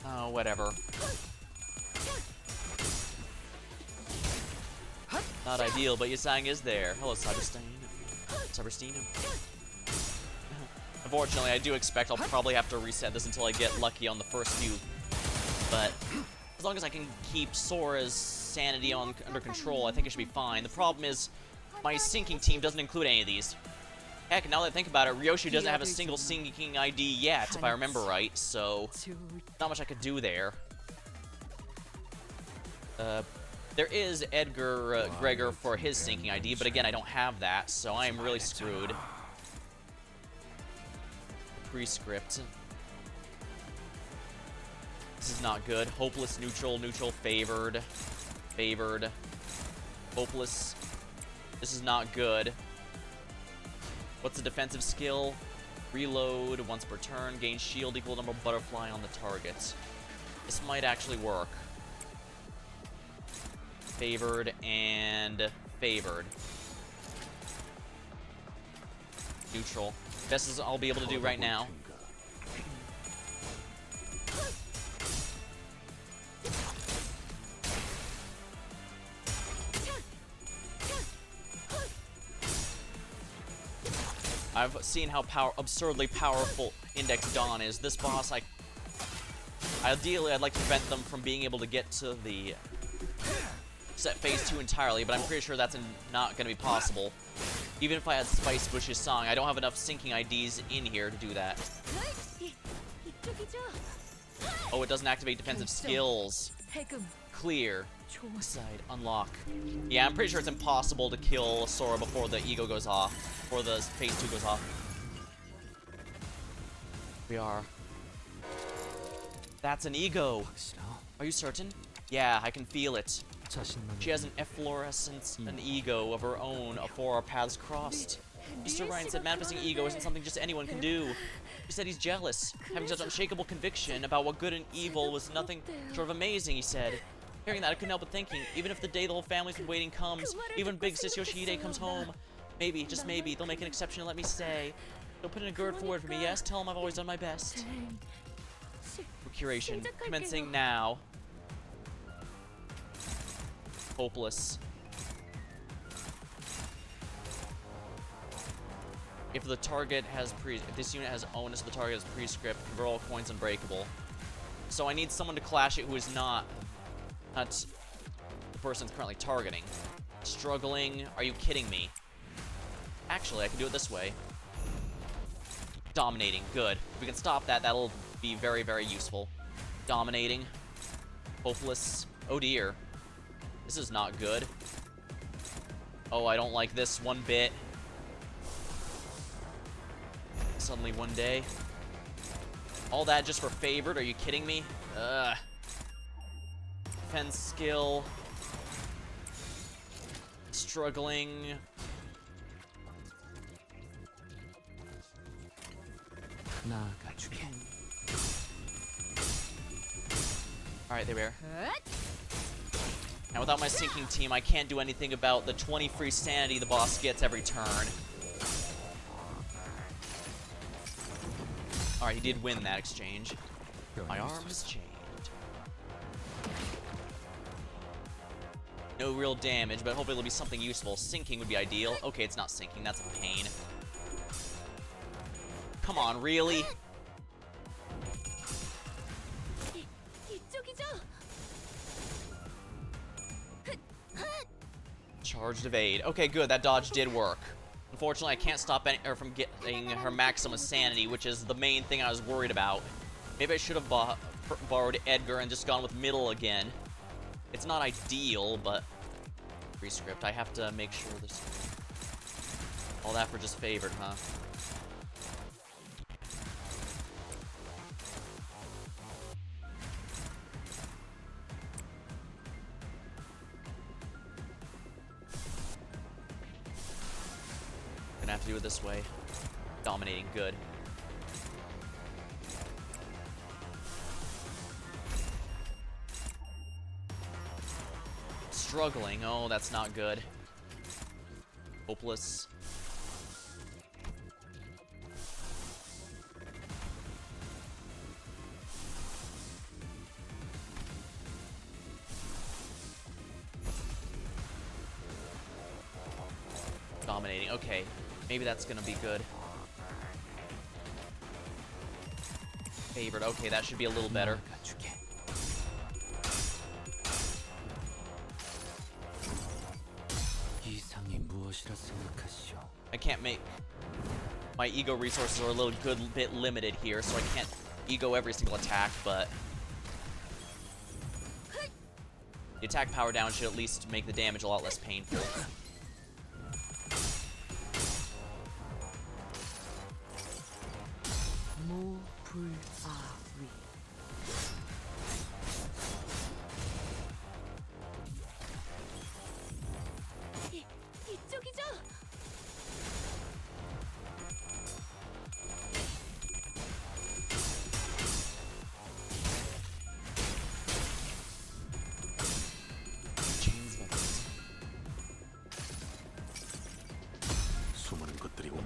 Oh, whatever. Not ideal, but Yasang is there. Hello, Cyberstein. Unfortunately, I do expect I'll probably have to reset this until I get lucky on the first few. But as long as I can keep Sora's sanity under control, I think it should be fine. The problem is, my sinking team doesn't include any of these. Heck, now that I think about it, Ryoshu doesn't have a single sinking ID yet, if I remember right, so not much I could do there. There is Edgar Gregor for his sinking ID, but again, I don't have that, so I am really screwed. Prescript. This is not good. Hopeless, neutral, neutral, favored, favored, hopeless, This is not good. What's the defensive skill? Reload once per turn. Gain shield equal number of butterfly on the target. This might actually work. Favored and favored. Neutral. Best as I'll be able to do right now. I've seen how absurdly powerful Index Dawn is. This boss, ideally, I'd like to prevent them from being able to get to the set phase 2 entirely, but I'm pretty sure that's not going to be possible. Even if I had Spice Bush's song, I don't have enough syncing IDs in here to do that. Oh, it doesn't activate defensive skills. Clear. Side, unlock. Yeah, I'm pretty sure it's impossible to kill Sora before the ego goes off. Before the phase 2 goes off. We are. That's an ego. Are you certain? Yeah, I can feel it. She has an efflorescence, an ego of her own before our paths crossed. Mr. Ryan said manifesting ego isn't something just anyone can do. He said he's jealous. Having such unshakable conviction about what good and evil was nothing short of amazing, he said. Hearing that, I couldn't help but thinking, even if the day the whole family's been waiting comes, even big sis Yoshihide comes home, maybe, just maybe, they'll make an exception and let me stay. They'll put in a good forward for me, yes? Tell them I've always done my best. Procuration. Commencing now. Hopeless. If the target has if this unit has onus, the target has prescript, convert all coins unbreakable. So I need someone to clash it who is not the person it's currently targeting. Struggling. Are you kidding me? Actually, I can do it this way. Dominating. Good. If we can stop that, that'll be very, very useful. Dominating. Hopeless. Oh dear. This is not good. Oh, I don't like this one bit. Suddenly one day. All that just for favored? Are you kidding me? Ugh. Defense skill. Struggling. Alright, there we are. Now without my sinking team, I can't do anything about the 20 free sanity the boss gets every turn. Alright, he did win that exchange. My arm has changed. No real damage, but hopefully it'll be something useful. Sinking would be ideal. Okay, it's not sinking. That's a pain. Come on, really? Charged evade. Okay, good. That dodge did work. Unfortunately, I can't stop her from getting her maximum sanity, which is the main thing I was worried about. Maybe I should have borrowed Edgar and just gone with middle again. It's not ideal, but prescript. I have to make sure this. All that for just favored, huh? Gonna have to do it this way. Dominating, good. Struggling. Oh, that's not good. Hopeless. Dominating. Okay. Maybe that's gonna be good. Favored. Okay, that should be a little better. I can't make... My ego resources are a little bit limited here, so I can't ego every single attack, but... The attack power down should at least make the damage a lot less painful.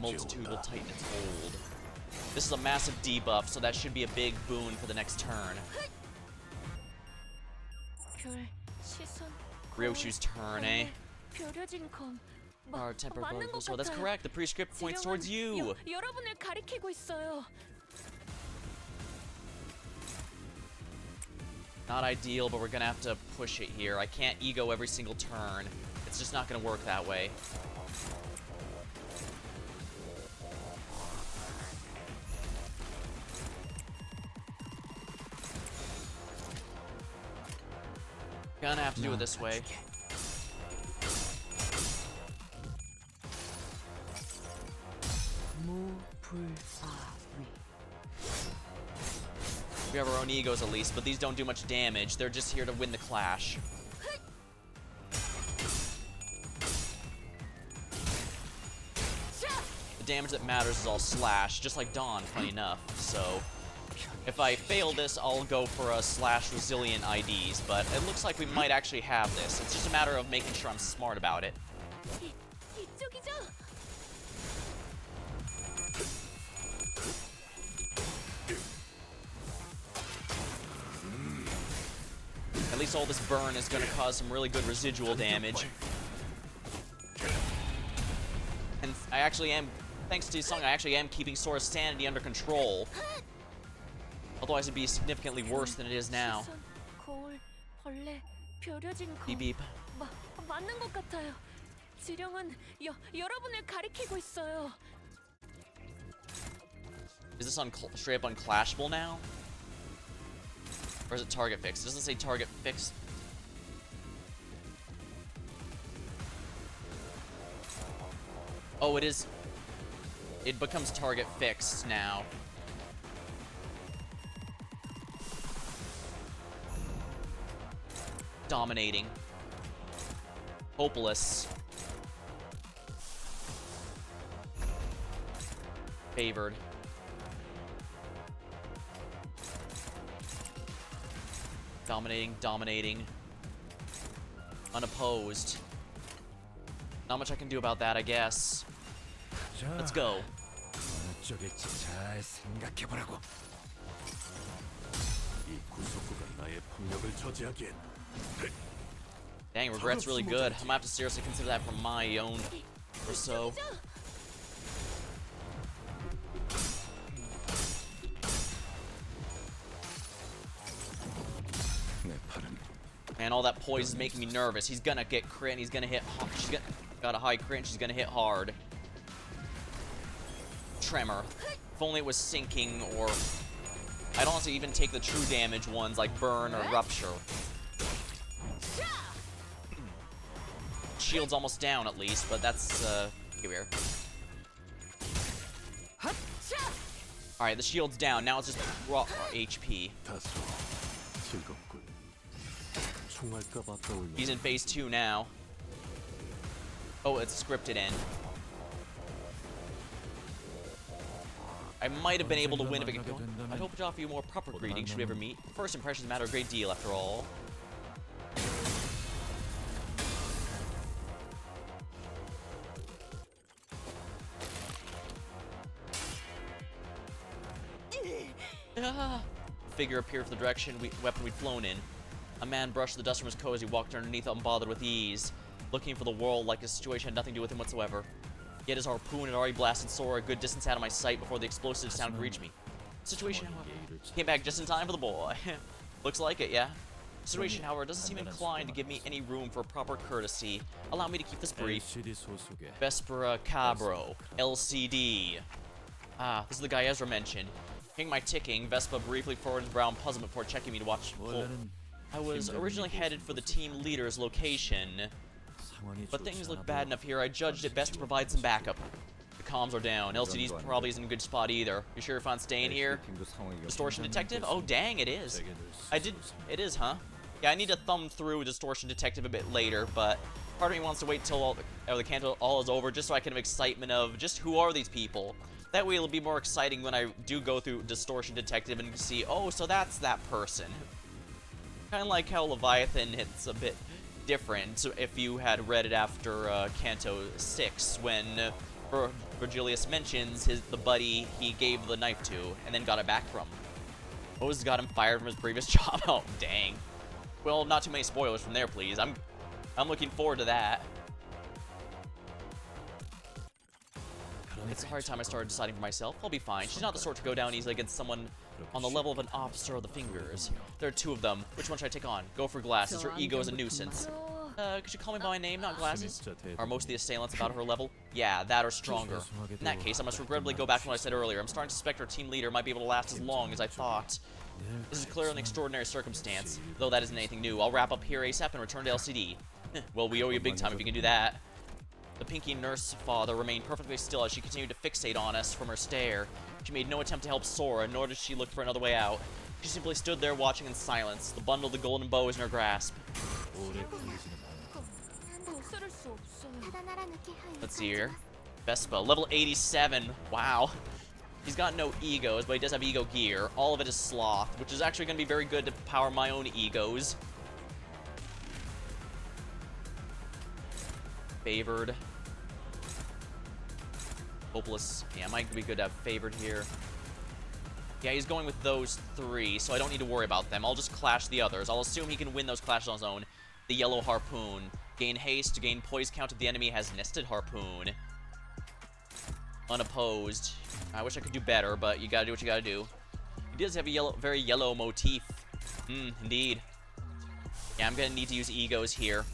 multitude will tighten its hold. This is a massive debuff, so that should be a big boon for the next turn. 별, 시선, Ryoshu's turn, eh? 벼려진 검. Our temper 맞는 것 so that's 같아요. correct. The prescript points towards you. 여러분을 가리키고 있어요. Not ideal, but we're gonna have to push it here. I can't ego every single turn. It's just not gonna work that way. Gonna have to do it this way. We have our own egos at least, but these don't do much damage. They're just here to win the clash. The damage that matters is all slash, just like Dawn, funny enough. So, if I fail this, I'll go for a slash resilient IDs, but it looks like we might actually have this. It's just a matter of making sure I'm smart about it. 이쪽이죠? At least all this burn is going to cause some really good residual damage. And I actually am, thanks to Sung, I actually am keeping Sora's sanity under control. Otherwise it'd be significantly worse than it is now. 시선, 거울, 벌레, 벼려진 검. Beep beep. 맞는 것 같아요. 지령은 여러분을 가리키고 있어요. Is this straight up unclashable now? Or is it target fixed? It doesn't say target fixed. Oh, it is. It becomes target fixed now. Dominating. Hopeless. Favored. Dominating, dominating. Unopposed. Not much I can do about that, I guess. Let's go. 어느 쪽일지 잘 생각해보라고. 이 구속구가 나의 폭력을 저지하기엔 Dang, regret's really good. I'm gonna have to seriously consider that for my own or so. 내 팔은 Man, all that poise is making me nervous. He's gonna get crit and he's gonna hit. Got a high crit and she's gonna hit hard. Tremor. If only it was sinking, or I'd honestly even take the true damage ones like burn or rupture. Shield's almost down at least, but that's here. Alright, the shield's down. Now it's just raw HP. 다소 즐겁군. 총알값 아까울 He's in phase 2 now. Oh, it's a scripted end. I might have been able to win if it could go. I'd hope to offer you more proper greetings should we ever meet. First impressions matter a great deal, after all. Figure appeared from the direction weapon we'd flown in. A man brushed the dust from his coat as he walked underneath it unbothered with ease, looking for the world like his situation had nothing to do with him whatsoever. Yet his harpoon had already blasted Sora a good distance out of my sight before the explosive sound could reach me. Situation, however, came back just in time for the boy. Looks like it, yeah. Situation, however, doesn't seem inclined to give me any room for proper courtesy. Allow me to keep this brief. LCD 소속의 Vespera Cabro, LCD. Ah, this is the guy Ezra mentioned. Hearing my ticking, Vespa briefly forwarded his brow in puzzlement before checking me to watch. I was originally headed for the team leader's location, 상황이 but 좋지 things look 않아 bad 보여. enough here. I judged it best to provide some backup. The comms are down. LCD's probably isn't in a good spot either. You sure you're fine staying here? 팀도 상황이 Distortion 굉장히 Detective? Oh, dang, it is. It is, huh? Yeah, I need to thumb through Distortion Detective a bit later, but part of me wants to wait till the Canto all is over just so I can have excitement of just who are these people. That way it'll be more exciting when I do go through Distortion Detective and see, oh, so that's that person. Kind of like how Leviathan hits a bit different if you had read it after Canto 6, when Virgilius mentions the buddy he gave the knife to and then got it back from. Moses got him fired from his previous job. Oh, dang. Well, not too many spoilers from there, please. I'm looking forward to that. It's a hard time I started deciding for myself. I'll be fine. She's not the sort to go down easily against someone on the level of an officer of the fingers. There are two of them. Which one should I take on? Go for Glasses. Her ego is a nuisance. Could you call me by my name, not Glasses? Are most of the assailants about her level? Yeah, that or stronger. In that case, I must regrettably go back to what I said earlier. I'm starting to suspect our team leader might be able to last as long as I thought. This is clearly an extraordinary circumstance, though that isn't anything new. I'll wrap up here ASAP and return to LCD. Well, we owe you big time if you can do that. The Pinky nurse father remained perfectly still as she continued to fixate on us from her stare. She made no attempt to help Sora, nor did she look for another way out. She simply stood there watching in silence. The bundle of the golden bow is in her grasp. Let's see here. Vespa, level 87. Wow. He's got no egos, but he does have ego gear. All of it is sloth, which is actually going to be very good to power my own egos. Favored. Hopeless. Yeah, might be good to have favored here. Yeah, he's going with those three, so I don't need to worry about them. I'll just clash the others. I'll assume he can win those clashes on his own. The yellow harpoon. Gain haste to gain poise count if the enemy has nested harpoon. Unopposed. I wish I could do better, but you gotta do what you gotta do. He does have a very yellow motif. Indeed. Yeah, I'm gonna need to use egos here.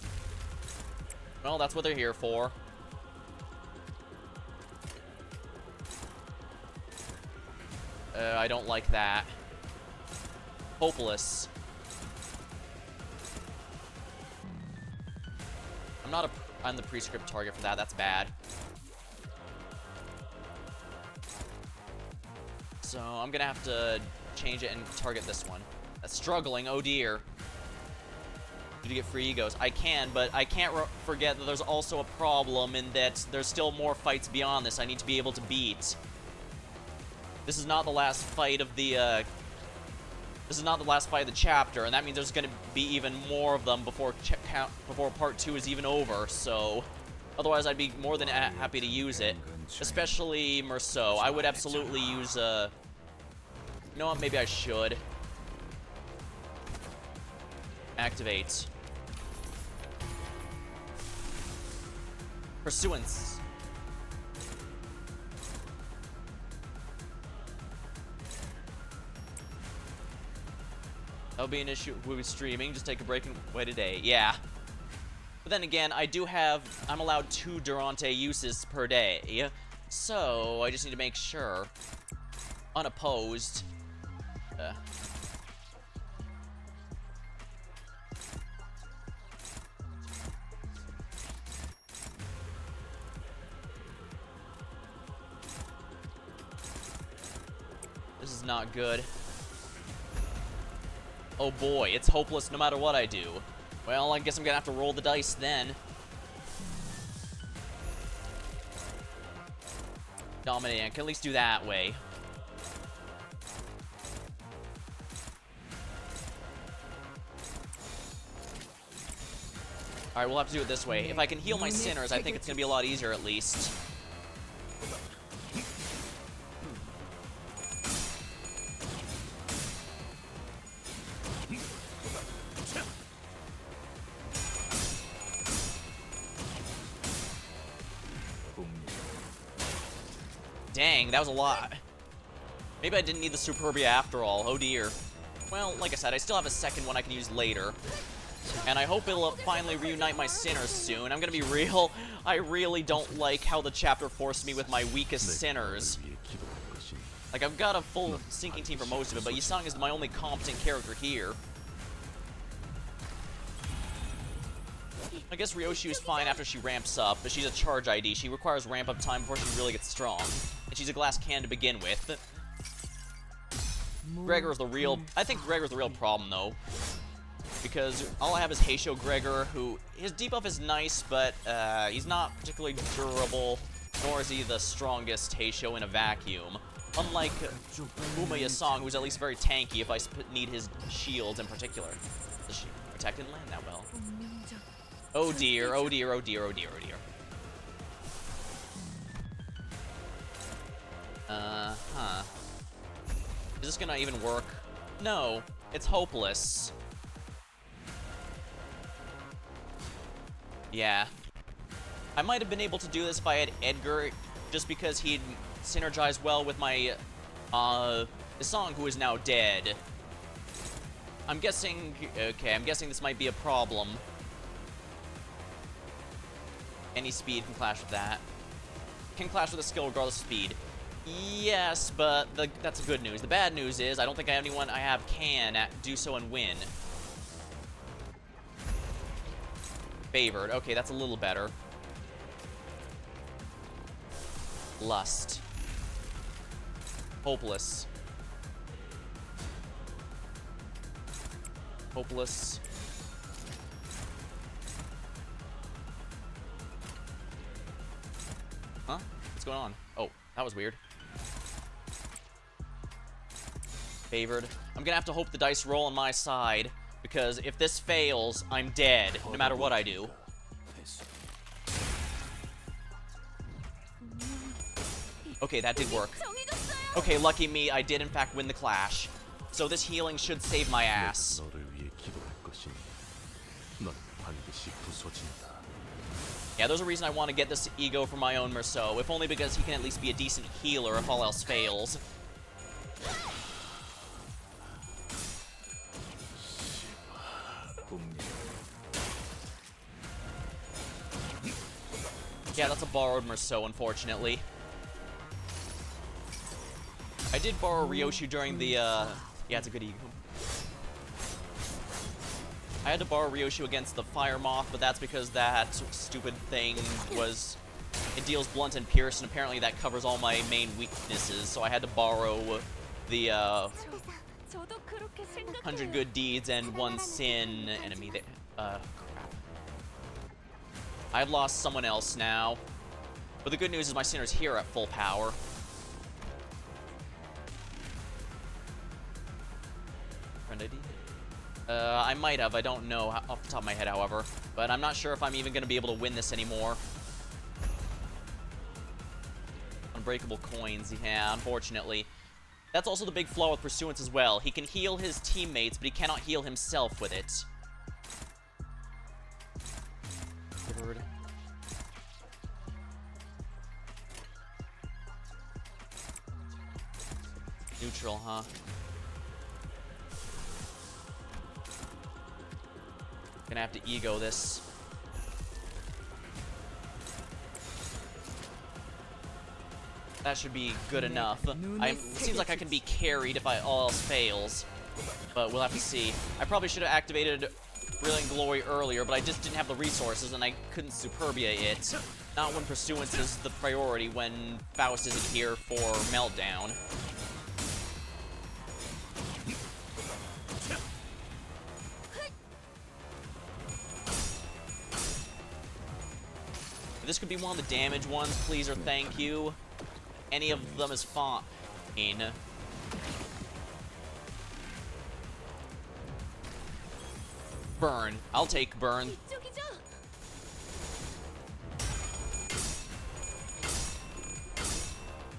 Well, that's what they're here for. I don't like that. Hopeless. I'm the prescript target for that. That's bad. So I'm gonna have to change it and target this one. That's struggling. Oh dear. Did you get free egos? I can, but I can't forget that there's also a problem in that there's still more fights beyond this I need to be able to beat. This is not the last fight of the, This is not the last fight of the chapter, and that means there's gonna be even more of them before part 2 is even over, so... Otherwise, I'd be more than happy to use it. Especially Merceau. I would absolutely use, You know what? Maybe I should. Activate. Pursuance. That would be an issue with streaming. Just take a break and wait a day. Yeah. But then again, I'm allowed 2 Durante uses per day. So, I just need to make sure. Unopposed. This is not good. Oh boy, it's hopeless no matter what I do. Well, I guess I'm gonna have to roll the dice then. Dominating, I can at least do that way. Alright, we'll have to do it this way. If I can heal my sinners, I think it's gonna be a lot easier at least. Dang, that was a lot. Maybe I didn't need the Superbia after all. Oh dear. Well, like I said, I still have a second one I can use later. And I hope it'll finally reunite my sinners soon. I'm gonna be real. I really don't like how the chapter forced me with my weakest sinners. Like, I've got a full sinking team for most of it, but Yisang is my only competent character here. I guess Ryoshu is fine after she ramps up, but she's a charge ID. She requires ramp up time before she really gets strong. And she's a glass cannon to begin with. Gregor's the real... I think Gregor's the real problem, though. Because all I have is Heisho Gregor, who... His debuff is nice, but he's not particularly durable, nor is he the strongest Heisho in a vacuum. Unlike Uma Yasong, who's at least very tanky if I need his shields in particular. The attack didn't land that well. Oh dear, oh dear, oh dear, oh dear, oh dear. Huh. Is this gonna even work? No, it's hopeless. Yeah. I might have been able to do this if I had Edgar, just because he'd synergize well with my, Isong, who is now dead. I'm guessing, okay, I'm guessing this might be a problem. Any speed can clash with that. Can clash with a skill regardless of speed. Yes, but that's the good news. The bad news is I don't think anyone I have can do so and win. Favored. Okay, that's a little better. Lust. Hopeless. Hopeless. Huh? What's going on? Oh, that was weird. Favored. I'm gonna have to hope the dice roll on my side, because if this fails, I'm dead, no matter what I do. Okay, that did work. Okay, lucky me, I did in fact win the clash. So this healing should save my ass. 너를 위해 기도할 것이니 넌 반드시 부서진다. Yeah, there's a reason I want to get this ego for my own Merceau, if only because he can at least be a decent healer if all else fails. Yeah, that's a borrowed Merceau, unfortunately. I did borrow Ryoshu during the, yeah, it's a good ego. I had to borrow Ryoshu against the Fire Moth, but that's because that stupid thing was... It deals blunt and pierce, and apparently that covers all my main weaknesses, so I had to borrow the, 100 good deeds and 1 sin enemy. Crap. I've lost someone else now. But the good news is my sinner's here at full power. Friend ID? I might have. I don't know off the top of my head, however. But I'm not sure if I'm even going to be able to win this anymore. Unbreakable coins, yeah, unfortunately. That's also the big flaw with Pursuance as well. He can heal his teammates, but he cannot heal himself with it. Bird. Neutral, huh? Gonna have to ego this. That should be good enough. It seems like I can be carried if all else fails. But we'll have to see. I probably should have activated Brilliant Glory earlier, but I just didn't have the resources and I couldn't Superbia it. Not when Pursuance is the priority, when Faust isn't here for Meltdown. This could be one of the damage ones, please or thank you. Any of them is fine. Burn. I'll take burn.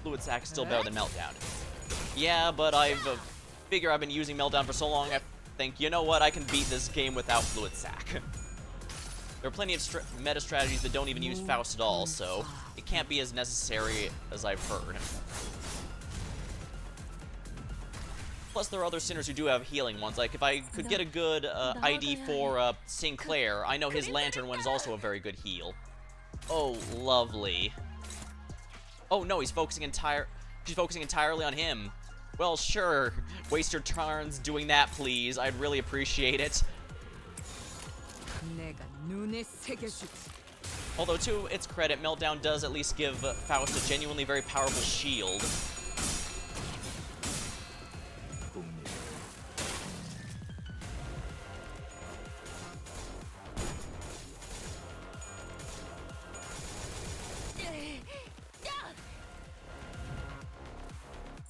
Fluid Sac is still better than Meltdown. Yeah, but figure I've been using Meltdown for so long, I think, you know what, I can beat this game without Fluid Sac. There are plenty of meta strategies that don't even use Faust at all, so it can't be as necessary as I've heard. Plus, there are other sinners who do have healing ones. Like, if I could get a good ID for Sinclair, I know his Lantern one is also a very good heal. Oh, lovely. Oh, no, she's focusing entirely on him. Well, sure. Waste your turns doing that, please. I'd really appreciate it. Although, to its credit, Meltdown does at least give Faust a genuinely very powerful shield.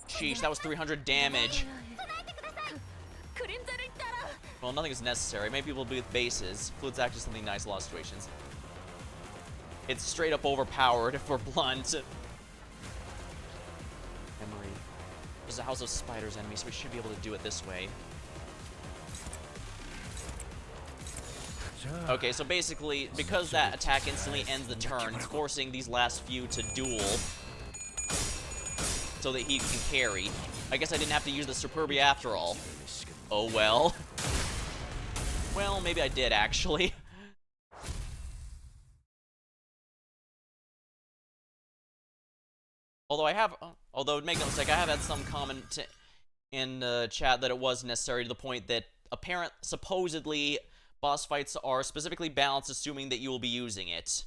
Sheesh, that was 300 damage. Well, nothing is necessary. Maybe people will be with bases. Fluid Sac is something nice in a lot of situations. It's straight up overpowered if we're blunt. is a House of Spiders enemy, so we should be able to do it this way. Okay, so basically, because that attack instantly ends the turn, it's forcing these last few to duel so that he can carry. I guess I didn't have to use the Superbia after all. Oh well. Well, maybe I did, actually. Although make no mistake, I have had some comment in chat that it was necessary to the point that supposedly boss fights are specifically balanced, assuming that you will be using it.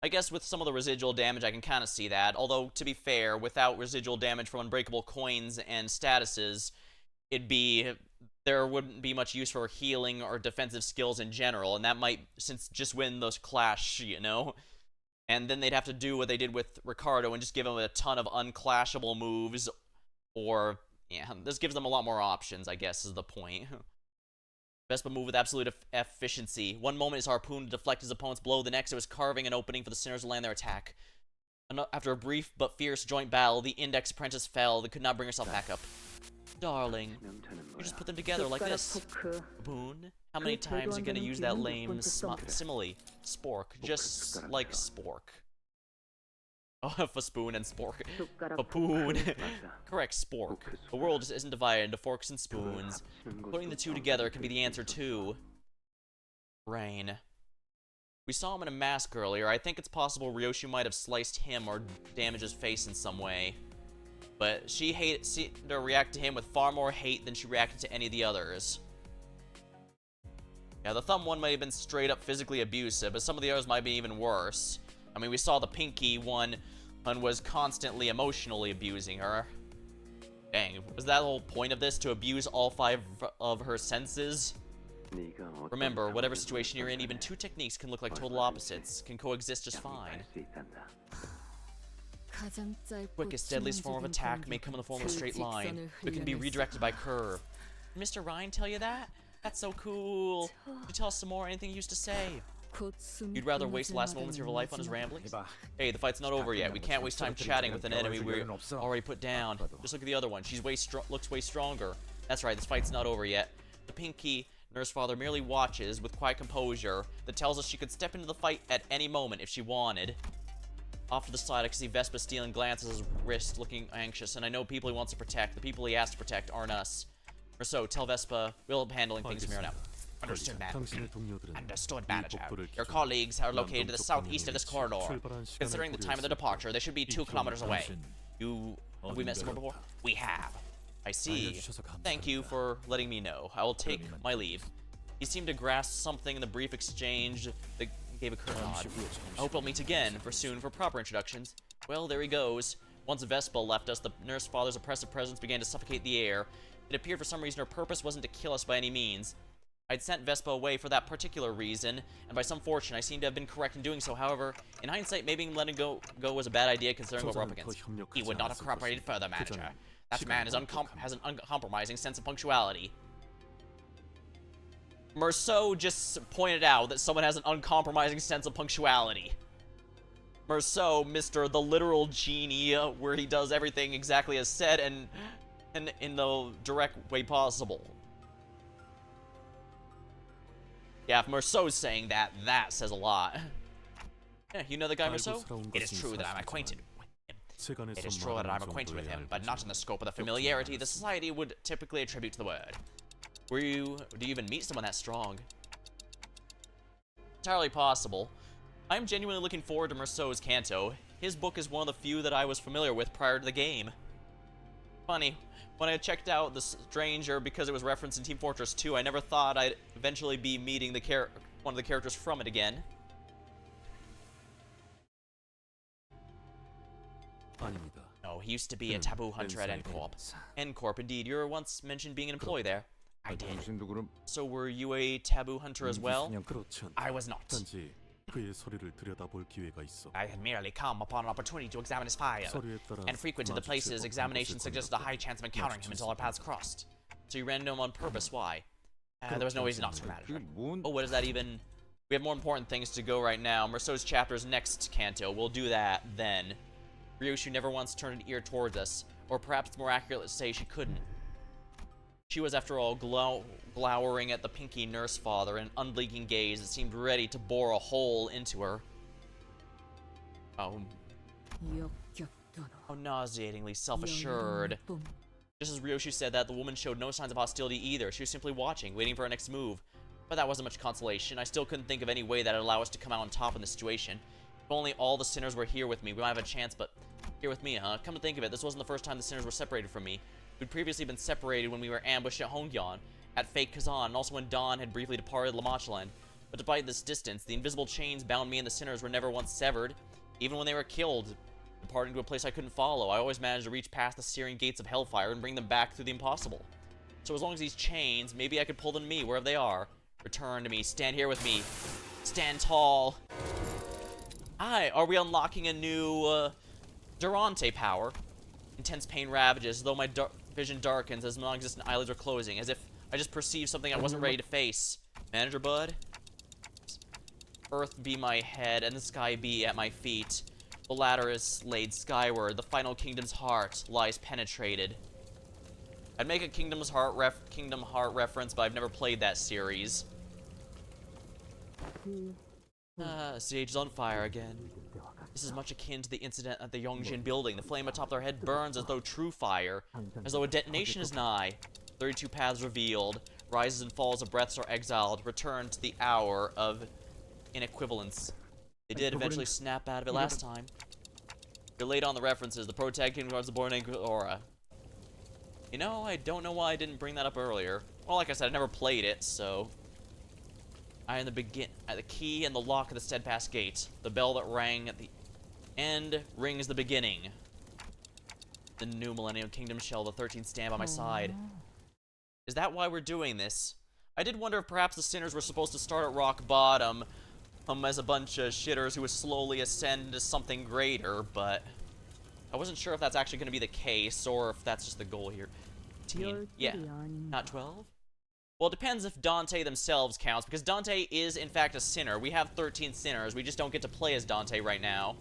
I guess with some of the residual damage, I can kind of see that. Although, to be fair, without residual damage from unbreakable coins and statuses, there wouldn't be much use for healing or defensive skills in general, and that might just win those clash, you know? And then they'd have to do what they did with Ricardo and just give him a ton of unclashable moves, or, yeah, this gives them a lot more options, I guess, is the point. Vespa move with absolute efficiency. One moment his harpoon to deflect his opponent's blow, the next it was carving an opening for the sinners to land their attack. After a brief but fierce joint battle, the Index Apprentice fell. They could not bring herself back up. Darling, you just put them together like this. Boon, how many times are you gonna use that lame simile? Spork, just like Spork. Oh, for spoon and spork. Papoon. Correct, spork. The world just isn't divided into forks and spoons. Putting the two together can be the answer too. Rain. We saw him in a mask earlier. I think it's possible Ryoshu might have sliced him or damaged his face in some way. But she seemed to react to him with far more hate than she reacted to any of the others. Yeah, the thumb one may have been straight up physically abusive, but some of the others might be even worse. I mean, we saw the pinky one was constantly emotionally abusing her. Dang, was that the whole point of this, to abuse all 5 of her senses? Remember, whatever situation you're in, even 2 techniques can look like total opposites, can coexist just fine. Quickest, deadliest form of attack may come in the form of a straight line, but can be redirected by curve. Did Mr. Ryan tell you that? That's so cool. Could you tell us some more, anything you used to say? You'd rather waste the last moments of your life on his ramblings? Hey, the fight's not over yet. We can't waste time chatting with an enemy we already put down. Just look at the other one. She's looks way stronger. That's right, this fight's not over yet. The pinky nurse father merely watches with quiet composure that tells us she could step into the fight at any moment if she wanted. Off to the side, I can see Vespa stealing glances at his wrist, looking anxious, and I know people he wants to protect. The people he has to protect aren't us. Or so, tell Vespa we'll be handling things from here on out. Understood, manager. Understood, manager. Your colleagues are located to the southeast of this corridor. Considering the time of the departure, they should be 2 kilometers away. Have we met someone before? We have. I see. Thank you for letting me know. I will take my leave. He seemed to grasp something in the brief exchange that gave a curt nod. I hope we'll meet again soon for proper introductions. Well, there he goes. Once Vespa left us, the nurse father's oppressive presence began to suffocate the air. It appeared for some reason her purpose wasn't to kill us by any means. I'd sent Vespa away for that particular reason, and by some fortune, I seem to have been correct in doing so. However, in hindsight, maybe letting go was a bad idea considering what we're up against. He would not have cooperated further, manager. That man has an uncompromising sense of punctuality. Merceau just pointed out that someone has an uncompromising sense of punctuality. Merceau, Mr. the literal genie, where he does everything exactly as said and in the direct way possible. Yeah, if Merceau's saying that, that says a lot. Yeah, you know the guy Merceau? It is true that I'm acquainted with him. It is true that I'm acquainted with him, but not in the scope of the familiarity the society would typically attribute to the word. Do you even meet someone that strong? Entirely possible. I'm genuinely looking forward to Merceau's Canto. His book is one of the few that I was familiar with prior to the game. Funny, when I checked out The Stranger because it was referenced in Team Fortress 2, I never thought I'd eventually be meeting one of the characters from it again. No, he used to be a taboo hunter at N-Corp. N-Corp, indeed. You were once mentioned being an employee there. I did. So were you a taboo hunter as well? I was not. I had merely come upon an opportunity to examine his file, and frequented the places examination suggested a high chance of encountering him until our paths crossed. So you ran into him on purpose, why? There was no reason not to, manager. Oh, what does that even... We have more important things to go right now. Merceau's chapter is next, Canto. We'll do that then. Ryoshu never once turned an ear towards us, or perhaps it's more accurate to say she couldn't. She was, after all, glowering at the pinky nurse father in an unblinking gaze that seemed ready to bore a hole into her. Oh, 역겹도록 how nauseatingly self-assured. 열린 뿜. Just as Ryoshu said that, the woman showed no signs of hostility either. She was simply watching, waiting for her next move. But that wasn't much consolation. I still couldn't think of any way that would allow us to come out on top in this situation. If only all the sinners were here with me, we might have a chance, but here with me, huh? Come to think of it, this wasn't the first time the sinners were separated from me. We'd previously been separated when we were ambushed at Hongyan, at Fake Kazan, and also when Dawn had briefly departed Lamachland. But despite this distance, the invisible chains bound me and the sinners were never once severed. Even when they were killed, departing to a place I couldn't follow, I always managed to reach past the searing gates of hellfire and bring them back through the impossible. So as long as these chains, maybe I could pull them to me, wherever they are. Return to me, stand here with me. Stand tall. Aye, are we unlocking a new, Durante power? Intense pain ravages, though my vision darkens as non-existent eyelids are closing, as if I just perceived something I wasn't ready to face. Manager bud? Earth be my head, and the sky be at my feet. The latter is laid skyward, the final kingdom's heart lies penetrated. I'd make a Kingdom Heart reference, but I've never played that series. Stage is on fire again. This is much akin to the incident at the Yongjin building. The flame atop their head burns as though true fire, as though a detonation is nigh. 32 paths revealed, rises and falls of breaths are exiled, return to the hour of inequivalence. They did eventually snap out of it last time. You're late on the references. The pro tag team guards the Born Aura. You know, I don't know why I didn't bring that up earlier. Well, like I said, I never played it, so... I am the key and the lock of the steadfast gate. The bell that rang at the end rings the beginning. The new Millennium Kingdom shall the 13th stand by my side. Is that why we're doing this? I did wonder if perhaps the sinners were supposed to start at rock bottom, as a bunch of shitters who would slowly ascend to something greater, but I wasn't sure if that's actually going to be the case, or if that's just the goal here. 15? Yeah. Not 12? Well, it depends if Dante themselves counts, because Dante is, in fact, a sinner. We have 13 sinners. We just don't get to play as Dante right now.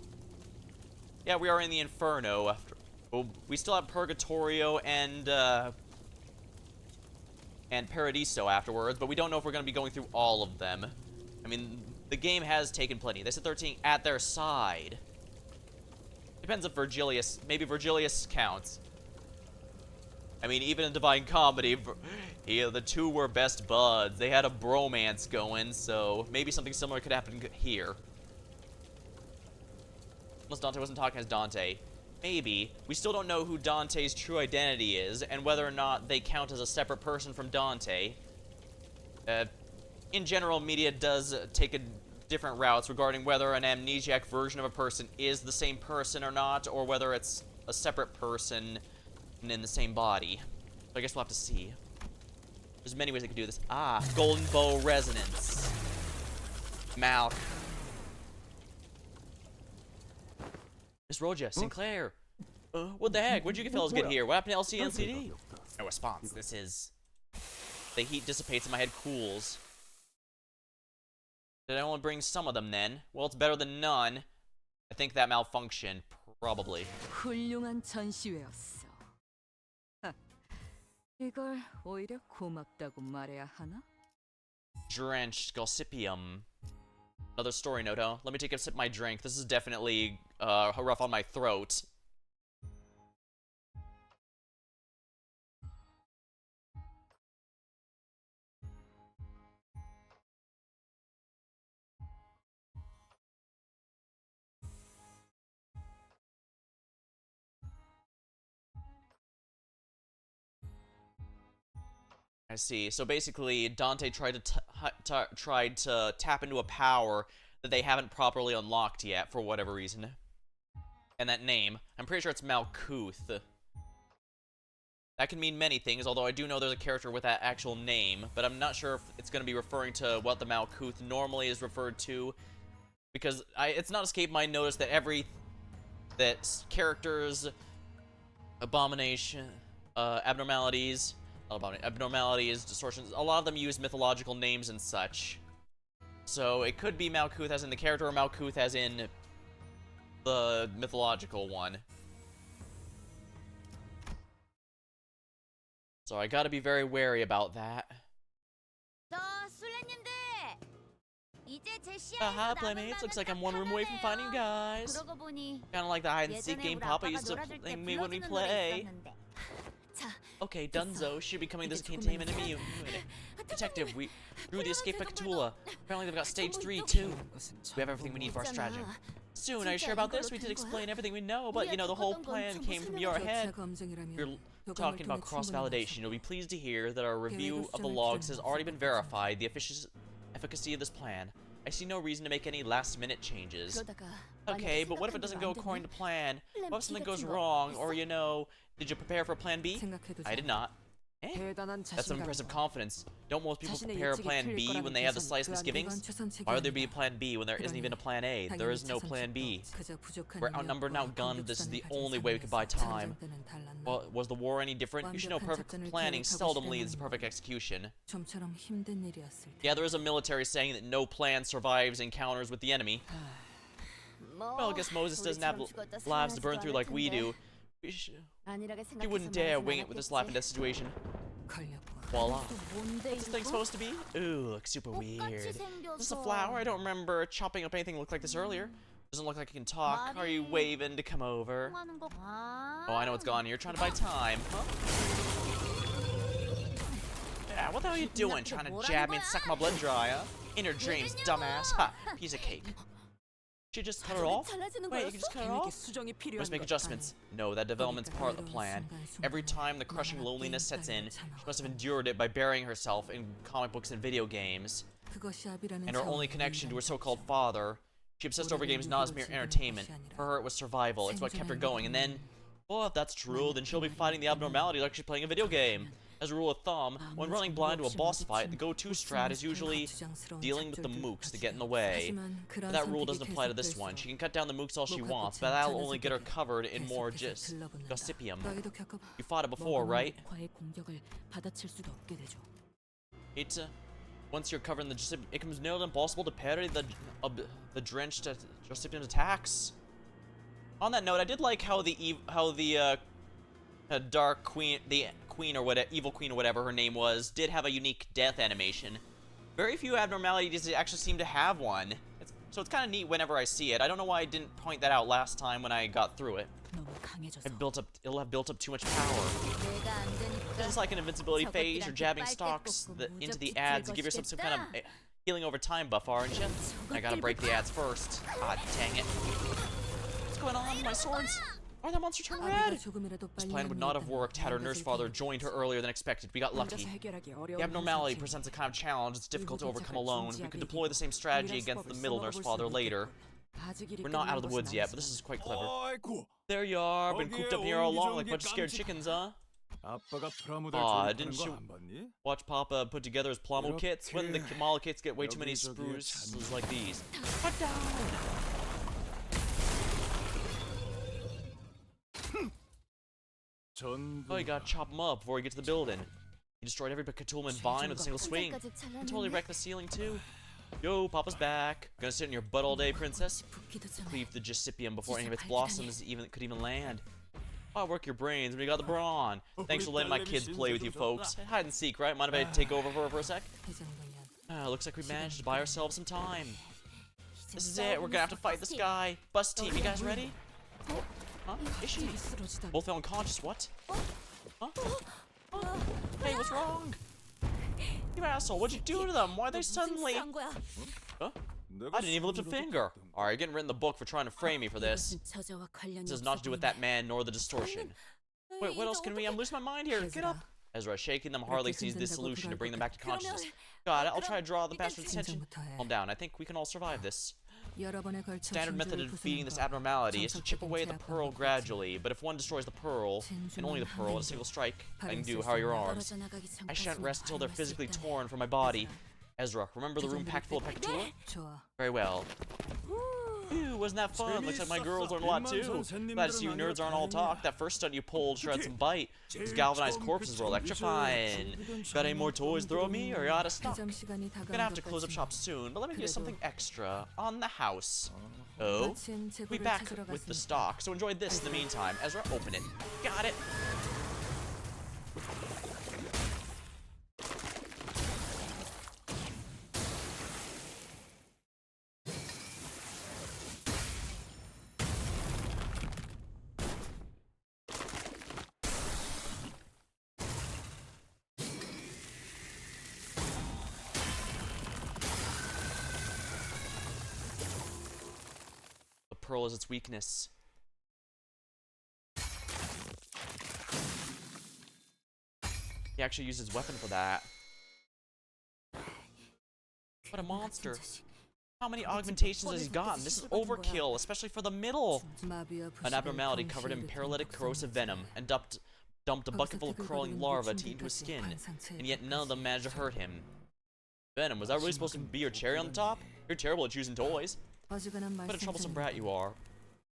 Yeah, we are in the Inferno. After. Well, we still have Purgatorio and Paradiso afterwards, but we don't know if we're going to be going through all of them. I mean, the game has taken plenty. They said 13 at their side. Depends if maybe Virgilius counts. I mean, even in Divine Comedy, the two were best buds. They had a bromance going, so maybe something similar could happen here. Unless Dante wasn't talking as Dante. Maybe. We still don't know who Dante's true identity is, and whether or not they count as a separate person from Dante. In general, media does take different routes regarding whether an amnesiac version of a person is the same person or not, or whether it's a separate person in the same body. So I guess we'll have to see. There's many ways they could do this. Ah, Golden Bow Resonance. Malk. Miss Roja, Sinclair. What the heck? Where'd you fellas get here? What happened to LCNCD? No response. This is... The heat dissipates and my head cools. Did I only bring some of them then? Well, it's better than none. I think that malfunctioned. Probably. 훌륭한 전시회였어. 하, 이걸 오히려 고맙다고 말해야 하나? Drenched Gossypium. Another story note, huh? Let me take a sip of my drink. This is definitely rough on my throat. I see. So basically, Dante tried to tap into a power that they haven't properly unlocked yet, for whatever reason. And that name, I'm pretty sure it's Malkuth. That can mean many things, although I do know there's a character with that actual name, but I'm not sure if it's going to be referring to what the Malkuth normally is referred to, because it's not escaped my notice that that characters, abnormalities, distortions, a lot of them use mythological names and such. So it could be Malkuth as in the character, or Malkuth as in the mythological one. So I gotta be very wary about that. Hi, playmates. Looks like I'm one room away from finding you guys. Kinda like the hide and seek game Papa used to play me when we play. Okay, Dunzo should be coming to this containment in a minute. Detective, we through the escape by Cthulhu. Apparently they've got stage 3 too. We have everything we need for our strategy. Soon, are you sure about this? We did explain everything we know, but you know, the whole plan came from your head. You're talking about cross-validation. You'll be pleased to hear that our review of the logs has already been verified, the efficacy of this plan. I see no reason to make any last-minute changes. Okay, but what if it doesn't go according to plan? What if something goes wrong, or you know, did you prepare for plan B? I did not. Eh? That's some impressive confidence. Don't most people prepare a plan B when they have the slightest misgivings? Why would there be a plan B when there isn't even a plan A? There is no plan B. We're outnumbered and outgunned. This is the only way we could buy time. Well, was the war any different? You should know perfect planning seldom leads to perfect execution. Yeah, there is a military saying that no plan survives encounters with the enemy. Well, I guess Moses doesn't have lives to burn through like we do. He wouldn't dare wing it with this life and death situation. Voila. What's this thing supposed to be? Ooh, looks super weird. Is this a flower? I don't remember chopping up anything that looked like this earlier. Doesn't look like it can talk. Are you waving to come over? Oh, I know what's going on here. You're trying to buy time, huh? Yeah, what the hell are you doing? Trying to jab me and suck my blood dry, huh? In your dreams, dumbass. Ha! Piece of cake. She just cut her off? Wait, you can just cut her off? Must make adjustments. No, that development's part of the plan. Every time the crushing loneliness sets in, she must have endured it by burying herself in comic books and video games. And her only connection to her so-called father, she obsessed over games not as mere entertainment. For her, it was survival. It's what kept her going. And then, well, if that's true, then she'll be fighting the abnormality like she's playing a video game. As a rule of thumb, when running blind to a boss fight, the go-to strat is usually dealing with the mooks that get in the way. But that rule doesn't apply to this one. She can cut down the mooks all she wants, but that'll only get her covered in more gossipium. You fought it before, right? Once you're covered in the gossip, it becomes nearly impossible to parry the drenched gossipium attacks. On that note, I did like how the Dark Queen, the Queen or whatever, Evil Queen or whatever her name was, did have a unique death animation. Very few abnormalities actually seem to have one. So it's kind of neat whenever I see it. I don't know why I didn't point that out last time when I got through it. It'll have built up too much power. It's like an invincibility phase or jabbing stocks into the ads to give yourself some kind of healing over time buff, aren't you? I gotta break the ads first. God dang it. What's going on? My swords? Why that monster turned red? This plan would not have worked had her nurse father joined her earlier than expected. We got lucky. The abnormality presents a kind of challenge that's difficult to overcome alone. We could deploy the same strategy against the middle nurse father later. We're not out of the woods yet, but this is quite clever. There you are, been cooped up here all along like a bunch of scared chickens, huh? Aw, didn't you watch Papa put together his plomo kits? When the Kamala kits get way too many spruces like these. Cut down! Oh, you gotta chop him up before he gets to the building. He destroyed every Cthulhu vine with a single swing. And totally wrecked the ceiling too. Yo, Papa's back. Gonna sit in your butt all day, princess? Cleave the gossipium before any of its blossoms could even land. Oh, work your brains when you got the brawn. Thanks for letting my kids play with you folks. Hide and seek, right? Mind if I take over for a sec? Looks like we managed to buy ourselves some time. This is it. We're gonna have to fight this guy. Bus team, you guys ready? Huh? Is she? Both fell unconscious, what? Huh? Hey, what's wrong? You asshole, what'd you do to them? Why are they suddenly... Huh? I didn't even lift a finger. Alright, you're getting written in the book for trying to frame me for this. This has not to do with that man nor the distortion. Wait, what else can we... I'm losing my mind here. Get up. Ezra, shaking them, hardly sees this solution to bring them back to consciousness. God, I'll try to draw the bastard's attention. Calm down, I think we can all survive this. Standard method of defeating this abnormality is to chip away at the pearl gradually, but if one destroys the pearl, and only the pearl in a single strike, I can do how are your arms. I shan't rest until they're physically torn from my body. Ezra, remember the room packed full of Cthulhu? Very well. Ew, wasn't that fun? Looks like my girls learned a lot too. Glad to see you nerds aren't all talk. That first stunt you pulled sure had some bite. Those galvanized corpses were electrifying. Got any more toys throw at me, or you out of stock? 개점 시간이 Gonna have to close up shop soon, but let me give you something extra on the house. Oh, we back with the stock, so enjoy this in the meantime. Ezra, open it. Got it. Pearl is its weakness. He actually used his weapon for that. What a monster. How many augmentations has he gotten? This is overkill, especially for the middle. An abnormality covered in paralytic corrosive venom and dumped a bucket full of crawling larvae to eat into his skin, and yet none of them managed to hurt him. Venom, was that really supposed to be your cherry on the top? You're terrible at choosing toys. What a troublesome brat you are.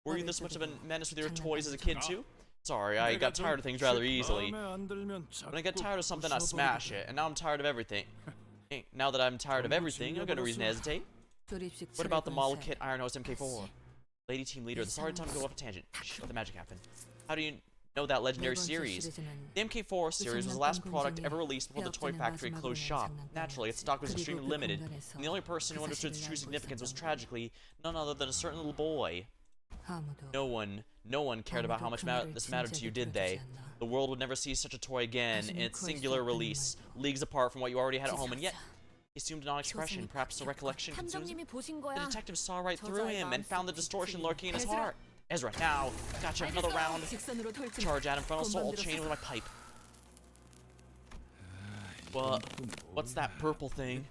Were you this much of a menace with your toys as a kid too? Sorry, I got tired of things rather easily. When I get tired of something, I smash it, and now I'm tired of everything. Now that I'm tired of everything, I've got no reason to hesitate. What about the model kit Iron Host MK4? Lady team leader, this is a hard time to go off a tangent. Shh, let the magic happen. How do you know that legendary series? The MK4 series was the last product ever released before the toy factory closed shop. Naturally, its stock was extremely limited, and the only person who understood its true significance was tragically none other than a certain little boy. No one cared about how much this mattered to you, did they? The world would never see such a toy again in its singular release, leagues apart from what you already had at home, and yet he assumed a non-expression, perhaps the recollection consumes him. The detective saw right through him and found the distortion lurking in his heart. Ezra, now, gotcha, another round. Charge at him, frontal assault, chain with my pipe. What's that purple thing?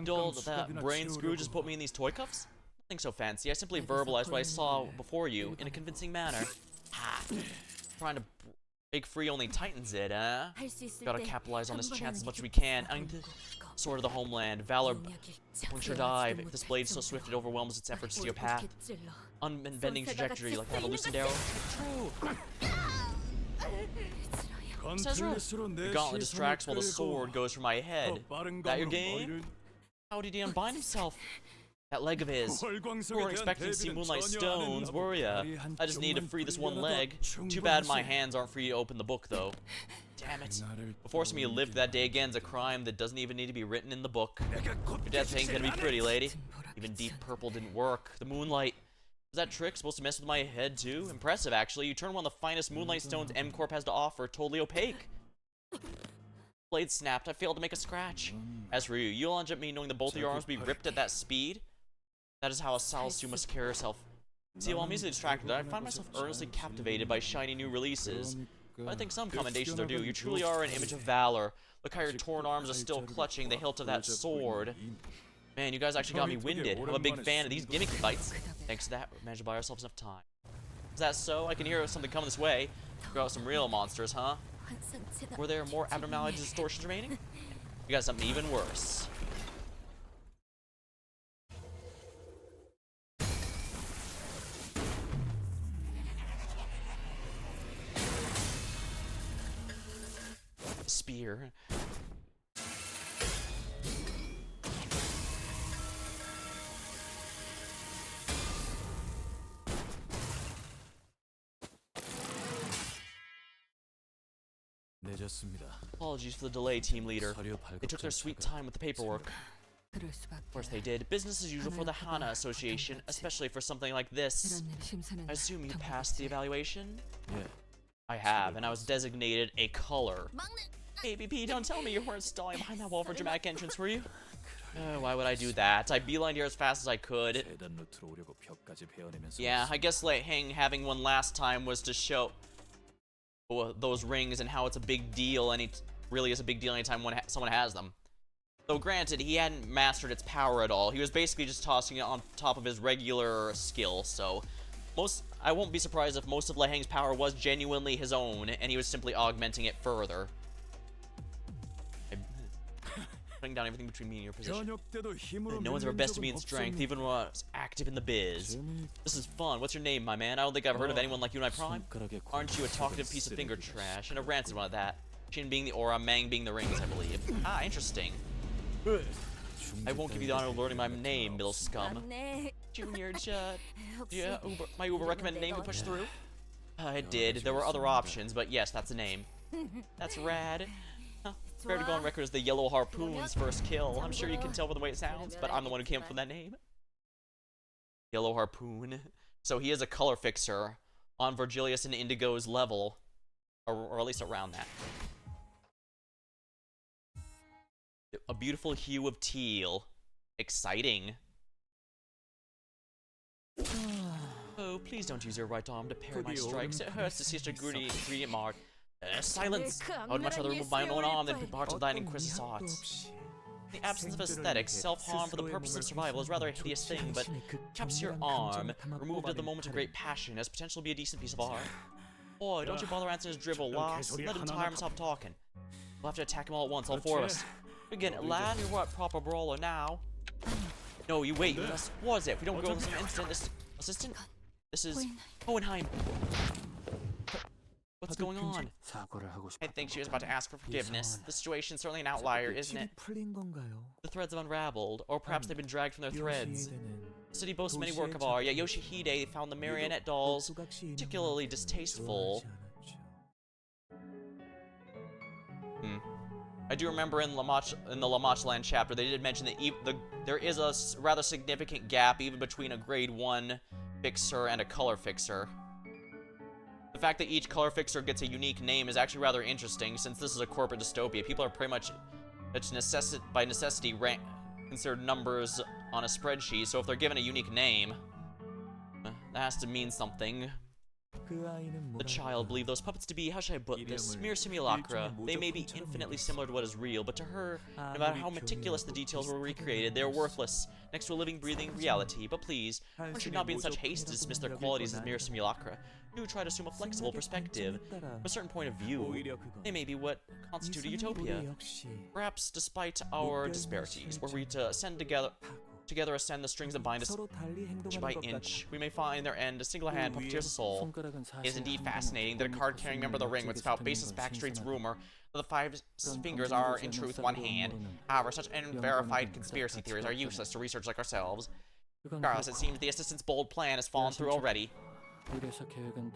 Dull, that brain screw just put me in these toy cuffs? Nothing so fancy, I simply verbalized what I saw before you in a convincing manner. Ha! Trying to break free only tightens it, eh? Gotta capitalize on this chance as much as we can. Sword of the homeland, valor, puncture dive. If this blade so swift it overwhelms its efforts to your path. Unbending trajectory like I have a loosened arrow. True! Ezra, the gauntlet distracts while the sword goes for my head. That your game? How did he unbind himself? That leg of his. You weren't expecting to see moonlight stones, were ya? I just need to free this one leg. Too bad my hands aren't free to open the book, though. Damn it. But forcing me to live that day again is a crime that doesn't even need to be written in the book. Your death ain't gonna be pretty, lady. Even deep purple didn't work. The moonlight. Was that trick supposed to mess with my head, too? Impressive, actually. You turned one of the finest moonlight stones M-Corp has to offer totally opaque. Blade snapped. I failed to make a scratch. As for you, you'll end up me knowing that both of your arms will be ripped at that speed? That is how a Salisu must carry herself. See, while I'm easily distracted, I find myself earnestly captivated by shiny new releases. But I think some commendations are due. You truly are an image of valor. Look how your torn arms are still clutching the hilt of that sword. Man, you guys actually got me winded. I'm a big fan of these gimmicky fights. Thanks to that, we managed to buy ourselves enough time. Is that so? I can hear something coming this way. Grow out some real monsters, huh? Were there more abnormalities and distortions remaining? You got something even worse. Spear. Apologies for the delay, team leader. They took their sweet time with the paperwork. Of course they did. Business as usual for the Hana Association, especially for something like this. I assume you passed the evaluation? Yeah. I have, and I was designated a color. Hey, BP, don't tell me you weren't stalling behind that wall for dramatic entrance, were you? Why would I do that? I beelined here as fast as I could. Yeah, I guess like having one last time was to show those rings and how it's a big deal, and it really is a big deal anytime someone has them. Though granted, he hadn't mastered its power at all. He was basically just tossing it on top of his regular skill, so I won't be surprised if most of Lei Heng's power was genuinely his own, and he was simply augmenting it further. putting down everything between me and your position. 현역 때도 힘으로 No one's ever 밀린 bested 적은 me in strength, 없었니? even when I was active in the biz. 재미 This is fun. What's your name, my man? I don't think I've heard of anyone like you in my prime. 손가락에 Aren't you a talkative piece of finger trash? And a rancid one at that. Shin being the aura, Mang being the rings, I believe. Ah, interesting. I won't give you the honor of learning my name, middle scum. 네. Junior, yeah, my Uber recommended name to push through? It did. There were other options, but yes, that's a name. That's rad. Huh. Fair to go on record as the Yellow Harpoon's first kill. I'm sure you can tell by the way it sounds, but I'm the one who came up with that name. Yellow Harpoon. So he is a color fixer on Virgilius and Indigo's level, or at least around that. A beautiful hue of teal. Exciting. Oh, please don't use your right arm to parry my strikes. It hurts to see such a ingredient mark. Silence! I would much rather remove my own arm than be part of thine inquisitive arts. In the absence of aesthetics, self-harm for the purpose of survival is rather a hideous thing, but perhaps your arm, removed at the moment of great passion, has potential to be a decent piece of art. Boy, don't you bother answering his dribble, lass. Let him tire himself talking. We'll have to attack him all at once, all four of us. Again, lad, you're what, proper brawler now? No, you wait. What is it? If we don't go this instant, assistant? This is Hohenheim. What's going on? 사과를 하고 I think she was about to ask for forgiveness. The situation's certainly an outlier, isn't it? 풀린 건가요? The threads have unraveled, or perhaps they've been dragged from their threads. The city boasts many work of art, yet Yoshihide found the marionette dolls particularly distasteful. I do remember in the Lamach Land chapter, they did mention that there is a rather significant gap even between a grade 1 fixer and a color fixer. The fact that each color fixer gets a unique name is actually rather interesting, since this is a corporate dystopia. People are pretty much, by necessity, considered numbers on a spreadsheet, so if they're given a unique name, that has to mean something. The child believed those puppets to be, how should I put this, mere simulacra. They may be infinitely similar to what is real, but to her, no matter how meticulous the details were recreated, they are worthless, next to a living, breathing reality. But please, one should not be in such haste to dismiss their qualities as mere simulacra. Do try to assume a flexible perspective. From a certain point of view, they may be what constitute a utopia. Perhaps, despite our disparities, were we to together ascend the strings that bind us inch by inch, we may find their end a single hand puppeteers a soul. It is indeed fascinating that a card-carrying member of the ring would spout baseless backstreets rumor that the 5 fingers are in truth one hand. However, such unverified conspiracy theories are useless to research like ourselves. Regardless, it seems the assistant's bold plan has fallen through already.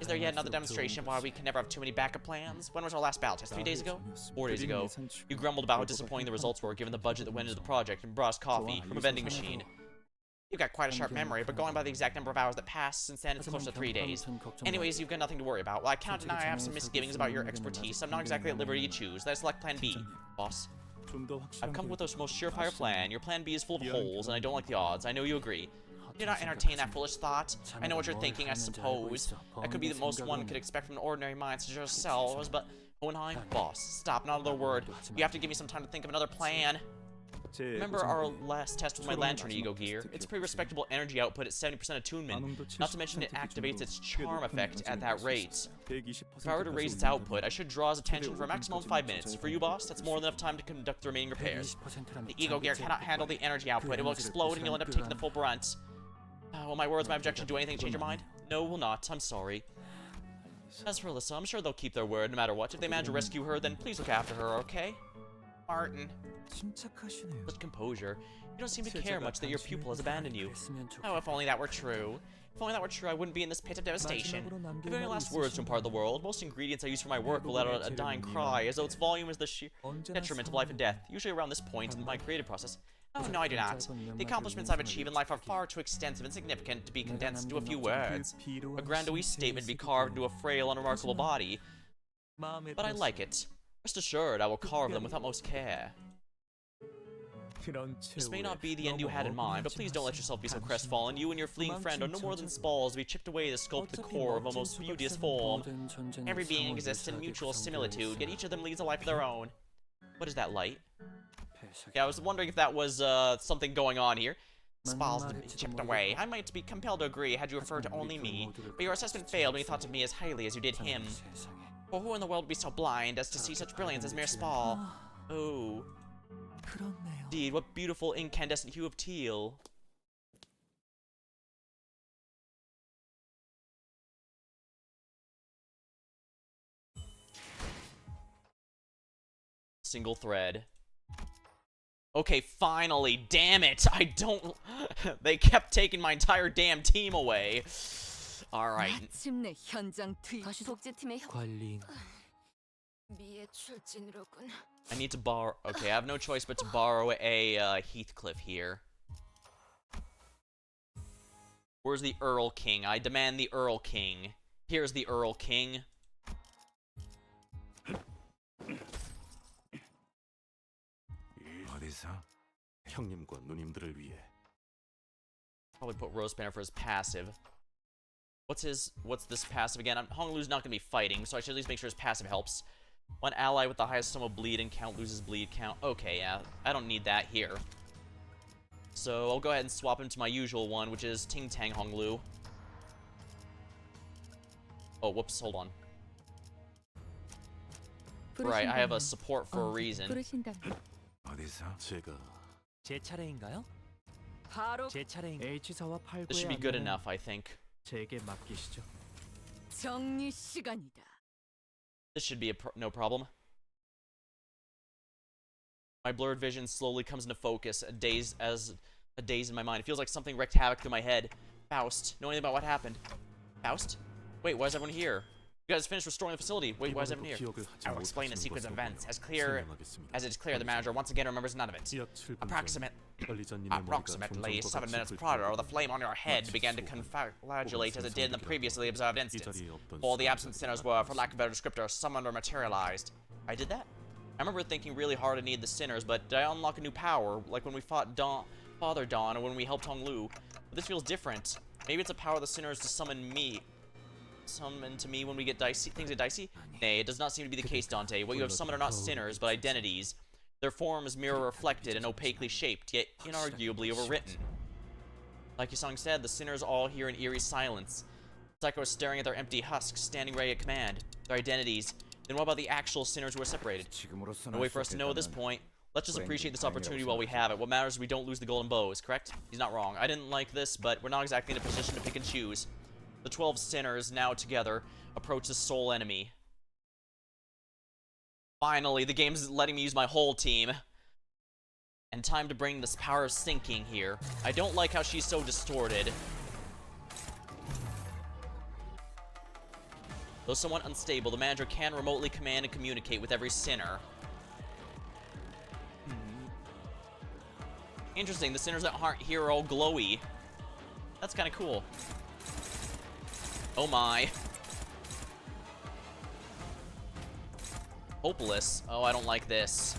Is there yet another demonstration of why we can never have too many backup plans? When was our last battle test? 3 days ago? 4 days ago. You grumbled about how disappointing the results were given the budget that went into the project and brought us coffee from a vending machine. You've got quite a sharp memory, but going by the exact number of hours that passed since then, it's close to 3 days. Anyways, you've got nothing to worry about. While I can't deny I have some misgivings about your expertise, I'm not exactly at liberty to choose. Let's select Plan B, boss. I've come with the most surefire plan. Your Plan B is full of holes, and I don't like the odds. I know you agree. Do not entertain that foolish thought. I know what you're thinking, I suppose. That could be the most one could expect from an ordinary mind such as yourselves, but Hohenheim, boss, stop, not another word. You have to give me some time to think of another plan. Remember our last test with my lantern ego gear? It's a pretty respectable energy output at 70% attunement, not to mention it activates its charm effect at that rate. If I were to raise its output, I should draw his attention for a maximum of 5 minutes. For you, boss, that's more than enough time to conduct the remaining repairs. The ego gear cannot handle the energy output. It will explode and you'll end up taking the full brunt. Will my words, my objection do anything to change your mind? No, will not. I'm sorry. As for Alyssa, I'm sure they'll keep their word no matter what. If they manage to rescue her, then please look after her, okay? Martin. Such composure. You don't seem to care much that your pupil has abandoned you. Oh, if only that were true. If only that were true, I wouldn't be in this pit of devastation. The very last words to impart the world, most ingredients I use for my work will let out a dying cry, as though its volume is the sheer detriment of life and death, usually around this point in my creative process. Oh, no, I do not. The accomplishments I've achieved in life are far too extensive and significant to be condensed into a few words. A grandiose statement to be carved into a frail, unremarkable body. But I like it. Rest assured, I will carve them with utmost care. This may not be the end you had in mind, but please don't let yourself be so crestfallen. You and your fleeing friend are no more than spalls to be chipped away to sculpt the core of a most beauteous form. Every being exists in mutual similitude, yet each of them leads a life of their own. What is that light? Yeah, I was wondering if that was something going on here. Spalls to be chipped away. I might be compelled to agree had you referred to only me, but your assessment failed when you thought of me as highly as you did him. For who in the world would be so blind as to see such brilliance as mere spall? Oh. 그렇네요. Indeed, what beautiful incandescent hue of teal. Single thread. Okay, finally. Damn it. I don't... They kept taking my entire damn team away. Alright. 마침내 현장 투입. 다시 독재팀의 관리인 미의 출진으로군. I need to borrow... Okay, I have no choice but to borrow a Heathcliff here. Where's the Earl King? I demand the Earl King. Here's the Earl King. 어디서? 형님과 누님들을 위해 Probably put Rose Banner for his passive. What's this passive again? Honglu's not gonna be fighting, so I should at least make sure his passive helps. One ally with the highest sum of bleed and count loses bleed count. Okay, yeah, I don't need that here. So I'll go ahead and swap him to my usual one, which is Ting Tang Honglu. Oh, whoops, hold on. Right, I have a support for a reason. 어디서? 제가 제 차례인가요? 바로 제 차례인 H사와 8구의 This should be good enough, I think. 제게 맡기시죠. 정리 시간이다. This should be no problem. My blurred vision slowly comes into focus, a daze in my mind. It feels like something wreaked havoc through my head. Faust, know anything about what happened? Faust? Wait, why is everyone here? You guys finished restoring the facility. Wait, why is everyone here? I will explain the sequence of events as it is clear the manager once again remembers none of it. Approximately 7 minutes prior, the flame on your head began to conflagellate as it did in the previously observed instance. All the absent sinners were, for lack of a better descriptor, summoned or materialized. I did that? I remember thinking really hard to need the sinners, but did I unlock a new power, like when we fought Father Dawn or when we helped Honglu? But this feels different. Maybe it's a power of the sinners to summon to me when we get things get dicey? Nay, it does not seem to be the case, Dante. What you have summoned are not sinners, but identities. Their form is mirror-reflected and opaquely shaped, yet inarguably overwritten. Like Yusong said, the sinners all hear in eerie silence. It's like I was staring at their empty husks, standing ready at command. Their identities. Then what about the actual sinners who are separated? No way for us to know at this point. Let's just appreciate this opportunity while we have it. What matters is we don't lose the golden bows, correct? He's not wrong. I didn't like this, but we're not exactly in a position to pick and choose. The 12 sinners, now together, approach the sole enemy. Finally, the game's letting me use my whole team. And time to bring this power of sinking here. I don't like how she's so distorted. Though somewhat unstable, the manager can remotely command and communicate with every sinner. Interesting, the sinners that aren't here are all glowy. That's kind of cool. Oh my. Hopeless. Oh, I don't like this.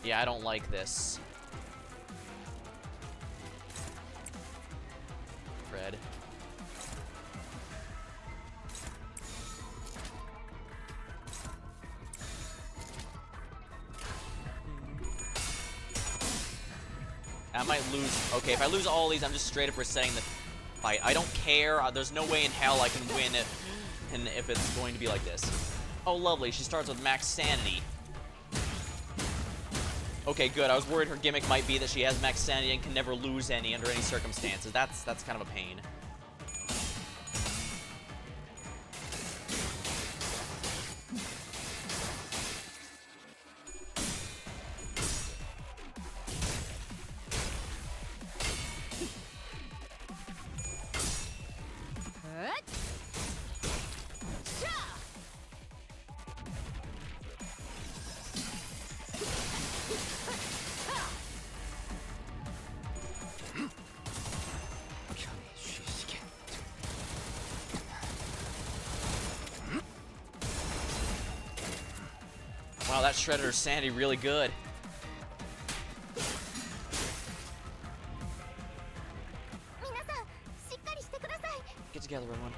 Yeah, I don't like this. Red. I might lose. Okay, if I lose all these, I'm just straight up resetting the fight. I don't care. There's no way in hell I can win it, and if it's going to be like this. Oh, lovely. She starts with max sanity. Okay, good. I was worried her gimmick might be that she has max sanity and can never lose any under any circumstances. That's kind of a pain. Wow, that shredded her sanity really good. Get together, everyone.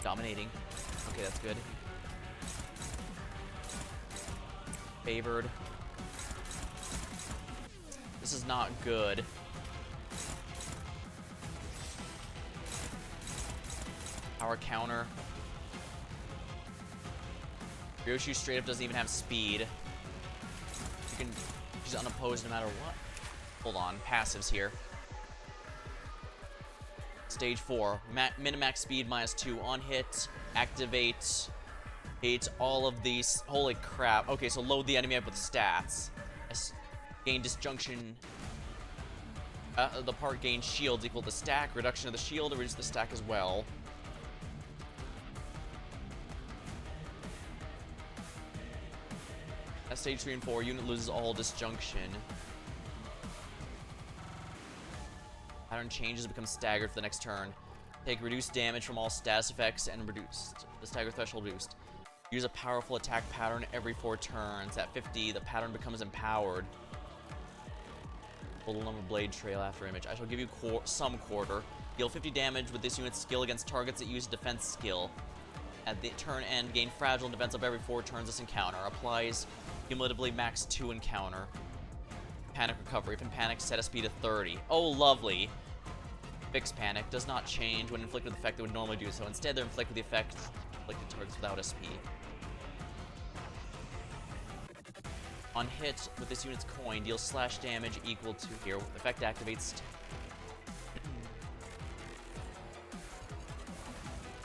Dominating. Okay, that's good. Favored. This is not good. Power counter. Ryoshu straight up doesn't even have speed. She's unopposed no matter what. Hold on, passives here. Stage 4, min-max speed -2 on hit, activate, hate all of these. Holy crap. Okay, so load the enemy up with stats. Gain disjunction. The part gain shields equal to stack. Reduction of the shield to reduce the stack as well. At stage 3 and 4, unit loses all disjunction. Pattern changes, become staggered for the next turn. Take reduced damage from all status effects and reduce the stagger threshold boost. Use a powerful attack pattern every 4 turns. At 50, the pattern becomes empowered. Total number blade trail after image. I shall give you some quarter. Deal 50 damage with this unit's skill against targets that use defense skill. At the turn end, gain fragile defense up every 4 turns this encounter. Applies cumulatively max 2 encounter. Panic recovery. If in panic, set a speed of 30. Oh, lovely. Fix panic. Does not change when inflicted with the effect that would normally do so. Instead, they're inflicted with the effect inflicted targets without SP. On hit with this unit's coin, deal slash damage equal to here. Effect activates.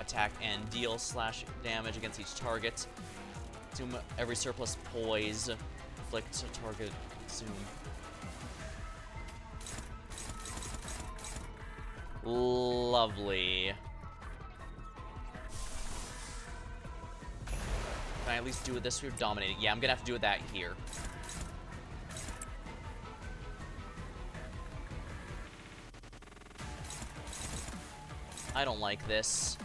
Attack and deal slash damage against each target. Consume every surplus poise. Inflict a target. Consume. Lovely. Can I at least do it this way? Dominating. Yeah, I'm gonna have to do it that here. I don't like this.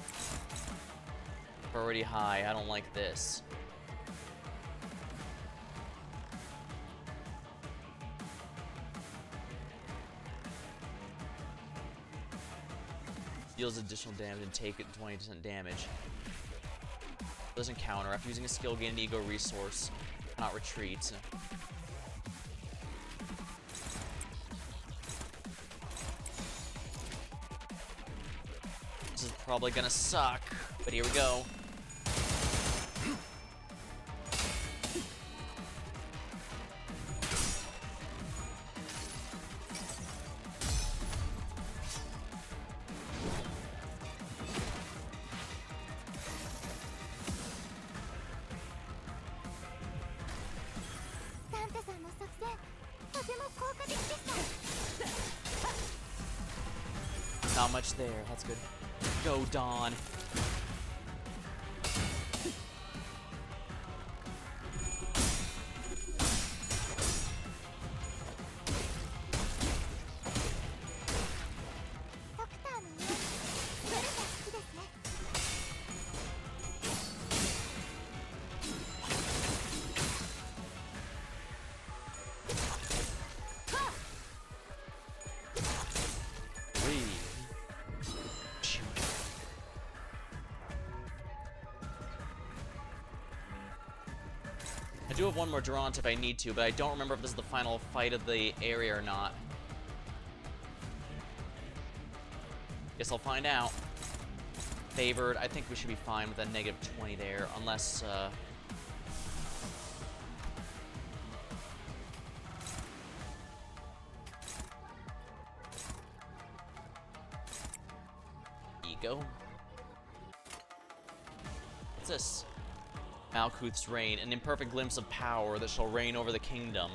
Already high. I don't like this. Deals additional damage and take it 20% damage. Doesn't counter. After using a skill, gain an ego resource. Cannot retreat. This is probably gonna suck, but here we go. Not much there. That's good. Go, Dawn. I do have one more Durant if I need to, but I don't remember if this is the final fight of the area or not. Guess I'll find out. Favored. I think we should be fine with a -20 there, unless, Ego. What's this? Malkuth's reign, an imperfect glimpse of power that shall reign over the kingdom.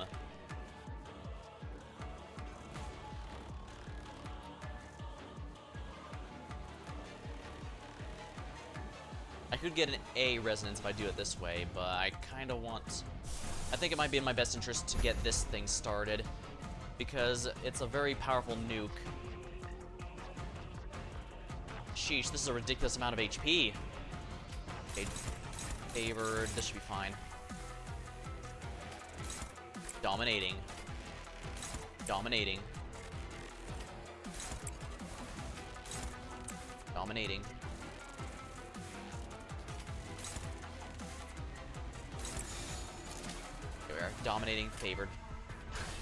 I could get an A resonance if I do it this way, but I kind of want... I think it might be in my best interest to get this thing started, because it's a very powerful nuke. Sheesh, this is a ridiculous amount of HP. Okay. Favored. This should be fine. Dominating. Dominating. Dominating. Dominating, favored.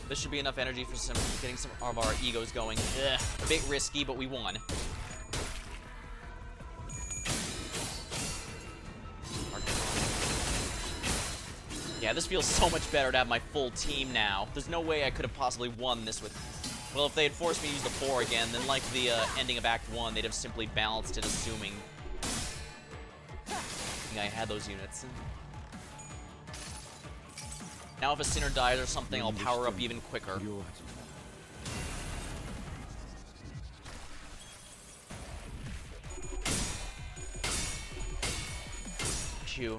This should be enough energy for getting some of our egos going. Ugh, a bit risky, but we won. Yeah, this feels so much better to have my full team now. There's no way I could have possibly won this with... Well, if they had forced me to use the 4 again, then like the ending of Act 1, they'd have simply balanced it, assuming I had those units. Now if a Sinner dies or something, I'll power up even quicker. 두려워하지 마. Q.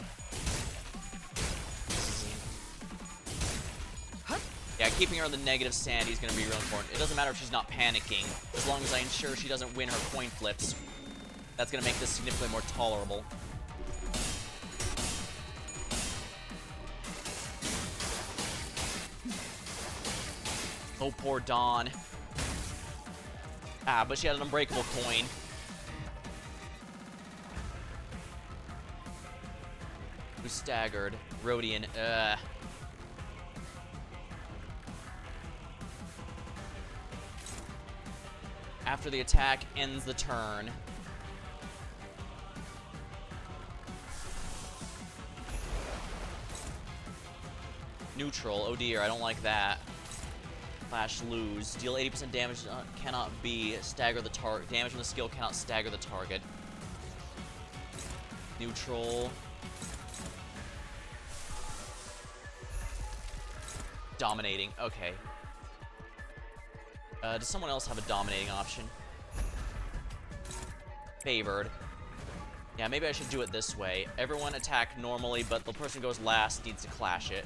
Yeah, keeping her on the negative sanity is going to be real important. It doesn't matter if she's not panicking, as long as I ensure she doesn't win her coin flips. That's going to make this significantly more tolerable. Oh, poor Dawn. Ah, but she had an unbreakable coin. Who's staggered? Rodian, After the attack ends the turn. Neutral, oh dear, I don't like that. Flash lose. Deal 80% damage, cannot be stagger the target. Damage from the skill cannot stagger the target. Neutral. Dominating, okay. Does someone else have a dominating option? Favored. Yeah, maybe I should do it this way. Everyone attack normally, but the person who goes last needs to clash it.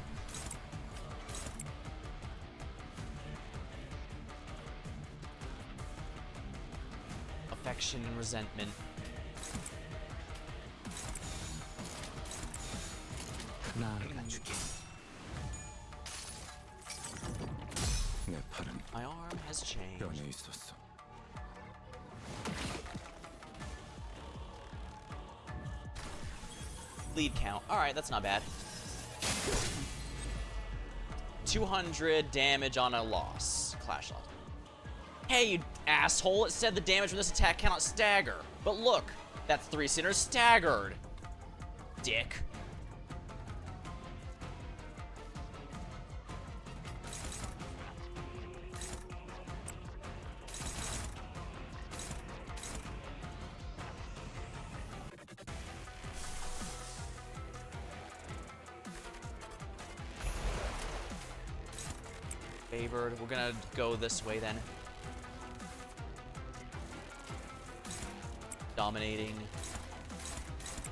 Affection and resentment. 나아가주게. 내 팔은 My arm has changed. 변해 있었어. Lead count. Alright, that's not bad. 200 damage on a loss. Clash loss. Hey, you asshole! It said the damage from this attack cannot stagger. But look, that's 3 Sinners staggered. Dick. Favored. We're gonna go this way then. Dominating.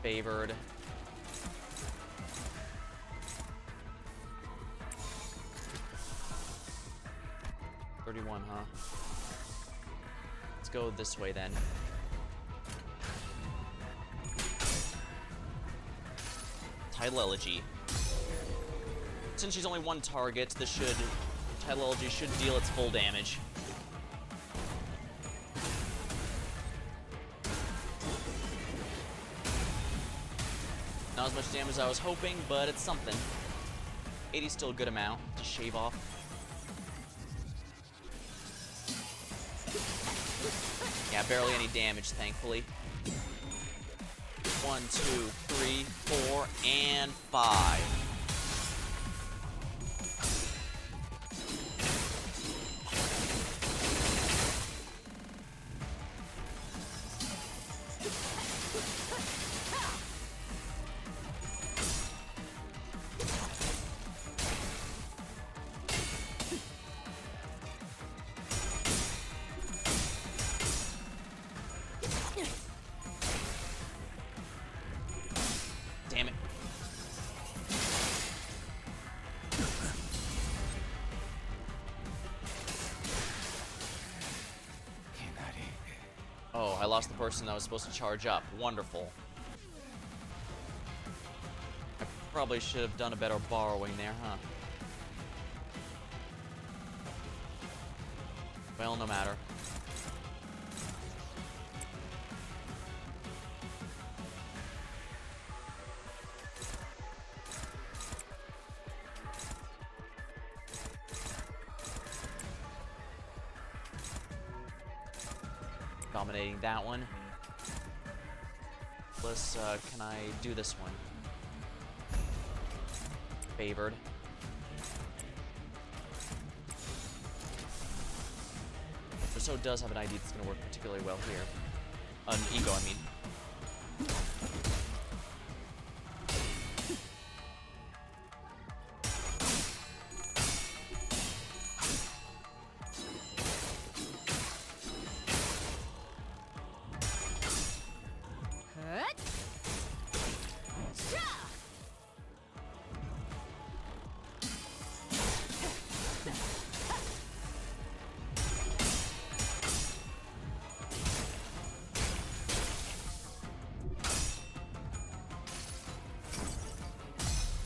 Favored. $31, huh? Let's go this way then. Title Elegy. Since she's only one target, this should... Title Elegy should deal its full damage. Not as much damage as I was hoping, but it's something. 80's still a good amount to shave off. Yeah, barely any damage, thankfully. 1, 2, 3, 4, and 5. Damn it. Oh, I lost the person that was supposed to charge up. Wonderful. I probably should have done a better borrowing there, huh? Well, no matter. Dominating that one. Plus, can I do this one? Favored. So does have an ID that's going to work particularly well here. An ego, I mean.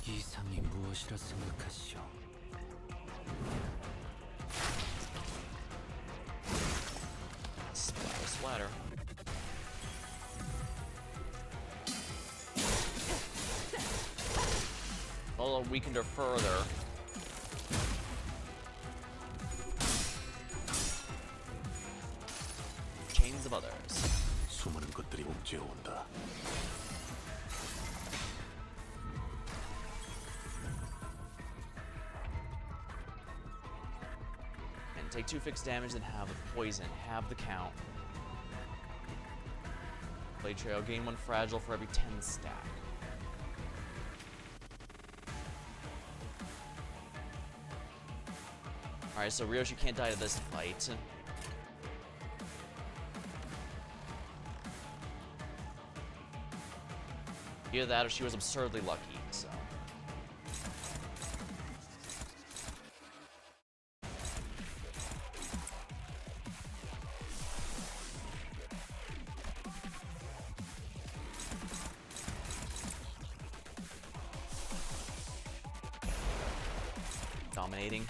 이상이 무엇이라 생각하시오? Splatter, splatter. Although weakened her further. Chains of others. 수많은 것들이 옥죄어 온다. And take 2 fixed damage, then have the poison. Have the count. Blade Trail, gain 1 fragile for every 10 stack. Alright, so Ryoshu can't die to this fight. Either that or she was absurdly lucky, so. Dominating.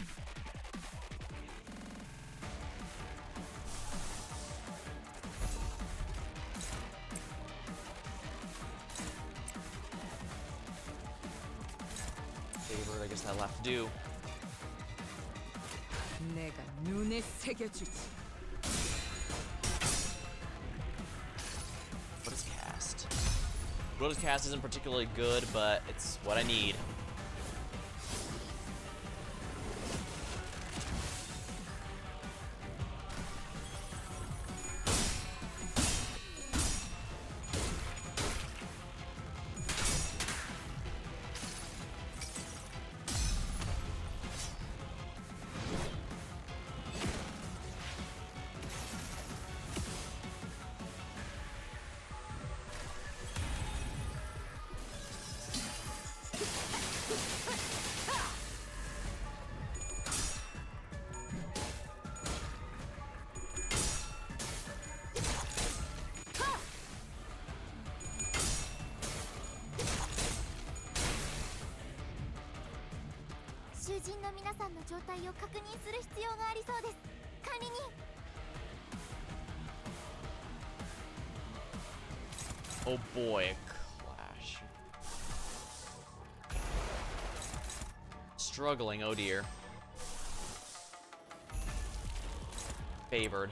Favored, I guess that'll have to do. 내가 눈에 새겨주지. What is cast? What is cast isn't particularly good, but it's what I need. Oh boy, a clash. Struggling, oh dear. Favored.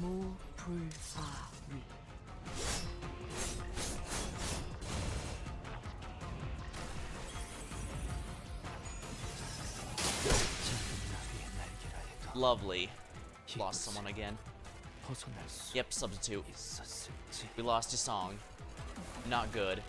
무불사위. Lovely. Lost someone again. 벗어날 수 Yep, substitute. 있었을지. We lost his song. Not good.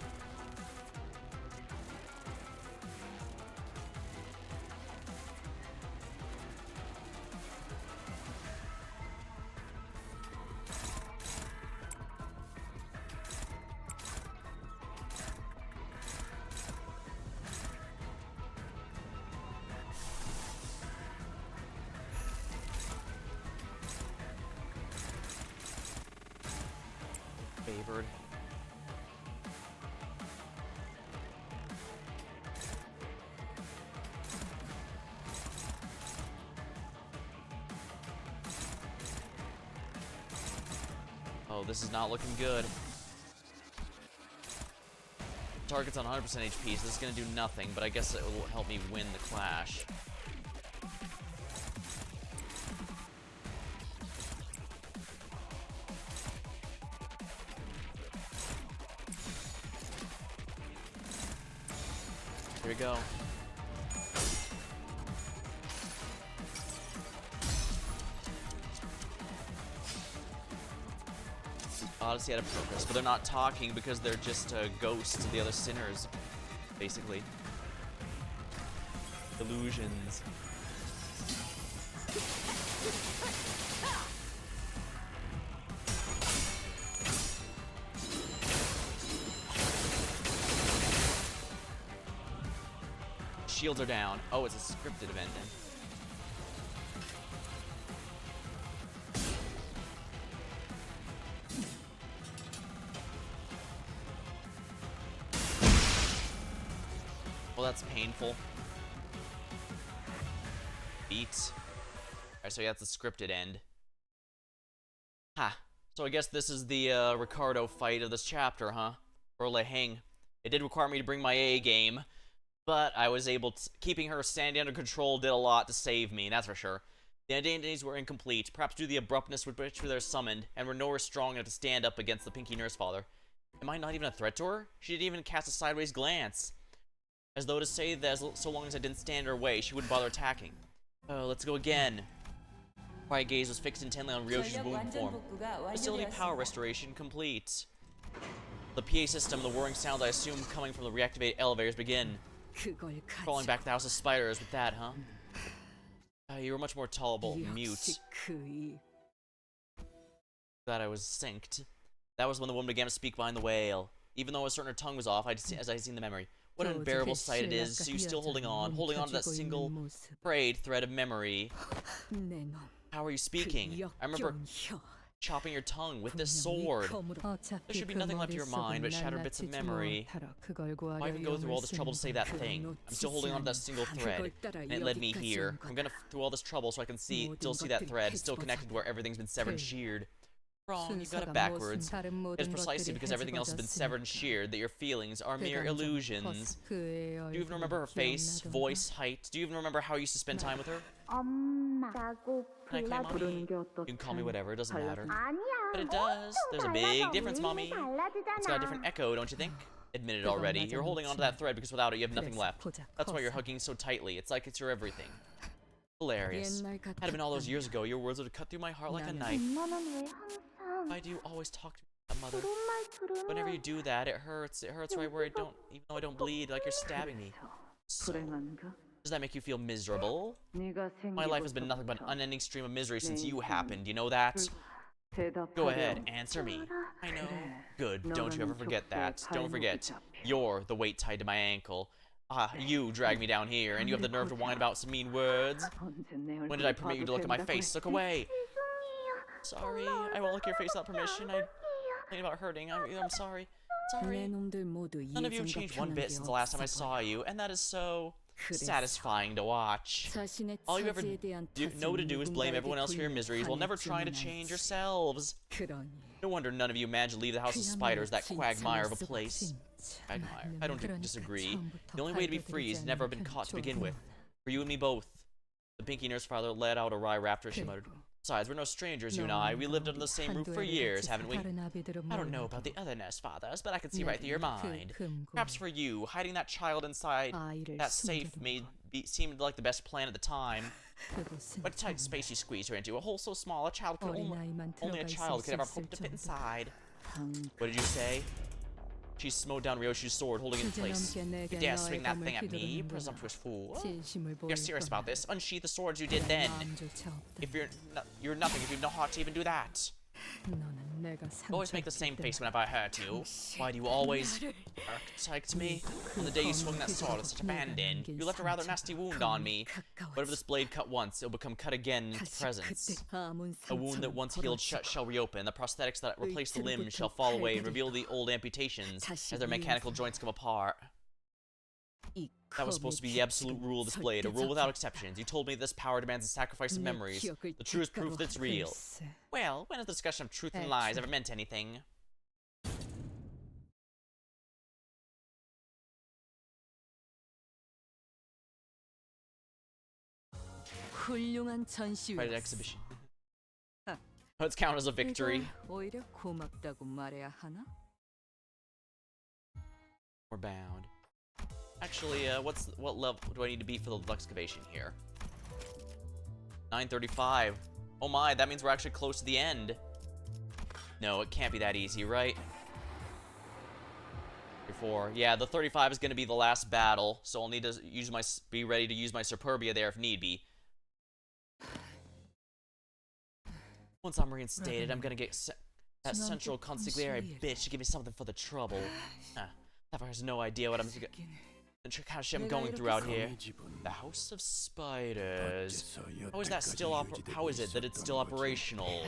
Favored. Oh, this is not looking good. Target's on 100% HP, so this is gonna do nothing, but I guess it will help me win the clash. Here we go. Odyssey had a purpose, but they're not talking because they're just ghosts of the other sinners, basically. Illusions. Shields are down. Oh, it's a scripted event then. Well, that's painful. Beat. Alright, so yeah, that's the scripted end. Ha. So I guess this is the Ricardo fight of this chapter, huh? Or Heng. It did require me to bring my A game, but I was able to. Keeping her standing under control did a lot to save me, that's for sure. The identities were incomplete, perhaps due to the abruptness with which they were summoned, and were nowhere strong enough to stand up against the Pinky Nurse Father. Am I not even a threat to her? She didn't even cast a sideways glance. As though to say that so long as I didn't stand in her way, she wouldn't bother attacking. Oh, let's go again. Quiet gaze was fixed intently on Ryoshu's wound form. Facility power restoration complete. The PA system, the whirring sounds I assume coming from the reactivated elevators begin. Crawling back to the house of spiders with that, huh? You were much more tolerable, mute. Glad I was synced. That was when the woman began to speak behind the whale. Even though I was certain her tongue was off, as I had seen the memory. What an unbearable sight it is, so you still holding on to that single frayed thread of memory. How are you speaking? I remember chopping your tongue with this sword. There should be nothing left of your mind but shattered bits of memory. Why even go through all this trouble to say that thing? I'm still holding on to that single thread, and it led me here. I'm gonna through all this trouble so I can still see that thread, still connected to where everything's been severed and sheared. Wrong, you've got it backwards. It's precisely because everything else has been severed and sheared that your feelings are mere illusions. Do you even remember her face, voice, height? Do you even remember how you used to spend time with her? Can I call you Mommy? You can call me whatever, it doesn't matter. But it does. There's a big difference, Mommy. It's got a different echo, don't you think? Admit it already. You're holding on to that thread because without it you have nothing left. That's why you're hugging so tightly. It's like it's your everything. Hilarious. Had it been all those years ago, your words would have cut through my heart like a knife. Why do you always talk to me like that, Mother? Whenever you do that, it hurts. It hurts right where I don't, even though I don't bleed, like you're stabbing me. So, does that make you feel miserable? My life has been nothing but an unending stream of misery since you happened, you know that? Go ahead, answer me. I know. Good, don't you ever forget that. Don't forget, you're the weight tied to my ankle. You dragged me down here, and you have the nerve to whine about some mean words. When did I permit you to look at my face? Look away. Sorry, I won't look at your face without permission. I'm thinking about hurting. I'm sorry. Sorry. None of you have changed one bit since the last time I saw you, and that is so satisfying to watch. All you ever know to do is blame everyone else for your miseries while never trying to change yourselves. No wonder none of you managed to leave the house of spiders, that quagmire of a place. Quagmire. I don't disagree. The only way to be free is never been caught to begin with. For you and me both. The Pinky Nurse Father let out a wry rapture, she muttered. Besides, we're no strangers, you and I. We lived under the same roof for years, haven't we? I don't know about the other Nurse Fathers, but I can see right through your mind. Perhaps for you, hiding that child inside that safe seemed like the best plan at the time. What a tight space you squeezed her into. A hole so small, only a child could ever hope to fit inside. What did you say? She smote down Ryoshu's sword, holding it in place. You dare swing that thing at me, presumptuous fool. You're serious about this? Unsheath the swords you did then. If you're nothing if you have no heart to even do that. You always make the same face whenever I hurt you. Why do you always to me? On the day you swung that sword with such abandon, you left a rather nasty wound on me. But if this blade cut once, it'll become cut again in its presence. A wound that once healed shut shall reopen. The prosthetics that replace the limbs shall fall away and reveal the old amputations as their mechanical joints come apart. 이 That was supposed to be the absolute rule displayed, a rule without exceptions. You told me this power demands a sacrifice of memories, the truest proof that it's real. Well, when has the discussion of truth and lies ever meant anything? 훌륭한 Private 전시회. exhibition. Let's count as a victory. 오히려 고맙다고 말해야 하나? We're bound. Actually, what level do I need to beat for the excavation here? 935. Oh my, that means we're actually close to the end. No, it can't be that easy, right? 34. Yeah, the 35 is going to be the last battle, so I'll need to be ready to use my Superbia there if need be. Once I'm reinstated, I'm gonna get that central consigliere bitch to give me something for the trouble. That has no idea what the kind of shit I'm going through out here. The House of Spiders. How is it that it's still operational?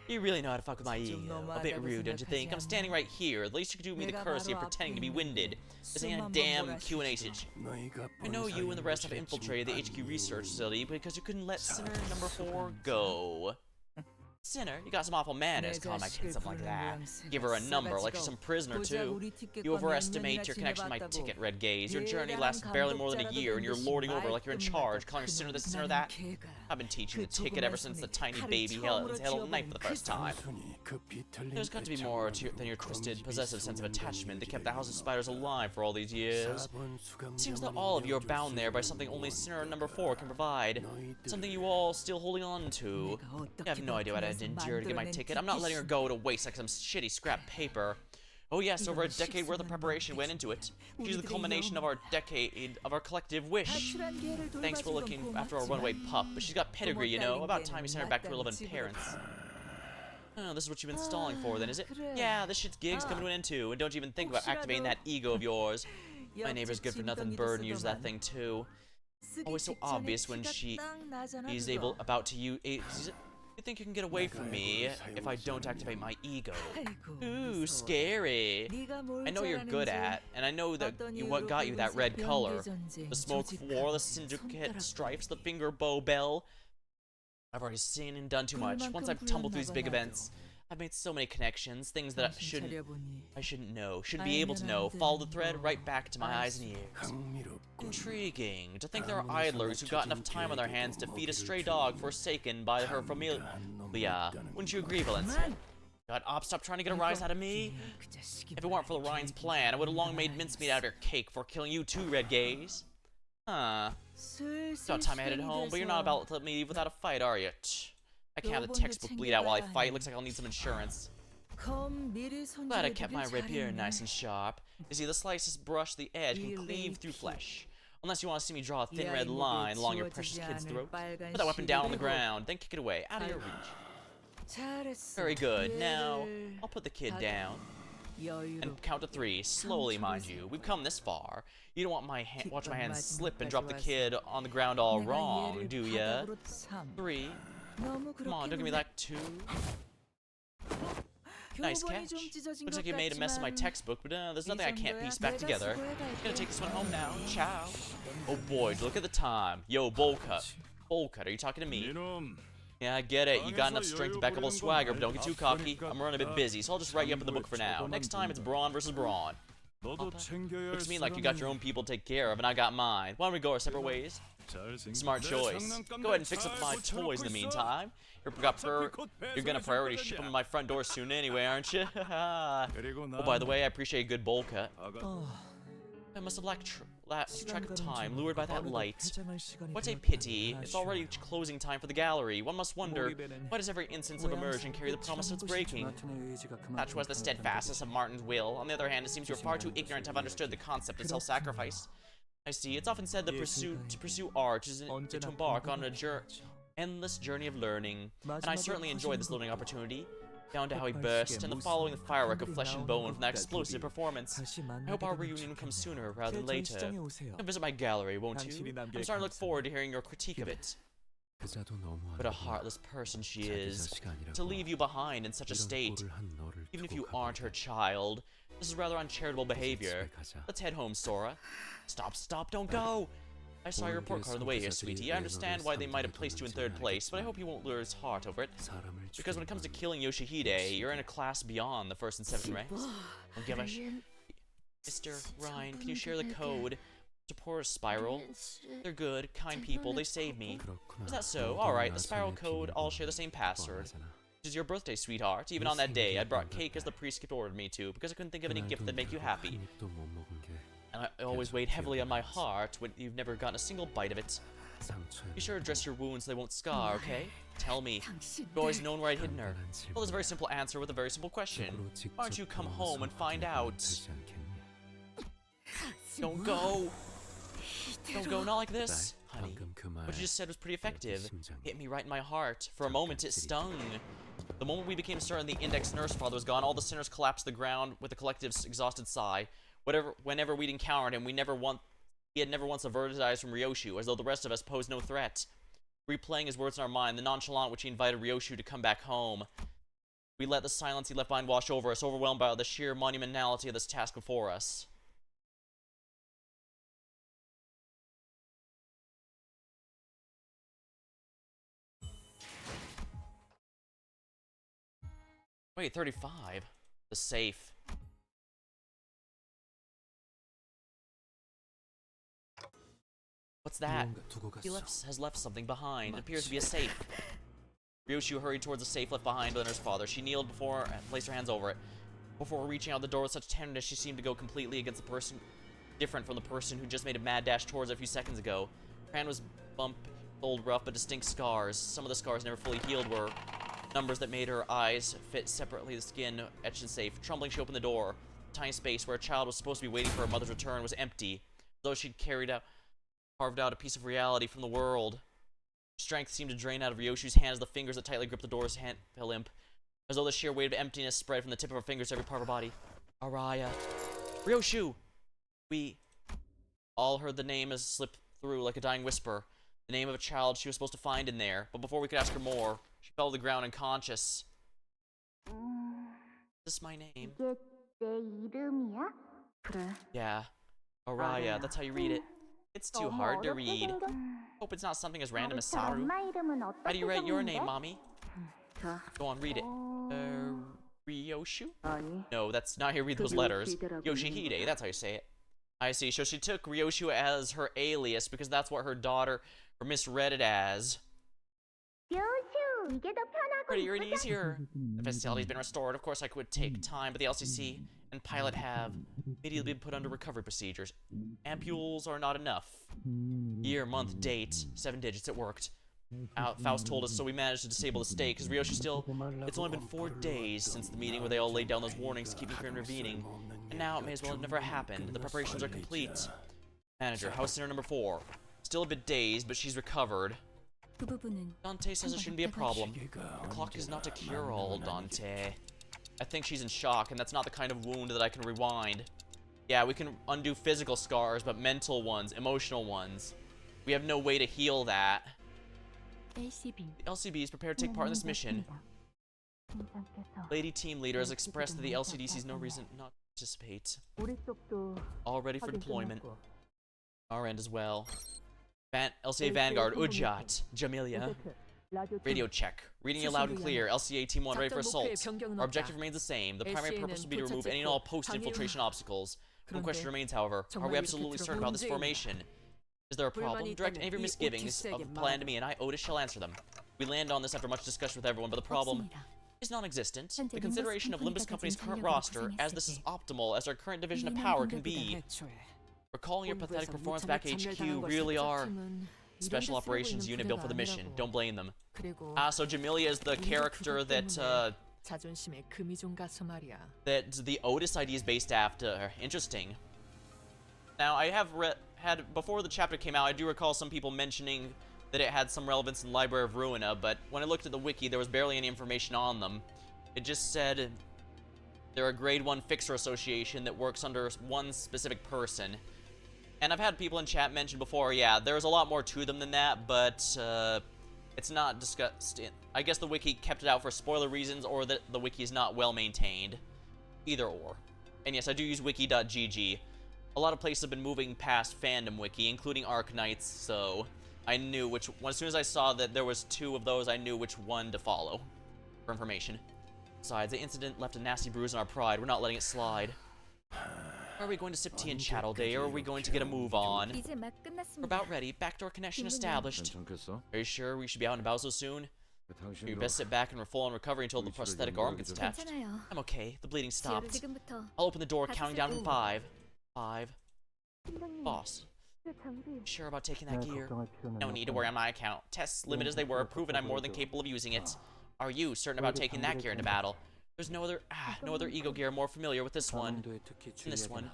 You really know how to fuck with my ego. A bit rude, don't you think? I'm standing right here. The least you could do me the courtesy of pretending to be winded. This ain't a damn Q&A situation. I know you and the rest have infiltrated the HQ research facility because you couldn't let Sinner number 4 go. Sinner, you got some awful manners calling my kid something like that. Give her a number like she's some prisoner too. You overestimate your connection to my ticket, Red Gaze. Your journey lasts barely more than a year and you're lording over like you're in charge, calling her Sinner this, Sinner that. I've been teaching the ticket ever since the tiny baby held a knife for the first time. There's got to be more than your twisted, possessive sense of attachment that kept the House of Spiders alive for all these years. It seems that all of you are bound there by something only Sinner number 4 can provide. Something you all still holding on to. You have no idea what I had to endure to get my ticket. I'm not letting her go to waste like some shitty scrap paper. Oh yes, over a decade worth of preparation went into it. She's the culmination of our collective wish. Thanks for looking after our runaway pup, but she's got pedigree, you know. About time you sent her back to her loving parents. Oh, this is what you've been stalling for then, is it? Yeah, this shit's gig's coming to an end too, and don't you even think about activating that ego of yours. My neighbor's good-for-nothing bird and uses that thing too. Always so obvious when he's about to use. You think you can get away from me if I don't activate my ego? Ooh, scary. I know you're good at, and I know that what got you that red color. The smoke floor, the syndicate stripes, the finger bow bell. I've already seen and done too much. Once I've tumbled through these big events, I've made so many connections, things that I shouldn't know, shouldn't be able to know. Follow the thread right back to my eyes and ears. Intriguing. To think there are idlers who've got enough time on their hands to feed a stray dog forsaken by her familia. Wouldn't you agree, Valencia? God, stop trying to get a rise out of me. If it weren't for the Ryan's plan, I would have long made mincemeat out of your cake for killing you too, Red Gaze. Huh. It's about time I headed home, but you're not about to let me leave without a fight, are you? I can't have the textbook bleed out while I fight. Looks like I'll need some insurance. Glad I kept my rapier nice and sharp. You see, the slightest brush the edge can cleave through flesh. Unless you want to see me draw a thin red line along your precious kid's throat. Put that weapon down on the ground, then kick it away, out of your reach. Very good. Now, I'll put the kid down. And count to 3, slowly, mind you. We've come this far. You don't want watch my hand slip and drop the kid on the ground all wrong, do ya? 3. Come on, don't give me that 2. Nice catch. Looks like you made a mess of my textbook, but there's nothing I can't piece back together. Gonna take this one home now. Ciao. Oh boy, look at the time. Yo, bowl cut. Bowl cut, are you talking to me? Yeah, I get it. You got enough strength to back up a little swagger, but don't get too cocky. I'm running a bit busy, so I'll just write you up in the book for now. Next time, it's brawn versus brawn. Looks to me like you got your own people to take care of, and I got mine. Why don't we go our separate ways? Smart choice. Go ahead and fix up my toys in the meantime. You're gonna priority ship them to my front door soon anyway, aren't you? Oh, by the way, I appreciate a good bowl cut. I must have lost track of time, lured by that light. What a pity. It's already closing time for the gallery. One must wonder, why does every instance of immersion carry the promise of its breaking? That was the steadfastness of Martin's will. On the other hand, it seems you're far too ignorant to have understood the concept of self-sacrifice. I see. It's often said that to pursue art is to embark on an endless journey of learning. And I certainly enjoyed this learning opportunity. Down to how he burst, and the following firework of flesh and bone from that explosive performance. I hope our reunion comes sooner rather than later. Come visit my gallery, won't you? I'm starting to look forward to hearing your critique of it. What a heartless person she is, to leave you behind in such a state. Even if you aren't her child, This is rather uncharitable behavior. 집에 가자. Let's head home, Sora. Stop, don't go! I saw your report card on the way here, sweetie. I understand why they might have placed you in third place, but I hope you won't lose heart over it. 사람을 Because when it comes to killing Yoshihide, you're in a class beyond the first and second ranks. Don't give a Mr. Ryan, can you share the code? Support Spiral. They're good, kind people, they saved me. 그렇구나. Is that so? Alright, the Spiral code all share the same password. It is your birthday, sweetheart. Even on that day, I brought cake as the priest ordered me to, because I couldn't think of any gift that'd make you happy. And I always weighed heavily on my heart when you've never gotten a single bite of it. Be sure to dress your wounds so they won't scar, okay? Tell me. You've always known where I'd hidden her. Well, there's a very simple answer with a very simple question. Why don't you come home and find out? Don't go! Don't go, not like this! Honey, what you just said was pretty effective. Hit me right in my heart. For a moment, it stung. The moment we became certain the Index Nurse Father was gone, all the sinners collapsed to the ground with a collective exhausted sigh. Whenever we'd encountered him, he had never once averted his eyes from Ryoshu, as though the rest of us posed no threat. Replaying his words in our mind, the nonchalance which he invited Ryoshu to come back home. We let the silence he left behind wash over us, overwhelmed by the sheer monumentality of this task before us. Wait, 35? The safe. What's that? He has left something behind. It appears to be a safe. Ryoshu hurried towards the safe left behind by the nurse father. She kneeled before and placed her hands over it. Before reaching out the door with such tenderness, she seemed to go completely against the person, different from the person who just made a mad dash towards her a few seconds ago. Her hand was bumped, old, rough, but distinct scars. Some of the scars never fully healed were numbers that made her eyes fit separately, the skin etched and safe. Trembling, she opened the door. The tiny space where a child was supposed to be waiting for her mother's return was empty, as though she'd carved out a piece of reality from the world. Strength seemed to drain out of Ryoshu's hands, the fingers that tightly gripped the door's hand fell limp, as though the sheer weight of emptiness spread from the tip of her fingers to every part of her body. Araya. Ryoshu! We all heard the name as slip through like a dying whisper. The name of a child she was supposed to find in there, but before we could ask her more, she fell to the ground unconscious. Is this my name? 이게 내 이름이야? 그래. Yeah. Araya, that's how you read it. It's too hard to read. Hope it's not something as random as Saru. 엄마 이름은 어떻게 How do you write your name, 적는데? Mommy? 자, Go on, read it. Ryoshu? 아니. No, that's not how you read those letters. Yoshihide, that's how you say it. I see, so she took Ryoshu as her alias because that's what her daughter misread it as. 요슈, 이게 더 편하고 Prettier and 이쁘잖아. easier. The facility's been restored. Of course, I could take time, but the LCC and pilot have immediately been put under recovery procedures. Ampules are not enough. Year, month, date, 7 digits, it worked. Faust told us, so we managed to disable the state, because Ryoshu still... It's only been 4 days since the meeting where they all laid down those warnings to keep me from intervening. And now it may as well have never happened. The preparations are complete. Manager, house sinner number 4. Still a bit dazed, but she's recovered. 그 부분은 Dante says it shouldn't be a problem. The clock is not a cure-all, Dante. I think she's in shock, and that's not the kind of wound that I can rewind. Yeah, we can undo physical scars, but mental ones, emotional ones. We have no way to heal that. LCB. The LCB is prepared to take part in this mission. Lady Team Leader has expressed that the LCD sees no reason not to participate. 우리 쪽도 All ready for deployment. Our end as well. LCA Vanguard, Ujat, Jamilia. Radio check. Reading you loud and clear. LCA Team 1 ready for assault. Our objective remains the same. The primary purpose will be to remove any and all post-infiltration obstacles. One question remains, however. Are we absolutely certain about this formation? Is there a problem? Direct any of your misgivings of the plan to me, and I, Otis, shall answer them. We land on this after much discussion with everyone, but the problem is non-existent. The consideration of Limbus Company's current roster, as this is optimal as our current division of power can be. Recalling your pathetic performance back at HQ really are special operations unit built for the mission. Don't blame them. So Jamilia is the character that 자존심에 금이 좀 가서 말이야. that the Otis ID is based after. Interesting. Now, I have had before the chapter came out, I do recall some people mentioning that it had some relevance in Library of Ruina, but when I looked at the wiki, there was barely any information on them. It just said they're a grade 1 fixer association that works under one specific person. And I've had people in chat mention before, yeah, there's a lot more to them than that, but it's not discussed. I guess the wiki kept it out for spoiler reasons, or that the wiki is not well maintained. Either or. And yes, I do use wiki.gg. A lot of places have been moving past fandom wiki, including Arknights, so I knew which one. As soon as I saw that there was 2 of those, I knew which one to follow for information. Besides, the incident left a nasty bruise on our pride. We're not letting it slide. Are we going to sip tea and chat all day, or are we going to get a move on? 이제 막 We're 끝났습니다. about ready. Backdoor connection established. 괜찮겠어? Are you sure we should be out and about so soon? We 당신도 best sit back and full on recovery until the prosthetic arm gets attached. 괜찮아요. I'm okay. The bleeding stopped. 지금부터 I'll open the door, counting down from 5. 5. Boss, sure about taking that gear? No need to worry on my account. Tests, limited as they were, have proven I'm more than capable of using it. Are you certain about taking that gear into battle? There's no other ego gear more familiar with this one. And this one.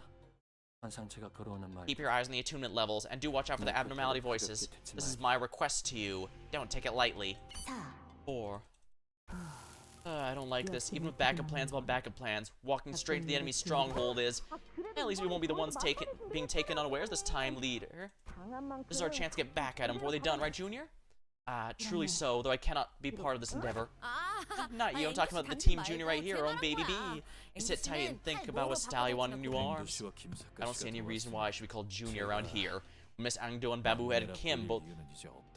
Keep your eyes on the attunement levels, and do watch out for the abnormality voices. This is my request to you. Don't take it lightly. 4. I don't like this. Even with backup plans about backup plans, walking straight to the enemy's stronghold is... At least we won't be the ones being taken unawares this time, leader. This is our chance to get back at them before they're done, right, Junior? Truly so, though I cannot be part of this endeavor. Not you, I'm talking about the Team Junior right here, our own baby B. You sit tight and think about what style you want in your arms. I don't see any reason why I should be called Junior around here. Miss Angdo and Bamboo-Headed Kim both...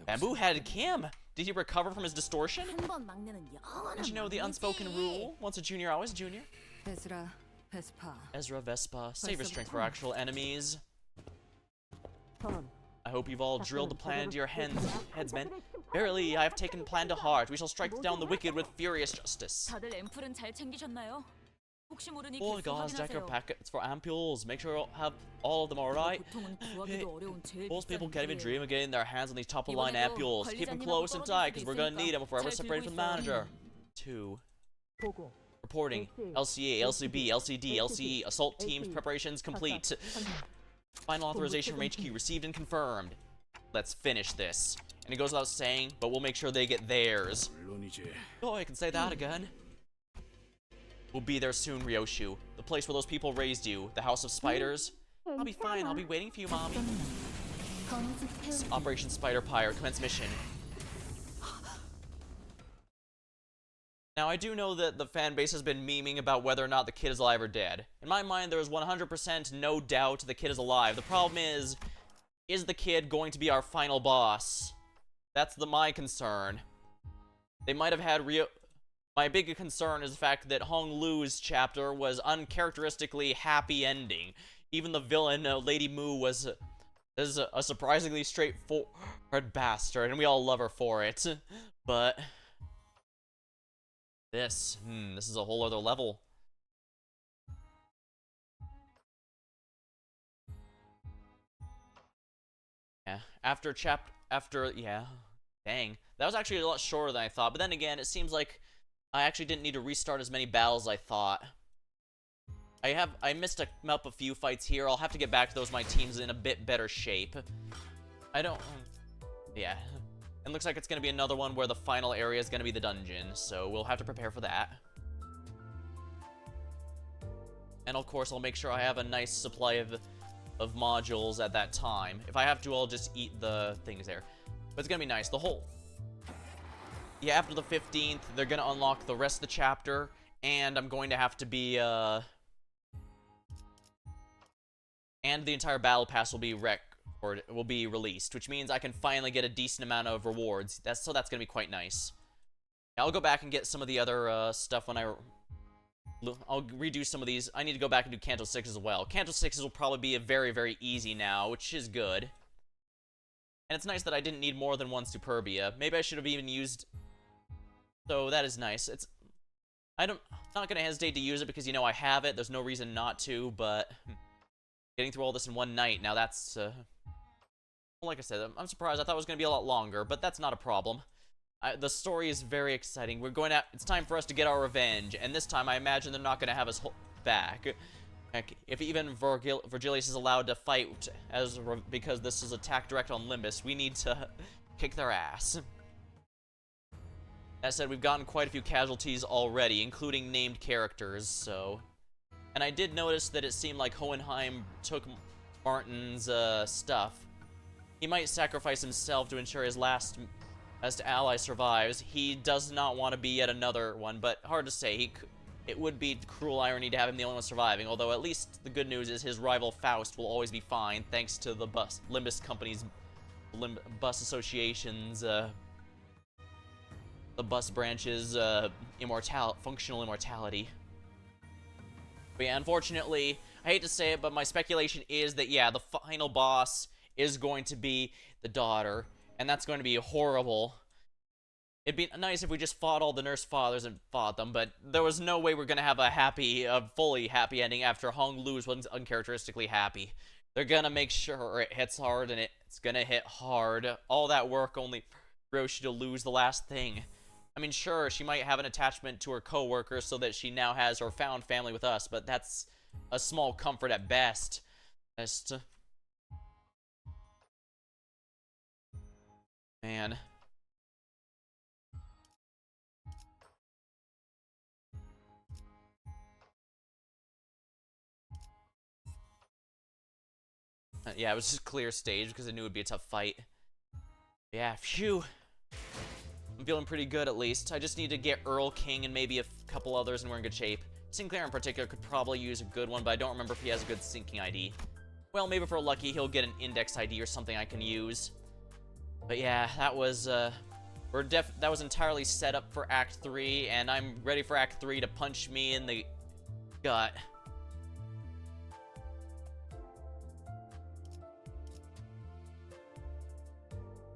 Bamboo-Headed Kim? Did he recover from his distortion? 한번 막내는 영원한 Did you know the unspoken rule? Once a junior, always a junior. 베스라, 베스파. Ezra, Vespa, save your strength for actual enemies. I hope you've all drilled the plan into your heads, men. Verily, I have taken plan to heart. We shall strike down the wicked with furious justice. 다들 앰플은 잘 챙기셨나요? 혹시 모르니 Boy, 개수 guys, check your 확인하세요. packets for ampules. Make sure you have all of them, alright? 보통은 구하기도 어려운 제일 Most people 비싼 can't even 물이에요. dream of getting their hands on these top-of-the-line 이번에도 ampules. Keep them 관리자님하고 close and 떨어질 tight, 수도 because we're gonna need them if we're ever 잘 separated from the 들고 manager. 2. Reporting. LCA, LCB, LCD, LCE. Assault teams preparations complete. Final authorization from HQ received and confirmed. Let's finish this. And it goes without saying, but we'll make sure they get theirs. Oh, I can say that again. We'll be there soon, Ryoshu. The place where those people raised you. The House of Spiders. I'll be fine. I'll be waiting for you, Mommy. Operation Spider Pyre. Commence mission. Now, I do know that the fan base has been memeing about whether or not the kid is alive or dead. In my mind, there is 100% no doubt the kid is alive. The problem is the kid going to be our final boss? That's my concern. They might have had My big concern is the fact that Hong Lu's chapter was uncharacteristically happy ending. Even the villain, Lady Mu, is a surprisingly straightforward bastard, and we all love her for it. But this is a whole other level. Yeah, dang. That was actually a lot shorter than I thought, but then again, it seems like I actually didn't need to restart as many battles as I thought. I missed up a few fights here. I'll have to get back to those. My team's in a bit better shape. Yeah. It looks like it's going to be another one where the final area is going to be the dungeon, so we'll have to prepare for that. And of course, I'll make sure I have a nice supply of modules at that time. If I have to, I'll just eat the things there. But it's going to be nice. Yeah, after the 15th, they're going to unlock the rest of the chapter, and I'm going to have to be, and the entire battle pass will be released, which means I can finally get a decent amount of rewards. That's going to be quite nice. I'll go back and get some of the other stuff when I'll redo some of these. I need to go back and do Canto 6 as well. Canto 6 will probably be very, very easy now, which is good. And it's nice that I didn't need more than one Superbia. Maybe I should have even used... So that is nice. I'm not going to hesitate to use it because, I have it. There's no reason not to, but... Getting through all this in one night, now that's... like I said, I'm surprised. I thought it was going to be a lot longer, but that's not a problem. The story is very exciting. It's time for us to get our revenge, and this time I imagine they're not going to have us back. Heck, if even Virgilius is allowed to fight because this is attack direct on Limbus, we need to kick their ass. That said, we've gotten quite a few casualties already, including named characters, so... And I did notice that it seemed like Hohenheim took Martin's stuff. He might sacrifice himself to ensure his last ally survives. He does not want to be yet another one, but hard to say. it would be cruel irony to have him the only one surviving, although at least the good news is his rival Faust will always be fine, thanks to the Limbus company's bus association's, the bus branch's, functional immortality. But yeah, unfortunately, I hate to say it, but my speculation is that, yeah, the final boss is going to be the daughter, and that's going to be horrible. It'd be nice if we just fought all the nurse fathers and fought them, but there was no way we're gonna have a fully happy ending after Hong Lu's was uncharacteristically happy. They're gonna make sure it hits hard, and it's gonna hit hard. All that work only for Ryoshu to lose the last thing. I mean, sure, she might have an attachment to her co-worker so that she now has her found family with us, but that's a small comfort at best. Man. Yeah, it was just clear stage because I knew it would be a tough fight. Yeah, phew. I'm feeling pretty good at least. I just need to get Earl King and maybe a couple others and we're in good shape. Sinclair in particular could probably use a good one, but I don't remember if he has a good syncing ID. Well, maybe if we're lucky, he'll get an index ID or something I can use. But yeah, that was, that was entirely set up for Act 3, and I'm ready for Act 3 to punch me in the gut.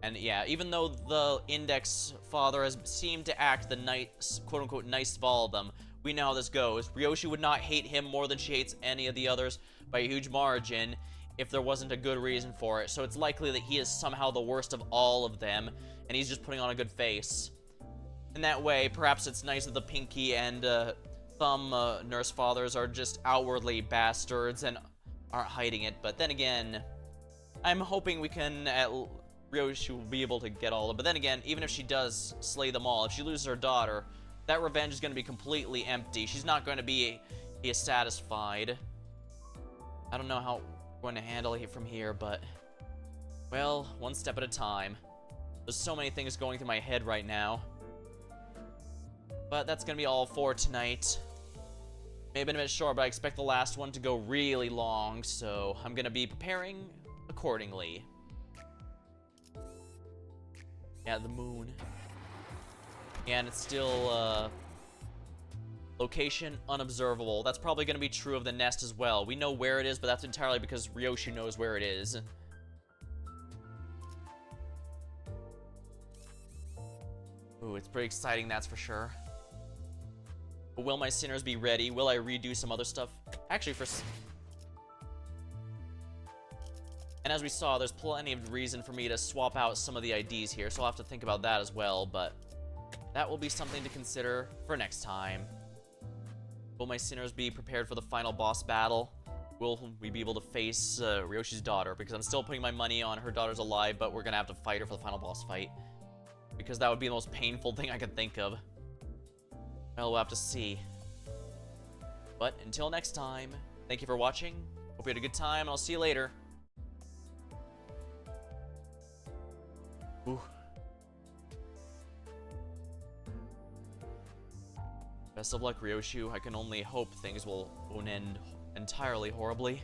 And yeah, even though the Index Father has seemed to act the nice, quote-unquote, nice of all of them, we know how this goes. Ryoshu would not hate him more than she hates any of the others by a huge margin if there wasn't a good reason for it. So it's likely that he is somehow the worst of all of them, and he's just putting on a good face. In that way, perhaps it's nice that the Pinky and some Nurse Fathers are just outwardly bastards and aren't hiding it. But then again, I'm hoping we can Ryoshu will be able to get all of them. But then again, even if she does slay them all, if she loses her daughter, that revenge is going to be completely empty. She's not going to be satisfied. I don't know how we're going to handle it from here, but, well, one step at a time. There's so many things going through my head right now. But that's going to be all for tonight. May have been a bit short, but I expect the last one to go really long, so I'm going to be preparing accordingly. Yeah, the moon. Yeah, and it's still, location unobservable. That's probably going to be true of the nest as well. We know where it is, but that's entirely because Ryoshu knows where it is. Ooh, it's pretty exciting, that's for sure. But will my sinners be ready? Will I redo some other stuff? Actually, and as we saw, there's plenty of reason for me to swap out some of the IDs here, so I'll have to think about that as well, but that will be something to consider for next time. Will my sinners be prepared for the final boss battle? Will we be able to face Ryoshi's daughter? Because I'm still putting my money on her daughter's alive, but we're gonna have to fight her for the final boss fight. Because that would be the most painful thing I could think of. Well, we'll have to see. But until next time, thank you for watching. Hope you had a good time, and I'll see you later. Ooh. Best of luck, Ryoshu. I can only hope things won't end entirely horribly.